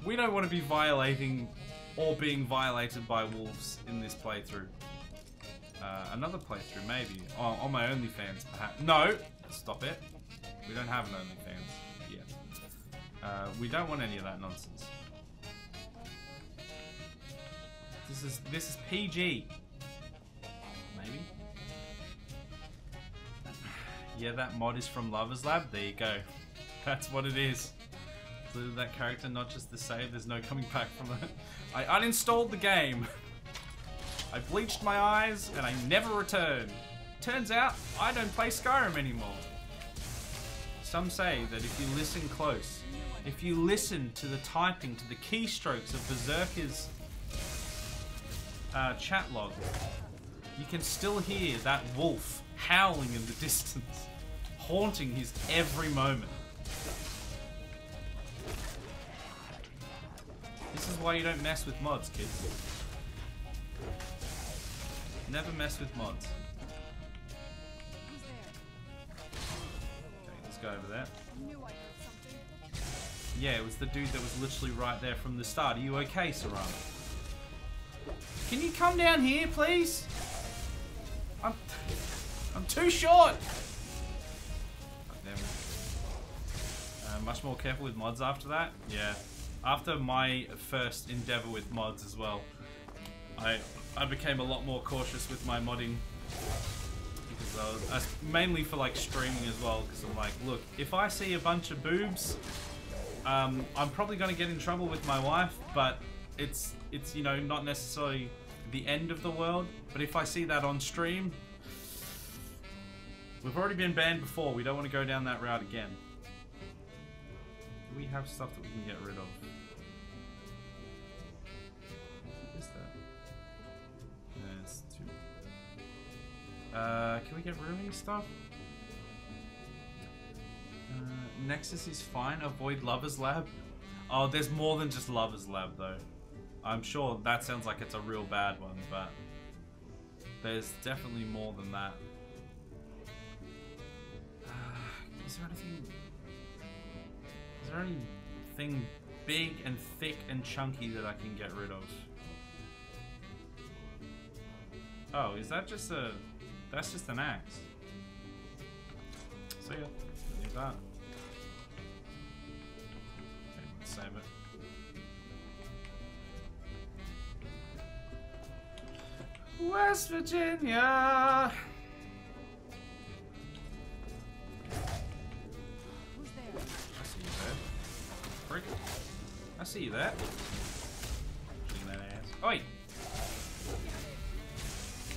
We don't want to be violating or being violated by wolves in this playthrough. Another playthrough, maybe. Oh, on my OnlyFans, perhaps. No! Stop it. We don't have an OnlyFans yet. We don't want any of that nonsense. This is PG. Maybe. Yeah, that mod is from Lover's Lab. There you go. That's what it is. Included that character, not just the save. There's no coming back from it. I uninstalled the game. I bleached my eyes and I never returned. Turns out I don't play Skyrim anymore. Some say that if you listen close, if you listen to the typing, to the keystrokes of Berserker's chat log, you can still hear that wolf howling in the distance, haunting his every moment. This is why you don't mess with mods, kids. Never mess with mods. Okay, let's go over there. Yeah, it was the dude that was literally right there from the start. Are you okay, Sarama? Can you come down here, please? I'm too short! God damn it. Much more careful with mods after that? Yeah. After my first endeavor with mods as well, I became a lot more cautious with my modding. Because mainly for like streaming as well, because I'm like, look, if I see a bunch of boobs, I'm probably going to get in trouble with my wife, but it's you know, not necessarily the end of the world. But if I see that on stream, we've already been banned before. We don't want to go down that route again. Do we have stuff that we can get rid of? What is that? There's two. Can we get rid of any stuff? Nexus is fine. Avoid Lover's Lab. Oh, there's more than just Lover's Lab though. I'm sure that sounds like it's a real bad one, but there's definitely more than that. Is there anything? Is there anything big and thick and chunky that I can get rid of? Oh, is that just a? That's just an axe. So yeah, leave that. Okay, let's save it. West Virginia. Who's there? I see you there. Frick. I see you there. Shaking that ass. Oi!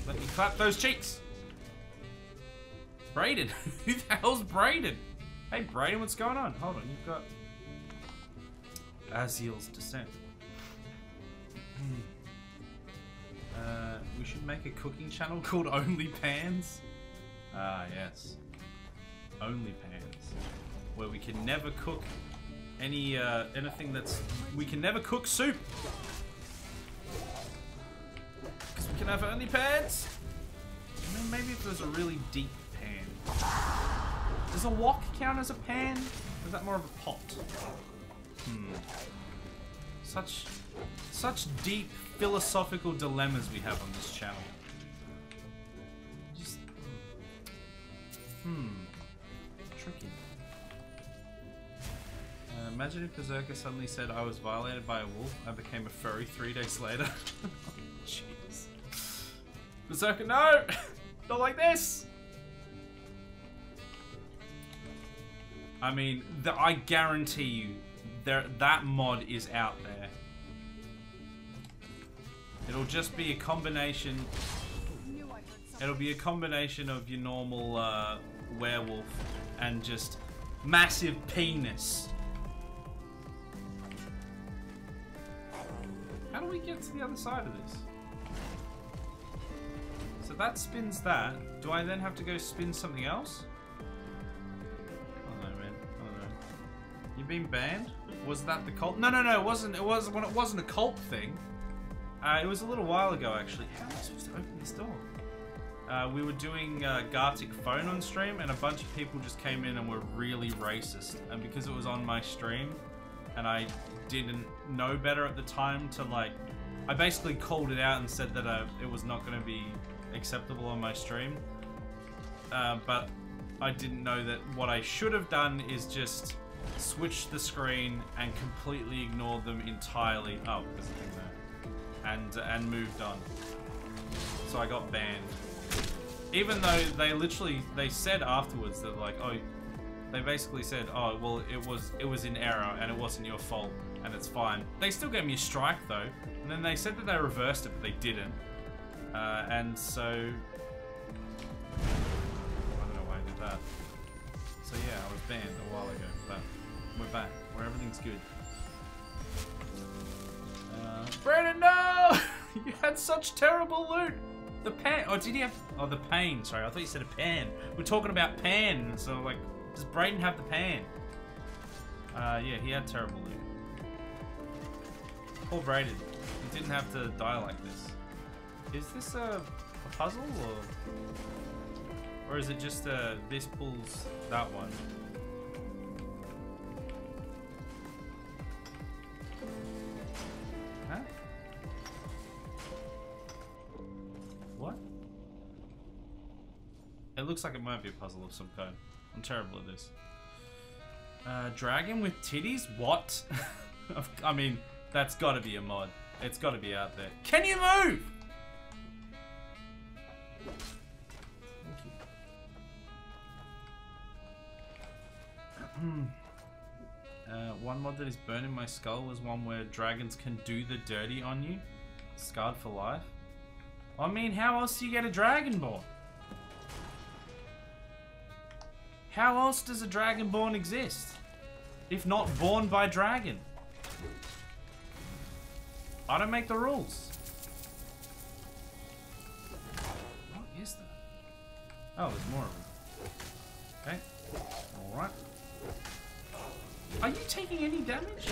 Let me clap those cheeks. Brayden. Who the hell's Brayden? Hey Brayden, what's going on? Hold on, you've got Azil's Descent. We should make a cooking channel called Only Pans. Ah, yes. Only Pans. Where we can never cook any, anything that's... We can never cook soup! Because we can have only pans! I mean, maybe if there's a really deep pan. Does a wok count as a pan? Or is that more of a pot? Such deep philosophical dilemmas we have on this channel. Just... Tricky. Imagine if Berserker suddenly said I was violated by a wolf, I became a furry 3 days later. Jeez. Berserker, no! Not like this! I mean, I guarantee you, that mod is out there. It'll just be a combination. It'll be a combination of your normal werewolf and just massive penis. How do we get to the other side of this? So that spins that. Do I then have to go spin something else? I don't know, man. I don't know. You been banned? Was that the cult? No, it wasn't. It wasn't a cult thing. It was a little while ago, actually. How am I supposed to open this door? We were doing Gartic phone on stream, and a bunch of people just came in and were really racist. And because it was on my stream, and I didn't know better at the time to like... I basically called it out and said that it was not going to be acceptable on my stream. But I didn't know that what I should have done is just switch the screen and completely ignored them entirely. Oh, there's a thing there. And moved on. So I got banned. Even though they said afterwards that like, oh, they basically said, oh, well, it was in error and it wasn't your fault and it's fine. They still gave me a strike though, and then they said that they reversed it, but they didn't. And so I don't know why I did that. So yeah, I was banned a while ago, but we're back where everything's good. Brandon, no! You had such terrible loot. The pan. Oh, did he have? Oh, the pain. Sorry, I thought you said a pan. We're talking about pan, so like, does Brayden have the pan? Yeah, he had terrible loot. Poor Brayden. He didn't have to die like this. Is this a puzzle or is it just this pulls that one? Huh? What? It looks like it might be a puzzle of some kind. I'm terrible at this. Dragon with titties? What? I mean, that's gotta be a mod. It's gotta be out there. Can you move? Thank you. One mod that is burning my skull was one where dragons can do the dirty on you. Scarred for life. I mean, how else do you get a dragonborn? How else does a dragonborn exist? If not born by dragon? I don't make the rules. What is that? Oh, there's more of them. Okay. Alright. Are you taking any damage?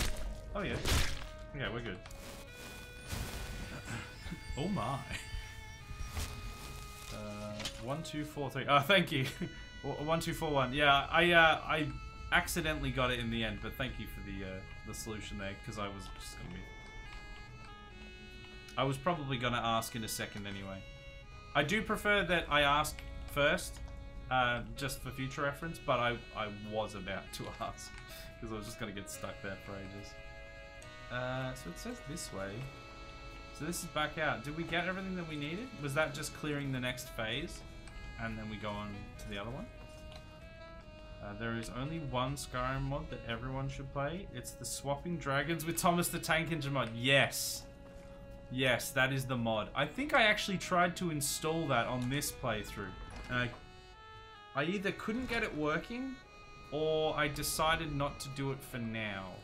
Oh yeah. Yeah, we're good. Oh my. 1, 2, 4, 3. Oh, thank you. 1, 2, 4, 1. Yeah, I accidentally got it in the end, but thank you for the solution there, because I was just gonna be. I was probably gonna ask in a second anyway. I do prefer that I ask first, just for future reference, but I was about to ask because I was just gonna get stuck there for ages. So it says this way. So this is back out. Did we get everything that we needed? Was that just clearing the next phase? And then we go on to the other one? There is only one Skyrim mod that everyone should play. It's the Swapping Dragons with Thomas the Tank Engine mod. Yes. Yes, that is the mod. I think I actually tried to install that on this playthrough. I either couldn't get it working, or I decided not to do it for now.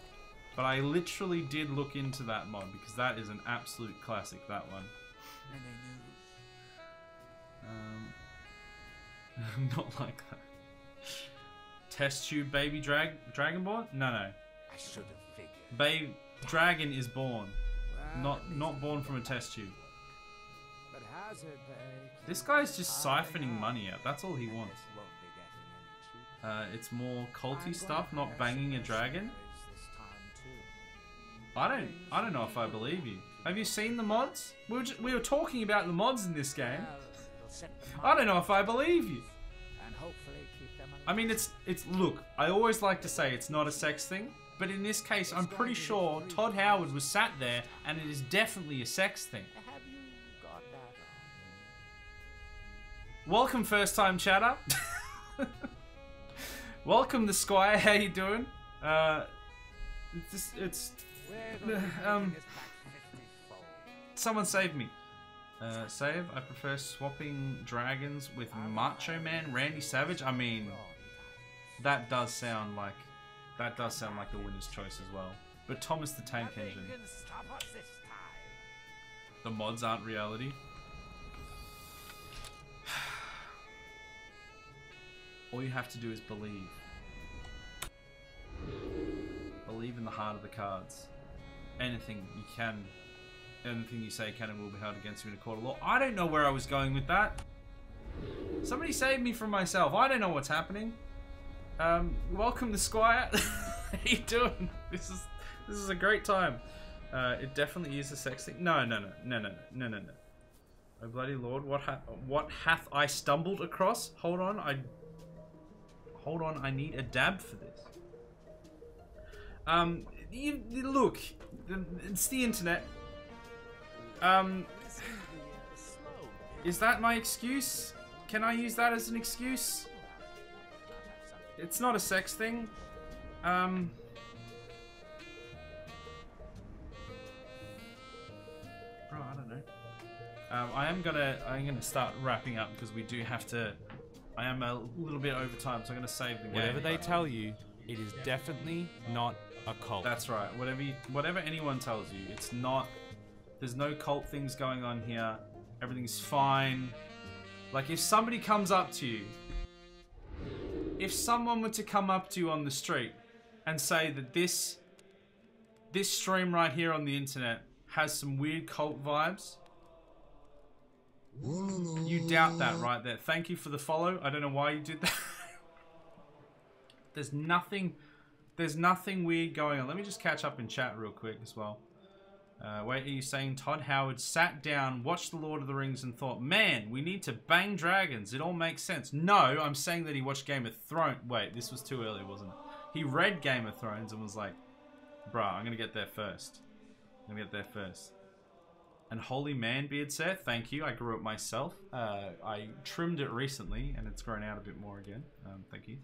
But I literally did look into that mod, because that is an absolute classic, that one. Not like that. Test tube baby dragonborn? No. I should have figured. Dragon is born. Not born from a test tube. But hazard pay. This guy's just siphoning money out. That's all he wants. It's more culty stuff, not banging a dragon. I don't know if I believe you. Have you seen the mods? We were talking about the mods in this game. I don't know if I believe you. I mean, it's look, I always like to say it's not a sex thing, but in this case, I'm pretty sure Todd Howard was sat there, and it is definitely a sex thing. Welcome, first time chatter. Welcome, the Squire. How you doing? Someone save me. Save. I prefer swapping dragons with Macho Man Randy Savage. I mean, that does sound like the winner's choice as well. But Thomas the Tank Engine. The mods aren't reality. All you have to do is believe. Believe in the heart of the cards. Anything you say can and will be held against you in a court of law. I don't know where I was going with that. Somebody save me from myself. I don't know what's happening. Welcome to Squire. How you doing? This is a great time. It definitely is a sex thing. No. Oh bloody lord, what hath I stumbled across? Hold on, I need a dab for this. Look, it's the internet. Is that my excuse? Can I use that as an excuse? It's not a sex thing. Bro, I don't know. I'm gonna start wrapping up because we do have to. I am a little bit over time, so I'm gonna save the game. Whatever they tell you, it is definitely not a cult. That's right. Whatever anyone tells you, it's not. There's no cult things going on here. Everything's fine. Like if somebody comes up to you, if someone were to come up to you on the street and say that this stream right here on the internet has some weird cult vibes, you doubt that right there. Thank you for the follow. I don't know why you did that. There's nothing weird going on. Let me just catch up in chat real quick as well. Wait, are you saying Todd Howard sat down, watched The Lord of the Rings and thought, man, we need to bang dragons. It all makes sense. No, I'm saying that he watched Game of Thrones. Wait, this was too early, wasn't it? He read Game of Thrones and was like, bruh, I'm going to get there first. And Holy Man Beard Seth, thank you. I grew it myself. I trimmed it recently and it's grown out a bit more again. Thank you.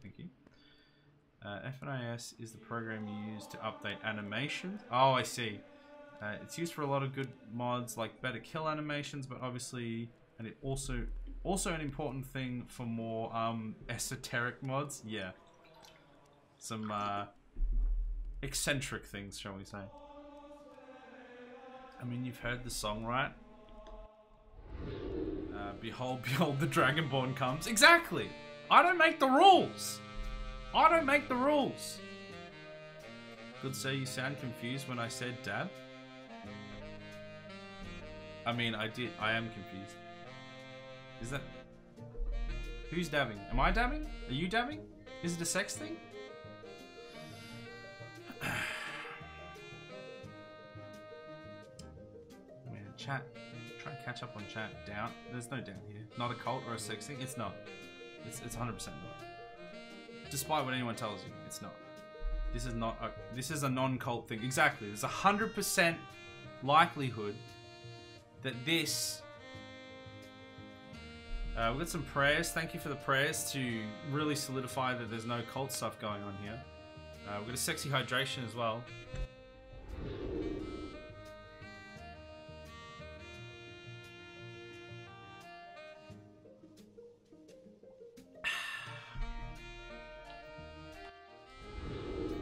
FNIS is the program you use to update animations. Oh, I see. It's used for a lot of good mods like better kill animations, but obviously, and it also an important thing for more esoteric mods. Yeah, some eccentric things, shall we say? I mean, you've heard the song, right? Behold, behold, the Dragonborn comes. Exactly. I don't make the rules. Good sir, you sound confused when I said dab. I mean, I am confused. Is that... Who's dabbing? Am I dabbing? Are you dabbing? Is it a sex thing? I mean, chat. Try and catch up on chat. Down. There's no down here. Not a cult or a sex thing. It's not. It's 100% not. Despite what anyone tells you, it's not. This is not a... This is a non-cult thing. Exactly. There's 100% likelihood that this... we've got some prayers. Thank you for the prayers to really solidify that there's no cult stuff going on here. We've got a sexy hydration as well.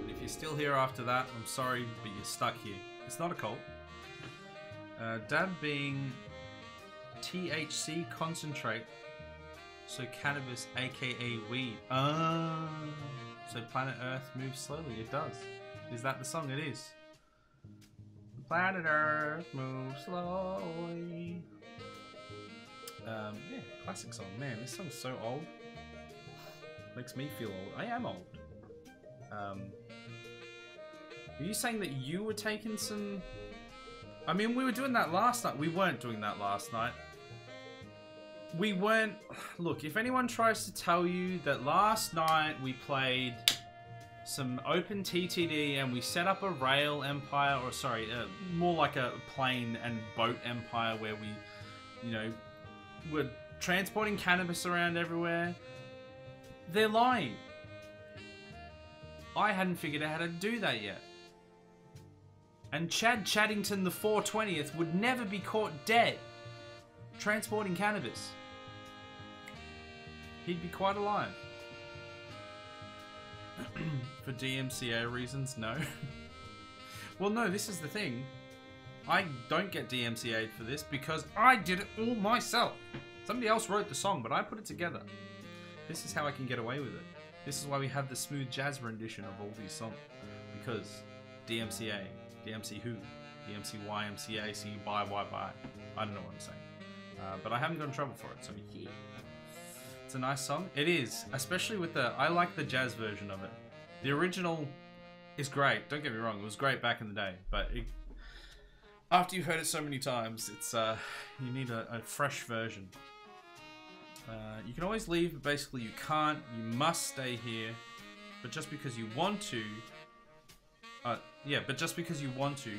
And if you're still here after that, I'm sorry, but you're stuck here. It's not a cult. Dab being THC concentrate, so cannabis aka weed. So planet Earth moves slowly. It does. Is that the song? It is. Planet Earth moves slowly. Yeah, classic song. Man, this song's so old. Makes me feel old. I am old. Are you saying that you were taking some... I mean, we were doing that last night. We weren't doing that last night. We weren't... Look, if anyone tries to tell you that last night we played some open TTD and we set up a rail empire, or sorry, more like a plane and boat empire where we, you know, were transporting cannabis around everywhere, they're lying. I hadn't figured out how to do that yet. And Chad Chaddington the 420th would never be caught dead transporting cannabis. He'd be quite alive. For DMCA reasons, no. Well, no, this is the thing. I don't get DMCA'd for this because I did it all myself. Somebody else wrote the song, but I put it together. This is how I can get away with it. This is why we have the smooth jazz rendition of all these songs. Because DMCA. DMC who? DMC YMCA, C, bye. I don't know what I'm saying. But I haven't got in trouble for it, so yeah. It's a nice song. It is, especially with the... I like the jazz version of it. The original is great. Don't get me wrong, it was great back in the day, but after you've heard it so many times, it's you need a fresh version. You can always leave, but basically you can't. You must stay here. But just because you want to... yeah, but just because you want to...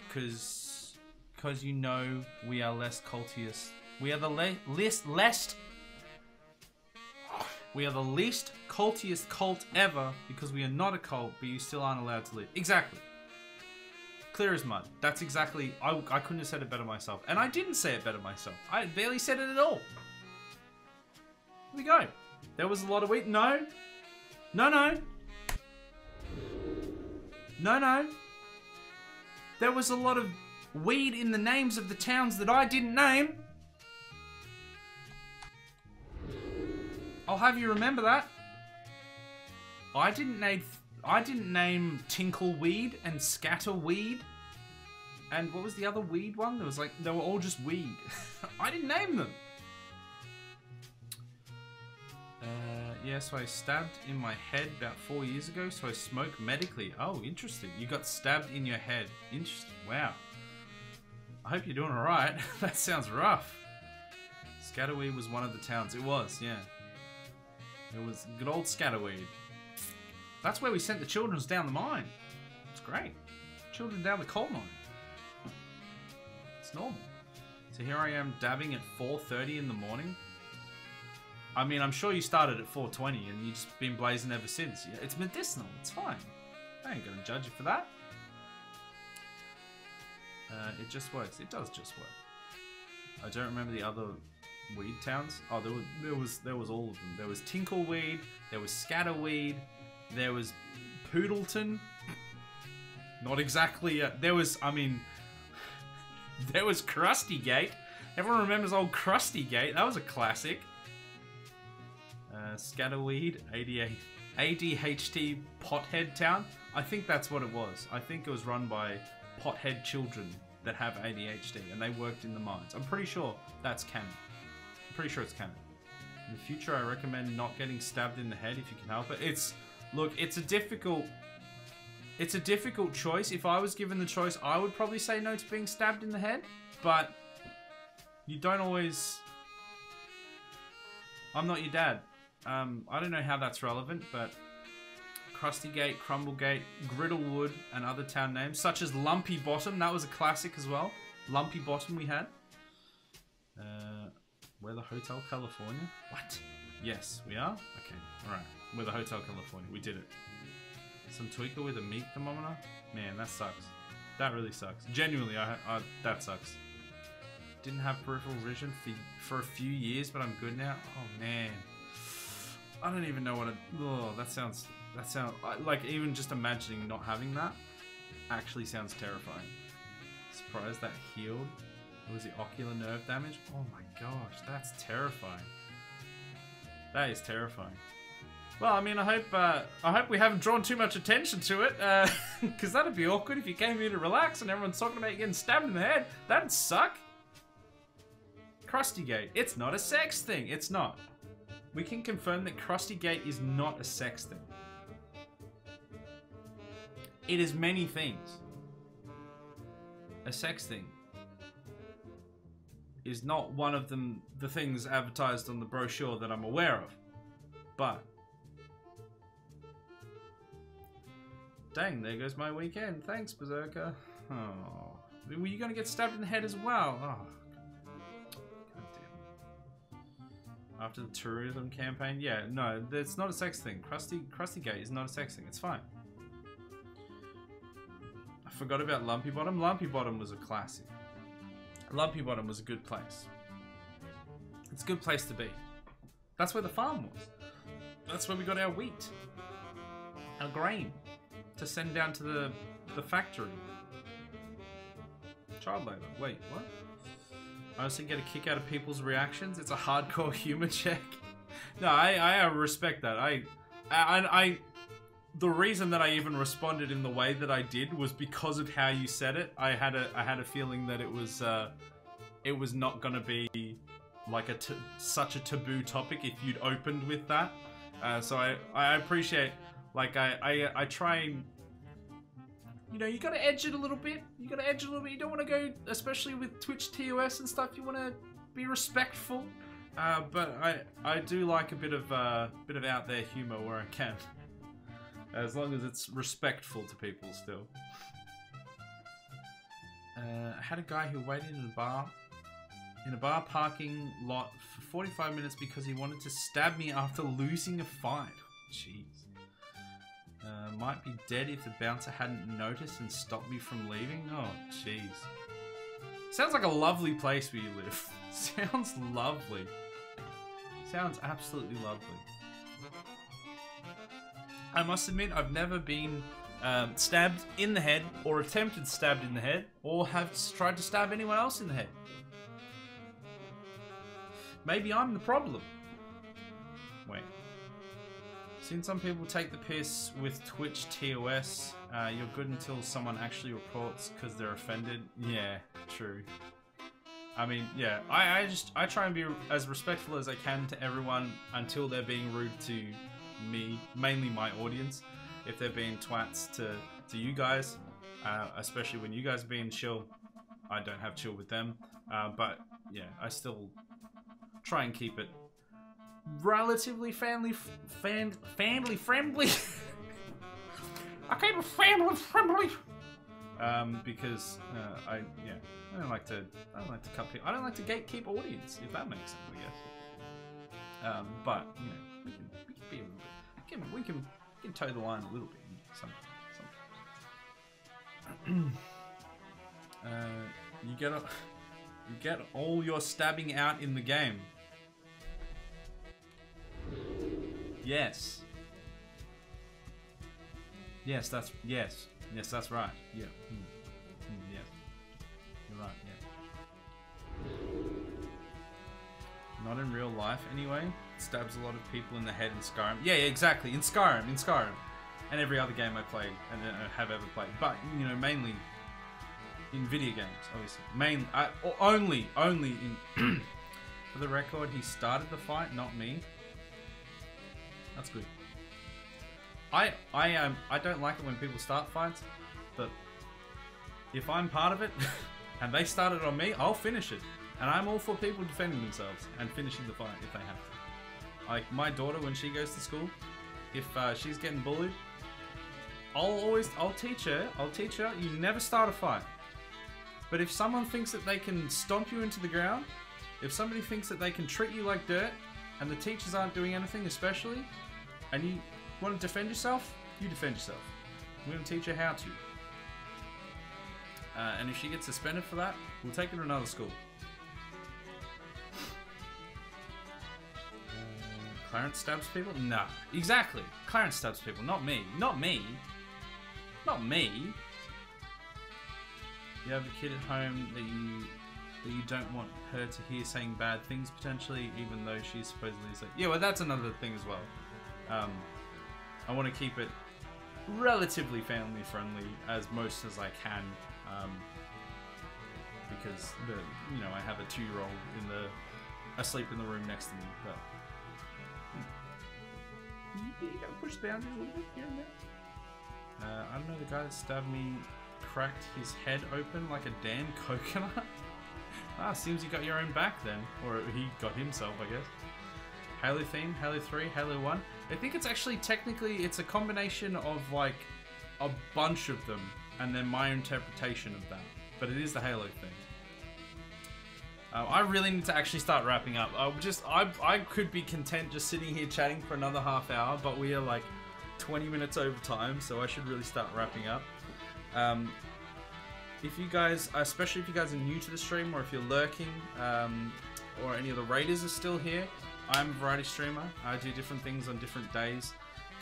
Because you know we are less cultiest. We are the We are the least cultiest cult ever because we are not a cult, but you still aren't allowed to live. Exactly. Clear as mud. That's exactly... I couldn't have said it better myself. And I didn't say it better myself. I barely said it at all. Here we go. There was a lot of wheat. No. No. There was a lot of weed in the names of the towns that I didn't name. I'll have you remember that. I didn't name Tinkleweed and Scatterweed. And what was the other weed one? There was like, they were all just weed. I didn't name them. Yeah, so I stabbed in my head about 4 years ago, so I smoke medically. Oh, interesting. You got stabbed in your head. Interesting. Wow. I hope you're doing alright. That sounds rough. Scatterweed was one of the towns. It was, yeah. It was good old Scatterweed. That's where we sent the children down the mine. It's great. Children down the coal mine. It's normal. So here I am dabbing at 4:30 in the morning. I mean, I'm sure you started at 4:20 and you've just been blazing ever since. Yeah, it's medicinal. It's fine. I ain't gonna judge you for that. It just works. It does just work. I don't remember the other weed towns. Oh, there was all of them. There was Tinkleweed. There was Scatterweed. There was Poodleton. Not exactly. There was. I mean, there was Krustygate. Everyone remembers old Krustygate. That was a classic. Scatterweed, ADHD Pothead Town. I think that's what it was. I think it was run by pothead children that have ADHD and they worked in the mines. I'm pretty sure that's canon. I'm pretty sure it's canon. In the future, I recommend not getting stabbed in the head if you can help it. Look, it's a difficult choice. If I was given the choice, I would probably say no to being stabbed in the head, but you don't always... I'm not your dad. I don't know how that's relevant, but Krustygate, Crumblegate, Griddlewood, and other town names, such as Lumpy Bottom, that was a classic as well. Lumpy Bottom we had. We're the Hotel California? What? Yes, we are? Okay, alright. We're the Hotel California. We did it. Some tweaker with a meat thermometer? Man, that sucks. That really sucks. Genuinely, that sucks. Didn't have peripheral vision for a few years, but I'm good now. Oh, man. I don't even know what it... Oh, that sounds... Like, even just imagining not having that actually sounds terrifying. Surprised that healed. Was it ocular nerve damage? Oh my gosh, that's terrifying. That is terrifying. Well, I mean, I hope we haven't drawn too much attention to it, because that'd be awkward if you came here to relax and everyone's talking about you getting stabbed in the head. That'd suck. Krustygate. It's not a sex thing. It's not. We can confirm that Krustygate is not a sex thing. It is many things. A sex thing is not one of them, the things advertised on the brochure that I'm aware of. But dang, there goes my weekend. Thanks, Berserker. Oh, were you gonna get stabbed in the head as well? Oh. After the tourism campaign? Yeah, no, it's not a sex thing. Krustygate is not a sex thing. It's fine. I forgot about Lumpy Bottom. Lumpy Bottom was a classic. Lumpy Bottom was a good place. It's a good place to be. That's where the farm was. That's where we got our wheat. Our grain. To send down to the factory. Child labor. Wait, what? I honestly get a kick out of people's reactions. It's a hardcore humor check. No, I respect that. I the reason that I even responded in the way that I did was because of how you said it. I had a feeling that it was not gonna be like such a taboo topic if you'd opened with that. So I appreciate Like, I try and... You know, you gotta edge it a little bit. You gotta edge it a little bit. You don't want to go, especially with Twitch TOS and stuff, you want to be respectful. But I do like a bit of out there humor where I can. As long as it's respectful to people still. I had a guy who waited in a bar parking lot for 45 minutes because he wanted to stab me after losing a fight. Jeez. Might be dead if the bouncer hadn't noticed and stopped me from leaving. Oh, jeez. Sounds like a lovely place where you live. Sounds lovely. Sounds absolutely lovely. I must admit, I've never been stabbed in the head, or attempted stabbed in the head, or have tried to stab anyone else in the head. Maybe I'm the problem. Wait. Seen some people take the piss with Twitch TOS. You're good until someone actually reports because they're offended. Yeah, true. I mean, yeah, I try and be as respectful as I can to everyone until they're being rude to me, mainly my audience. If they're being twats to you guys, especially when you guys are being chill, I don't have chill with them. But yeah, I still try and keep it relatively family friendly. I keep it family friendly. Because I don't like to cut people. I don't like to gatekeep audience, if that makes sense, I guess. But you know, we can be a little bit. We can toe the line a little bit sometimes. You get all your stabbing out in the game. Yes. Yes, that's yes. Yes, that's right. Yeah. Yes. You're right, yeah. Not in real life, anyway. Stabs a lot of people in the head in Skyrim. Yeah, exactly. In Skyrim. And every other game I played and have ever played. But, you know, mainly in video games, obviously. Only in... For the record, he started the fight, not me. That's good. I don't like it when people start fights, but if I'm part of it and they started on me, I'll finish it. And I'm all for people defending themselves and finishing the fight if they have to. Like my daughter, when she goes to school, if she's getting bullied, I'll teach her, you never start a fight. But if someone thinks that they can stomp you into the ground, if somebody thinks that they can treat you like dirt, and the teachers aren't doing anything especially, and you want to defend yourself, you defend yourself. We're going to teach her how to. And if she gets suspended for that, we'll take her to another school. Clarence stabs people? Nah. Exactly. Clarence stabs people, not me. Not me. Not me. You have a kid at home that you don't want her to hear saying bad things potentially, even though she's supposedly saying... Yeah, well, that's another thing as well. I want to keep it relatively family friendly as most as I can, because I have a 2-year-old asleep in the room next to me. But you gotta push the boundaries a little bit here and there. I don't know, the guy that stabbed me cracked his head open like a damn coconut. Seems you got your own back then, or he got himself, I guess. Halo theme, Halo 3, Halo 1. I think it's actually technically, it's a combination of like a bunch of them and then my interpretation of that. But it is the Halo thing. I really need to actually start wrapping up. I could be content just sitting here chatting for another half hour, but we are like 20 minutes over time, so I should really start wrapping up. If you guys, especially if you guys are new to the stream, or if you're lurking, or any of the raiders are still here, I'm a variety streamer. I do different things on different days.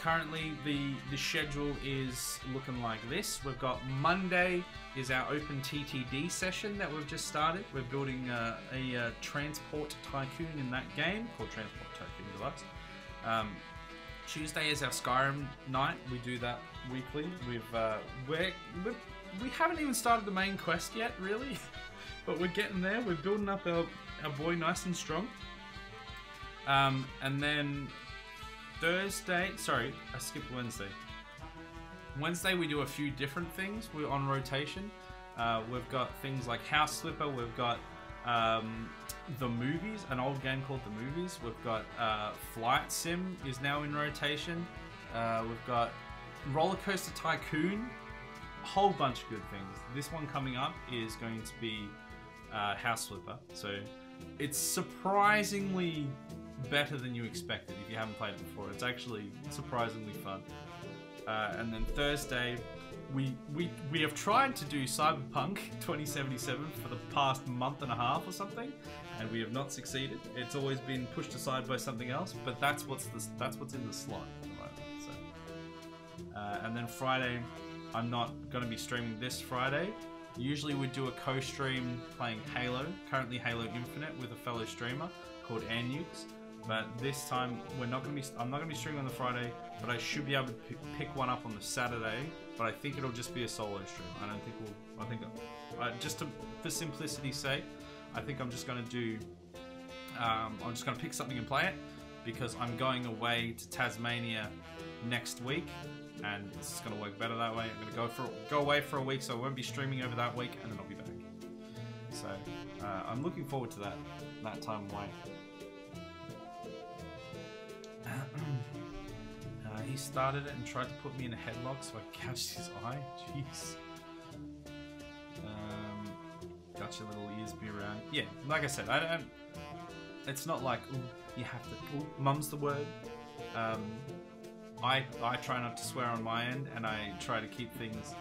Currently, the schedule is looking like this. We've got Monday is our open TTD session that we've just started. We're building a transport tycoon in that game called Transport Tycoon Deluxe. Tuesday is our Skyrim night. We do that weekly. We haven't even started the main quest yet, really, but we're getting there. We're building up our boy nice and strong. And then Thursday, sorry, I skipped Wednesday. Wednesday we do a few different things. We're on rotation. We've got things like House Slipper. We've got The Movies, an old game called The Movies. We've got Flight Sim is now in rotation. We've got Roller Coaster Tycoon. A whole bunch of good things. This one coming up is going to be House Slipper. So it's surprisingly better than you expected if you haven't played it before. It's actually surprisingly fun. And then Thursday, we have tried to do Cyberpunk 2077 for the past month and a half or something, and we have not succeeded. It's always been pushed aside by something else, but that's what's in the slot at the moment. So, and then Friday, I'm not going to be streaming this Friday. Usually we do a co-stream playing Halo, currently Halo Infinite, with a fellow streamer called Anukes. But this time I'm not going to be streaming on the Friday, but I should be able to pick one up on the Saturday. But I think it'll just be a solo stream. I don't think for simplicity's sake, I think I'm just going to do. I'm just going to pick something and play it because I'm going away to Tasmania next week, and it's going to work better that way. I'm going to go away for a week, so I won't be streaming over that week, and then I'll be back. So I'm looking forward to that time away. He started it and tried to put me in a headlock, so I gouged his eye. Jeez. Got your little ears be around. Yeah, like I said, I don't. It's not like ooh, you have to. Ooh, mum's the word. I try not to swear on my end, and I try to keep things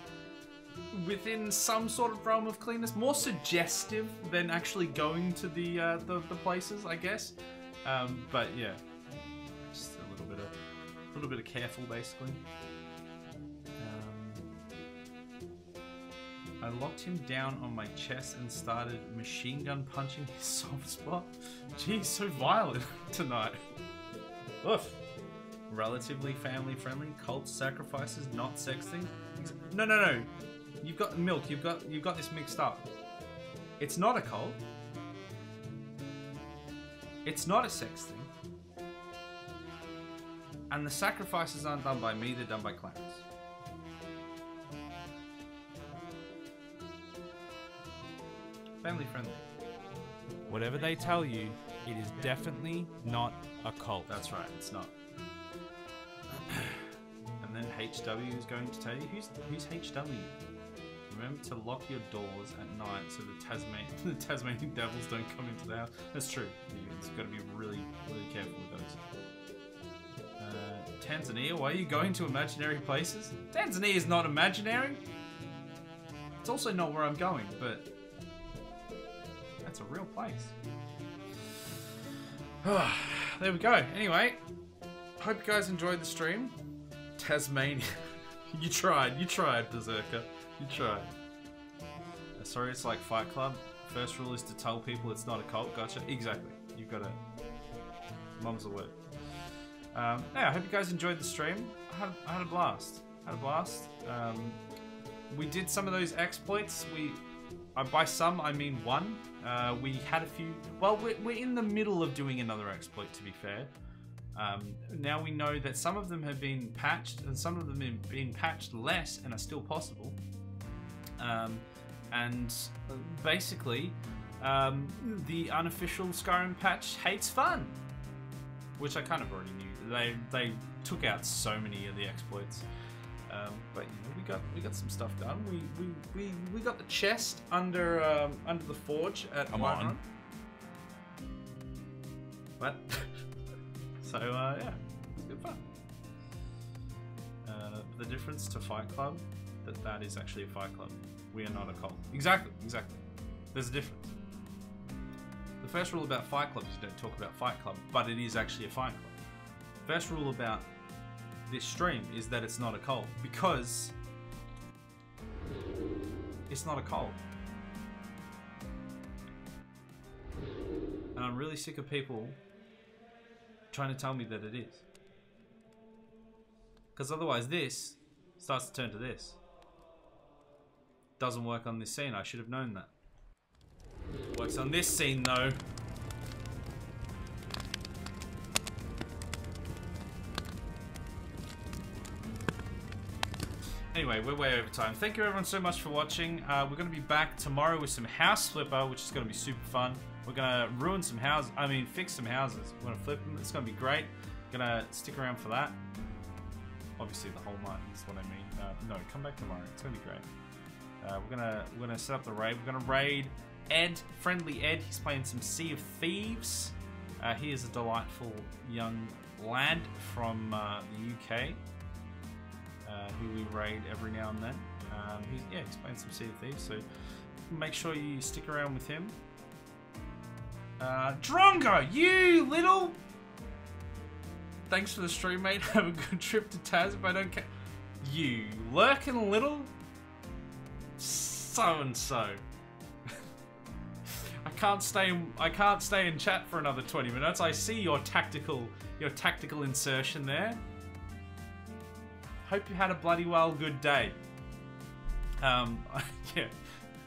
within some sort of realm of cleanness, more suggestive than actually going to the places, I guess. But yeah, just a little bit of careful, basically. I locked him down on my chest and started machine gun punching his soft spot. Geez, so violent tonight. Oof. Relatively family friendly. Cult sacrifices, not sexting. No. You've got milk. You've got this mixed up. It's not a cult. It's not a sex thing. And the sacrifices aren't done by me, they're done by Clarence. Family friendly. Whatever they tell you, it is definitely not a cult. That's right, it's not. And then HW is going to tell you, who's HW? Remember to lock your doors at night so the Tasmanian devils don't come into the house. That's true. You've got to be really, really careful with those. Tanzania? Why are you going to imaginary places? Tanzania is not imaginary. It's also not where I'm going, but that's a real place. There we go. Anyway, hope you guys enjoyed the stream. Tasmania. You tried, Berserker. You tried. Sorry, it's like Fight Club. First rule is to tell people it's not a cult. Gotcha. Exactly. You've got to. Mum's the word. Yeah, I hope you guys enjoyed the stream. I had a blast. We did some of those exploits. By some, I mean one. We had a few. Well, we're in the middle of doing another exploit, to be fair. Now we know that some of them have been patched, and some of them have been patched less and are still possible. And basically, the unofficial Skyrim patch hates fun, which I kind of already knew. They took out so many of the exploits, but you know, we got some stuff done. We got the chest under the forge at Whiterun. What? So yeah, it's good fun. The difference to Fight Club, that is actually a Fight Club. We are not a cult. Exactly. There's a difference. The first rule about Fight Club is you don't talk about Fight Club, but it is actually a Fight Club. First rule about this stream is that it's not a cult, because it's not a cult. And I'm really sick of people trying to tell me that it is. Because otherwise this starts to turn to this. Doesn't work on this scene, I should have known that. Works on this scene though. Anyway, we're way over time. Thank you everyone so much for watching. We're going to be back tomorrow with some house flipper, which is going to be super fun. We're going to ruin some houses. I mean, fix some houses. We're going to flip them. It's going to be great. Going to stick around for that. Obviously, the whole night is what I mean. No, come back tomorrow. It's going to be great. We're gonna set up the raid. We're gonna raid Ed, Friendly Ed. He's playing some Sea of Thieves. He is a delightful young lad from the UK. Who we raid every now and then. He's playing some Sea of Thieves, so make sure you stick around with him. Drongo, you little... Thanks for the stream, mate. Have a good trip to Taz if I don't care. You lurking little... So-and-so. I can't stay in chat for another 20 minutes. I see your tactical insertion there. Hope you had a bloody well good day. Yeah,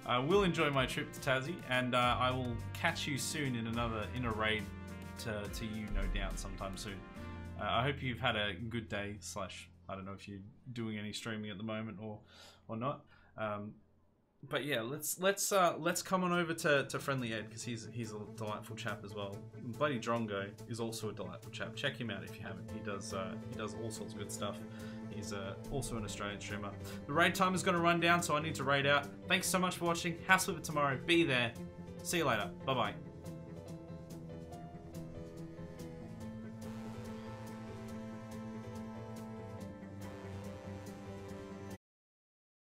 I will enjoy my trip to Tassie, and I will catch you soon in a raid to you, no doubt, sometime soon. I hope you've had a good day. / I don't know if you're doing any streaming at the moment or not. But yeah, let's come on over to Friendly Ed, because he's a delightful chap as well. Bloody Drongo is also a delightful chap. Check him out if you haven't. He does all sorts of good stuff. He's also an Australian streamer. The raid time is going to run down, so I need to raid out. Thanks so much for watching. House Flipper tomorrow. Be there. See you later. Bye bye.